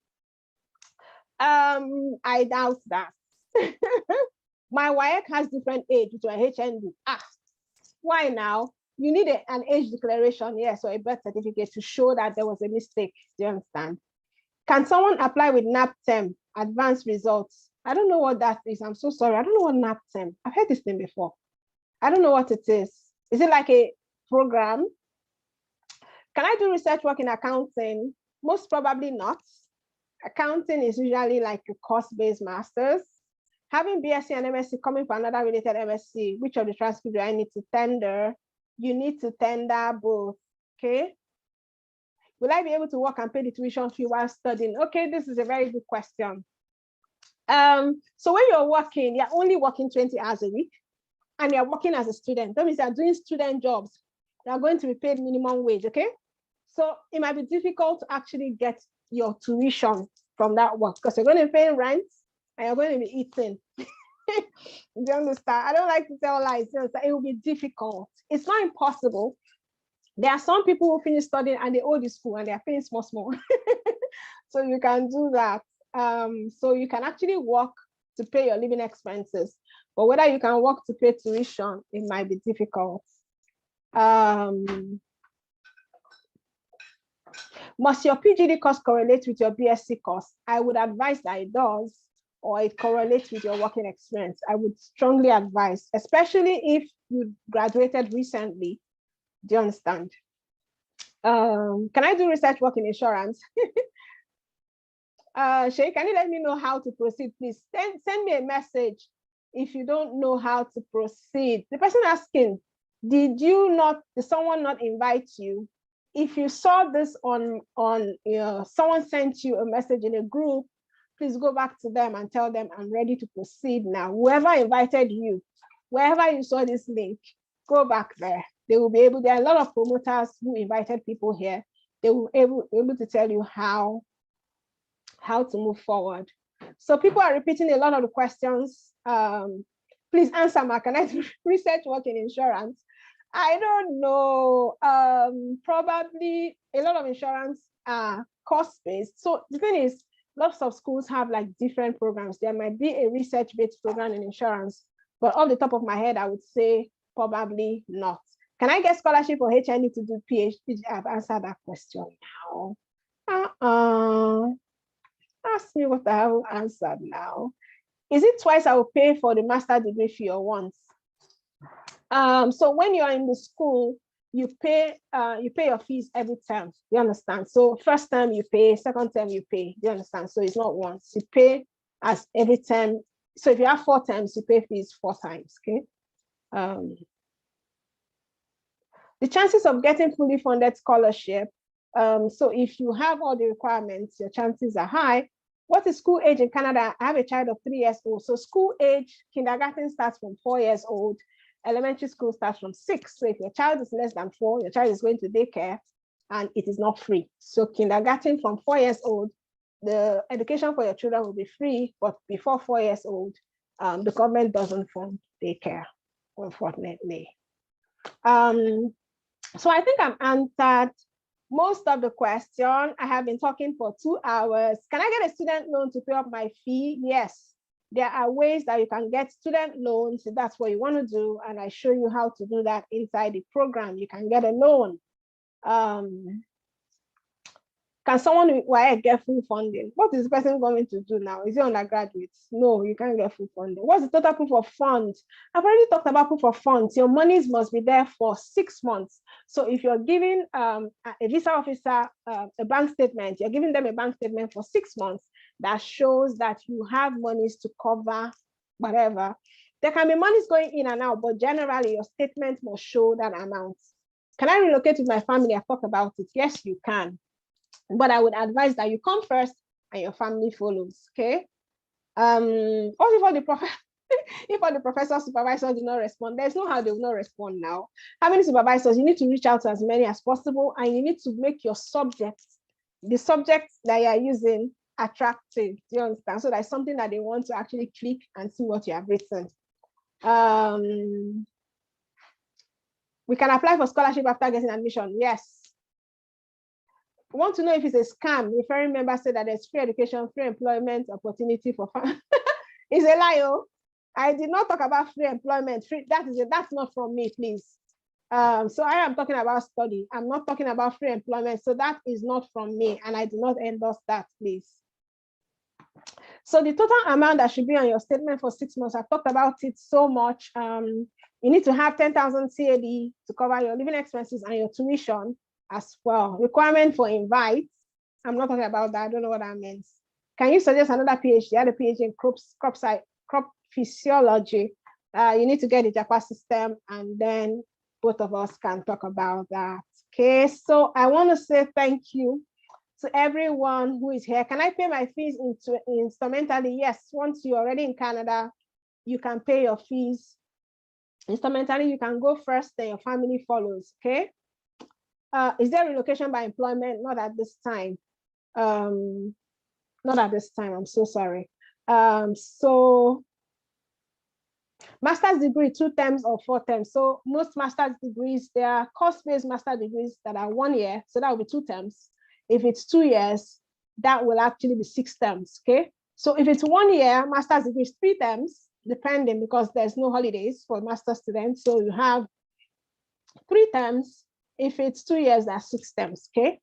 I doubt that. My WIAC has different age to a HND. Why now? you need an age declaration, yes, or a birth certificate to show that there was a mistake. Do you understand? Can someone apply with NAPTEM, advanced results? I don't know what that is. I'm so sorry. I don't know what NAPTEM. I've heard this thing before. I don't know what it is. Is it like a program? Can I do research work in accounting? Most probably not. Accounting is usually like a course-based master's. Having BSc and MSc coming for another related MSc, which of the transcript do I need to tender? You need to tender both, okay? Will I be able to work and pay the tuition fee while studying? Okay, this is a very good question. So when you're working, you're only working 20 hours a week and you're working as a student. That means you're doing student jobs. You're going to be paid minimum wage, okay? So it might be difficult to actually get your tuition from that work because you're going to be paying rent and you're going to be eating. Do you understand? I don't like to tell lies. It will be difficult. It's not impossible. There are some people who finish studying and they owe the school and they are paying small. So you can do that. So you can actually work to pay your living expenses. But whether you can work to pay tuition, it might be difficult. Must your PGD course correlate with your BSc course? I would advise that it does, or it correlates with your working experience. I would strongly advise, especially if you graduated recently. Do you understand? Can I do research work in insurance? Seyi, can you let me know how to proceed, please? Send me a message if you don't know how to proceed. The person asking, did someone not invite you? If you saw this on someone sent you a message in a group, please go back to them and tell them I'm ready to proceed now. Whoever invited you, wherever you saw this link, go back there. They will be able, there are a lot of promoters who invited people here. They will be able to tell you how to move forward. So people are repeating a lot of the questions. Please answer, Mark. Can I do research work in insurance? I don't know. Probably a lot of insurance are cost-based. So the thing is, lots of schools have like different programs. There might be a research-based program in insurance, but off the top of my head, I would say probably not. Can I get scholarship or HND to do PhD? I've answered that question now. Ask me what I have answered now. Is it twice I will pay for the master degree fee or once? So when you are in the school, you pay your fees every term. You understand? So first term you pay, second term you pay. You understand? So it's not once. You pay as every term. So if you have 4 terms, you pay fees 4 times. Okay. The chances of getting fully funded scholarship. So if you have all the requirements, your chances are high. What is school age in Canada? I have a child of 3 years old. So school age, kindergarten starts from 4 years old. Elementary school starts from 6. So if your child is less than 4, your child is going to daycare and it is not free. So kindergarten from 4 years old, the education for your children will be free, but before 4 years old, the government doesn't fund daycare, unfortunately. So I think I've answered most of the question. I have been talking for 2 hours. Can I get a student loan to pay up my fee? Yes. There are ways that you can get student loans if that's what you want to do. And I show you how to do that inside the program. You can get a loan. Can someone get full funding? What is the person going to do now? Is he undergraduate? No, you can't get full funding. What's the total proof of funds? I've already talked about proof of funds. Your monies must be there for 6 months. So if you're giving a visa officer a bank statement, you're giving them a bank statement for 6 months that shows that you have monies to cover whatever. There can be monies going in and out, but generally your statement must show that amount. Can I relocate with my family? I've talked about it. Yes, you can. But I would advise that you come first and your family follows, okay? Also for the if all the professors, supervisors do not respond, there's no how they will not respond now. How many supervisors? You need to reach out to as many as possible, and you need to make your subjects, the subjects that you are using, attractive. Do you understand? So that's something that they want to actually click and see what you have written. We can apply for scholarship after getting admission. Yes. Want to know if it's a scam? Referring members say that there's free education, free employment opportunity for fun. It's a lie. Oh. I did not talk about free employment. That's not from me, please. So I am talking about study. I'm not talking about free employment. So that is not from me, and I do not endorse that, please. So the total amount that should be on your statement for 6 months, I've talked about it so much. You need to have 10,000 CAD to cover your living expenses and your tuition as well. Requirement for invite. I'm not talking about that. I don't know what that means. Can you suggest another PhD? I had a PhD in crop physiology. You need to get the JAPA system, and then both of us can talk about that. Okay, so I want to say thank you to everyone who is here. Can I pay my fees instrumentally? Yes, once you're already in Canada, you can pay your fees instrumentally. You can go first, then your family follows, okay? Is there relocation by employment? Not at this time. Not at this time, I'm so sorry. So master's degree, 2 terms or 4 terms. So most master's degrees, there are course-based master degrees that are 1 year, so that will be 2 terms. If it's 2 years, that will actually be 6 terms, okay? So if it's 1 year, master's degree is 3 terms, depending, because there's no holidays for master students. So you have 3 terms. If it's 2 years, that's 6 terms, okay?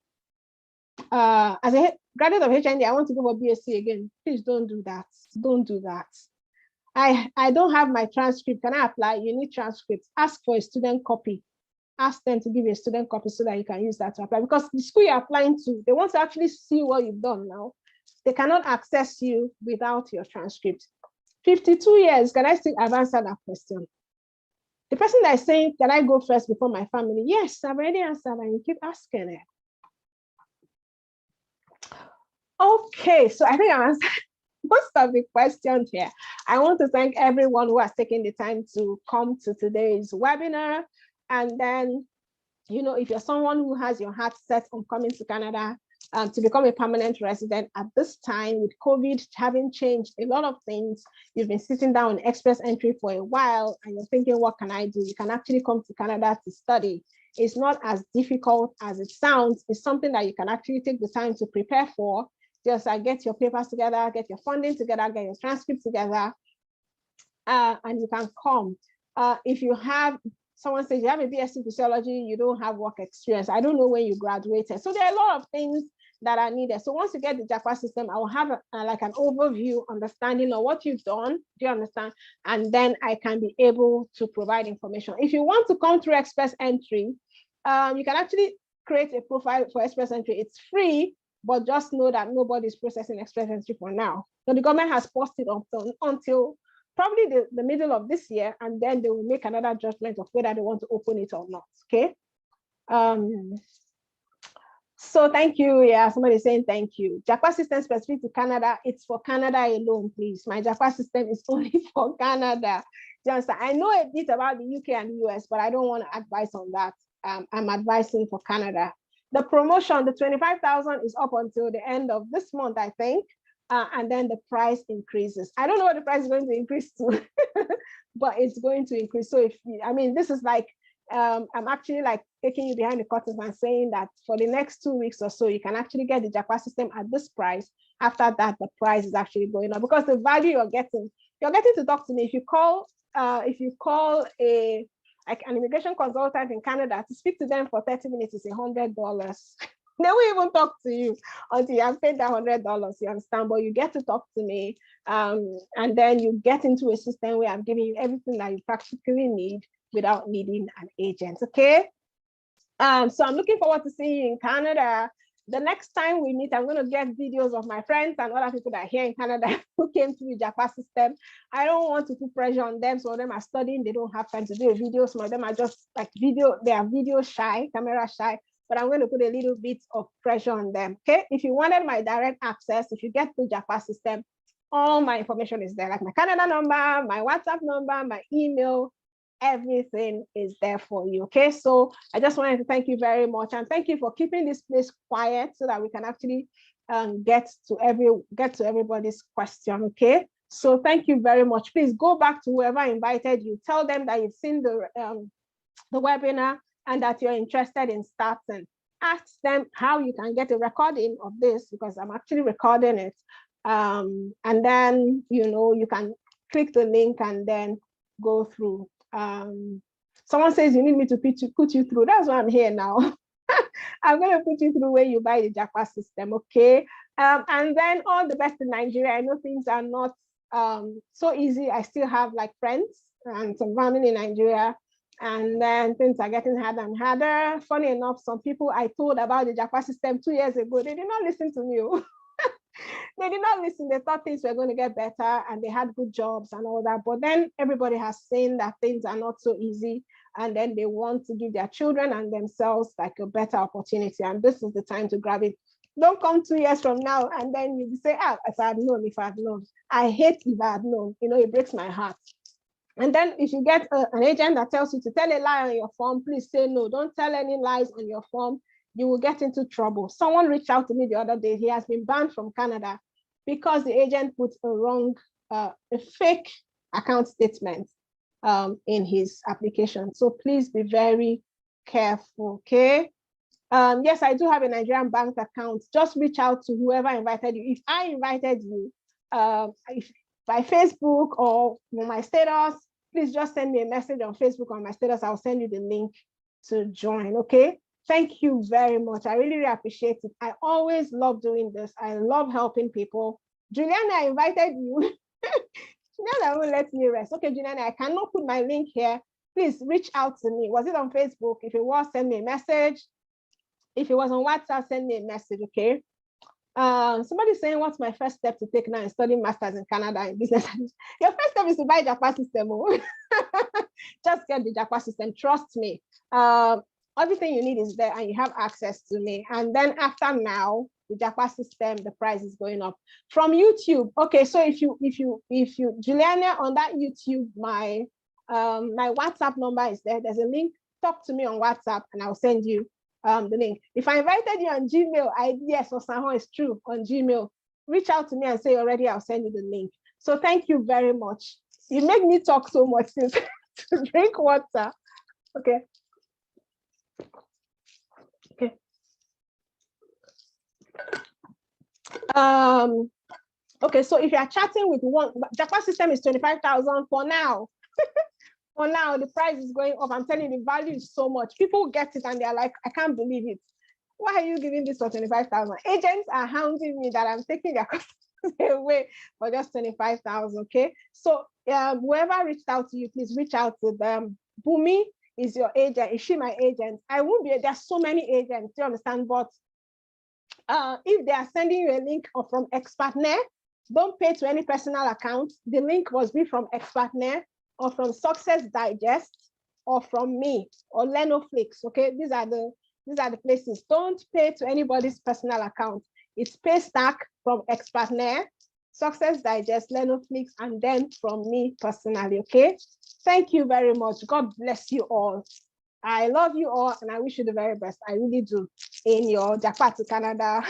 As a graduate of HND, I want to go for BSc again. Please don't do that. Don't do that. I don't have my transcript. Can I apply? You need transcripts. Ask for a student copy. Ask them to give you a student copy so that you can use that to apply. Because the school you're applying to, they want to actually see what you've done now. They cannot access you without your transcript. 52 years, can I still answer that question? The person that is saying, can I go first before my family? Yes, I've already answered, and you keep asking it. Okay, so I think I answered most of the questions here. I want to thank everyone who has taken the time to come to today's webinar. And then, you know, if you're someone who has your heart set on coming to Canada to become a permanent resident at this time, with COVID having changed a lot of things, you've been sitting down in Express Entry for a while and you're thinking, what can I do? You can actually come to Canada to study. It's not as difficult as it sounds. It's something that you can actually take the time to prepare for. Just get your papers together, get your funding together, get your transcripts together, and you can come. If you have, someone says you have a BSc Physiology, you don't have work experience. I don't know when you graduated. So there are a lot of things that are needed. So once you get the JAPA system, I will have like an overview, understanding of what you've done. Do you understand? And then I can be able to provide information. If you want to come through Express Entry, you can actually create a profile for Express Entry. It's free, but just know that nobody's processing Express Entry for now. So the government has paused it until probably the middle of this year, and then they will make another judgment of whether they want to open it or not, okay? So thank you. Yeah, somebody's saying thank you. JAPA system specific to Canada, it's for Canada alone, please. My JAPA system is only for Canada. Just, I know a bit about the UK and the US, but I don't want to advise on that. I'm advising for Canada. The promotion, the 25,000 is up until the end of this month, I think. And then the price increases. I don't know what the price is going to increase to, but it's going to increase. So if, I mean, this is like, I'm actually like taking you behind the curtains and saying that for the next 2 weeks or so, you can actually get the JAPA system at this price. After that, the price is actually going up because the value you're getting to talk to me. If you call like an immigration consultant in Canada, to speak to them for 30 minutes is $100. They won't even talk to you until you have paid that $100, you understand? But you get to talk to me, and then you get into a system where I'm giving you everything that you practically need without needing an agent, okay? So I'm looking forward to seeing you in Canada. The next time we meet, I'm going to get videos of my friends and other people that are here in Canada who came through the JAPA system. I don't want to put pressure on them. Some of them are studying. They don't have time to do a video. Some of them are just like they are video shy, camera shy, but I'm going to put a little bit of pressure on them. Okay. If you wanted my direct access, if you get the JAPA system, all my information is there, like my Canada number, my WhatsApp number, my email, everything is there for you. Okay, so I just wanted to thank you very much, and thank you for keeping this place quiet so that we can actually get to everybody's question. Okay, so thank you very much. Please go back to whoever invited you, tell them that you've seen the webinar and that you're interested in starting. Ask them how you can get a recording of this, because I'm actually recording it, and then you can click the link and then go through. Someone says you need me to put you through. That's why I'm here now. I'm going to put you through where you buy the Japa system, okay? And then all the best in Nigeria. I know things are not so easy. I still have like friends and some family in Nigeria, and then things are getting harder and harder. Funny enough, some people I told about the Japa system 2 years ago, they did not listen to me. They did not listen. They thought things were going to get better and they had good jobs and all that. But then everybody has seen that things are not so easy. And then they want to give their children and themselves like a better opportunity. And this is the time to grab it. Don't come 2 years from now and then you say, if I had known. I hate if I had known. You know, it breaks my heart. And then if you get an agent that tells you to tell a lie on your form, please say no. Don't tell any lies on your form. You will get into trouble. Someone reached out to me the other day. He has been banned from Canada because the agent put a fake account statement in his application. So please be very careful, okay? Yes, I do have a Nigerian bank account. Just reach out to whoever invited you. If I invited you by Facebook or my status, please just send me a message on Facebook on my status. I'll send you the link to join, okay? Thank you very much. I really, really appreciate it. I always love doing this. I love helping people. Juliana, I invited you. Juliana won't let me rest. Okay, Juliana, I cannot put my link here. Please reach out to me. Was it on Facebook? If it was, send me a message. If it was on WhatsApp, send me a message, okay? Somebody's saying, what's my first step to take now in studying masters in Canada in business? Your first step is to buy Japa system. Just get the Japa system. Trust me. Everything you need is there and you have access to me. And then after now, the Japa system, the price is going up. From YouTube, okay, so if you, Juliana, on that YouTube, my WhatsApp number is there. There's a link. Talk to me on WhatsApp and I'll send you the link. If I invited you on Gmail, yes, Osaho is true on Gmail. Reach out to me and say already, I'll send you the link. So thank you very much. You make me talk so much since to drink water. Okay. Okay. Okay, so if you are chatting with one, Japa system is 25,000 for now. For now, the price is going up. I'm telling you, the value is so much. People get it and they're like, I can't believe it. Why are you giving this for 25,000? Agents are hounding me that I'm taking their customers away for just 25,000, okay? So whoever reached out to you, please reach out to them. Bumi is your agent. Is she my agent? I won't be, there's so many agents, do you understand? But if they are sending you a link or from Expertner, don't pay to any personal account. The link must be from Expertner or from Success Digest or from me or Lenoflix. Okay, these are the places. Don't pay to anybody's personal account. It's Paystack from Expertner, Success Digest, Lenoflix, and then from me personally. Okay, thank you very much. God bless you all. I love you all and I wish you the very best. I really do in your Japa to Canada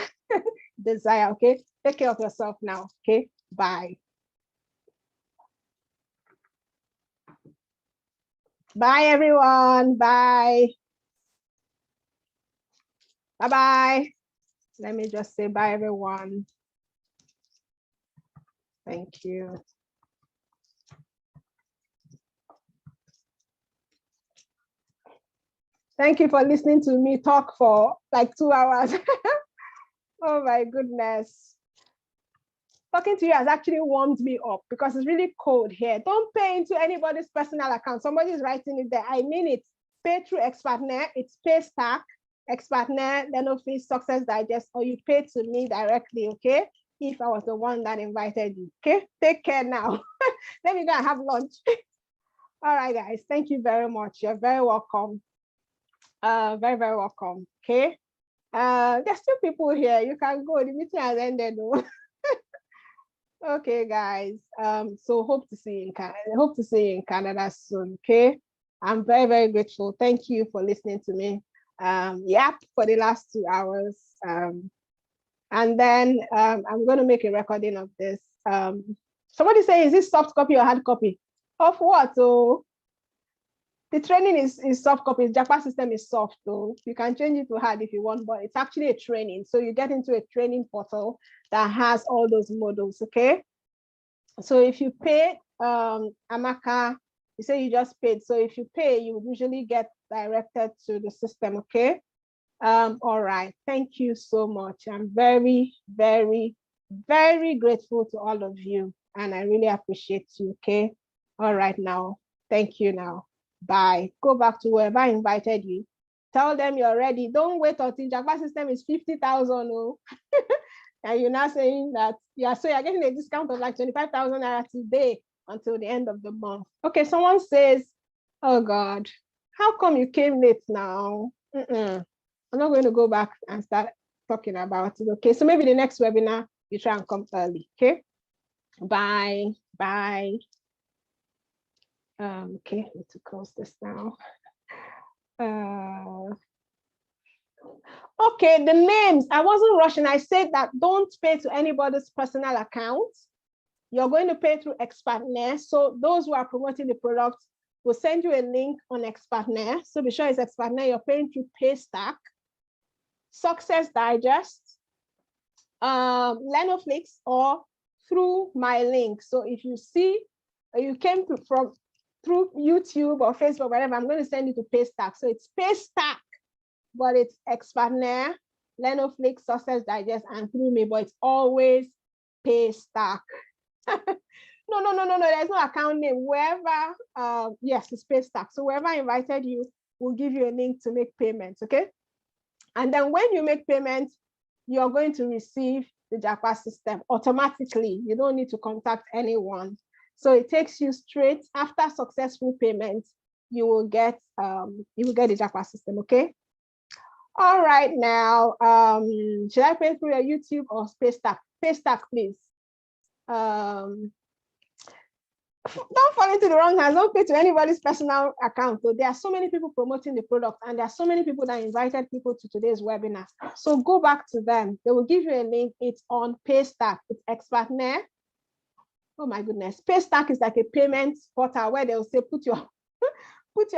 desire. Okay, take care of yourself now. Okay, bye. Bye, everyone. Bye. Bye-bye. Let me just say bye, everyone. Thank you. Thank you for listening to me talk for like 2 hours. Oh my goodness. Talking to you has actually warmed me up because it's really cold here. Don't pay into anybody's personal account. Somebody's writing it there. I mean it. Pay through Expertner. It's Paystack, Expertner, Lenoflix, Success Digest, or you pay to me directly, okay? If I was the one that invited you, okay? Take care now. Let me go and have lunch. All right, guys. Thank you very much. You're very welcome. Very, very welcome, okay? There's still people here. You can go. The meeting has ended, though. Okay, guys. So hope to see you in Canada. Hope to see you in Canada soon. Okay. I'm very, very grateful. Thank you for listening to me. For the last 2 hours. And then I'm going to make a recording of this. Somebody say, is this soft copy or hard copy? Of what? So the training is soft copy. Japa system is soft, so you can change it to hard if you want, but it's actually a training. So you get into a training portal that has all those modules, okay? So if you pay Amaka You say you just paid. So if you pay, you usually get directed to the system, okay? All right, thank you so much. I'm very, very, very grateful to all of you, and I really appreciate you, okay? All right now, thank you now. Bye. Go back to whoever invited you. Tell them you're ready. Don't wait until Japa system is 50,000, oh. And you're now saying that, yeah, so you're getting a discount of like 25,000 naira today until the end of the month. Okay, someone says, oh God, how come you came late now? I'm not going to go back and start talking about it. Okay, so maybe the next webinar, you try and come early. Okay, bye, bye. Okay, I need to close this now. Okay, the names, I wasn't rushing. I said that don't pay to anybody's personal account. You're going to pay through Expertner. So those who are promoting the product will send you a link on Expertner. So be sure it's Expertner. You're paying through Paystack, Success Digest, Lenoflix, or through my link. So if you see you came through YouTube or Facebook, whatever, I'm going to send you to Paystack. So it's Paystack, but it's Expertner, Lenoflix, Success Digest, and through me, but it's always Paystack. No, there's no account name. Wherever, yes, it's Paystack. So whoever invited you will give you a link to make payments, okay? And then when you make payments, you're going to receive the Japa system automatically. You don't need to contact anyone. So it takes you straight after successful payments, you will get the Japa system, okay? All right, now, should I pay through your YouTube or Paystack? Paystack, please. Don't fall into the wrong hands. Don't pay to anybody's personal account. So there are so many people promoting the product, and there are so many people that invited people to today's webinar. So go back to them. They will give you a link. It's on Paystack. It's Expertner. Oh my goodness. Paystack is like a payment portal where they'll say put your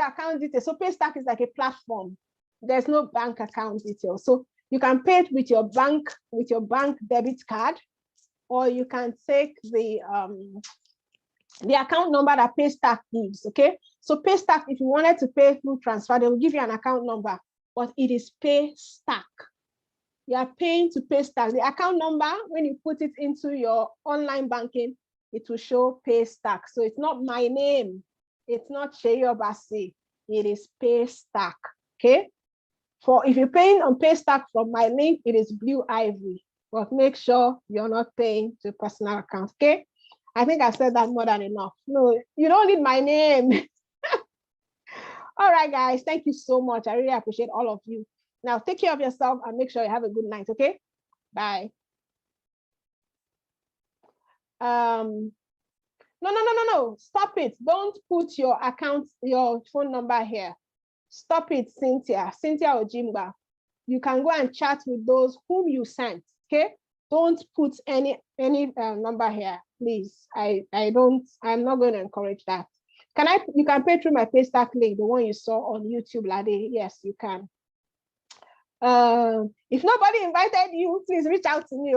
account details. So Paystack is like a platform. There's no bank account details. So you can pay it with your bank debit card, or you can take the account number that Paystack gives, okay? So Paystack, if you wanted to pay through transfer, they will give you an account number, but it is Paystack. You are paying to Paystack. The account number, when you put it into your online banking, it will show Paystack. So it's not my name. It's not Seyi Obasi. It is Paystack, okay? For if you're paying on Paystack from my link, it is Blue Ivy, but make sure you're not paying to personal accounts, okay? I think I said that more than enough. No, you don't need my name. All right, guys, thank you so much. I really appreciate all of you. Now, take care of yourself and make sure you have a good night, okay? Bye. No. Stop it. Don't put your account, your phone number here. Stop it, Cynthia Ojimba. You can go and chat with those whom you sent, okay? Don't put any number here, please. I'm not going to encourage that. You can pay through my Paystack link, the one you saw on YouTube, Lade. Yes, you can. If nobody invited you, please reach out to me.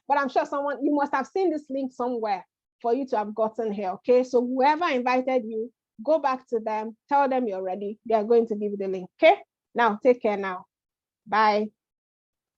But I'm sure you must have seen this link somewhere for you to have gotten here, okay? So whoever invited you, go back to them, tell them you're ready. They are going to give you the link, okay? Now, take care now. Bye.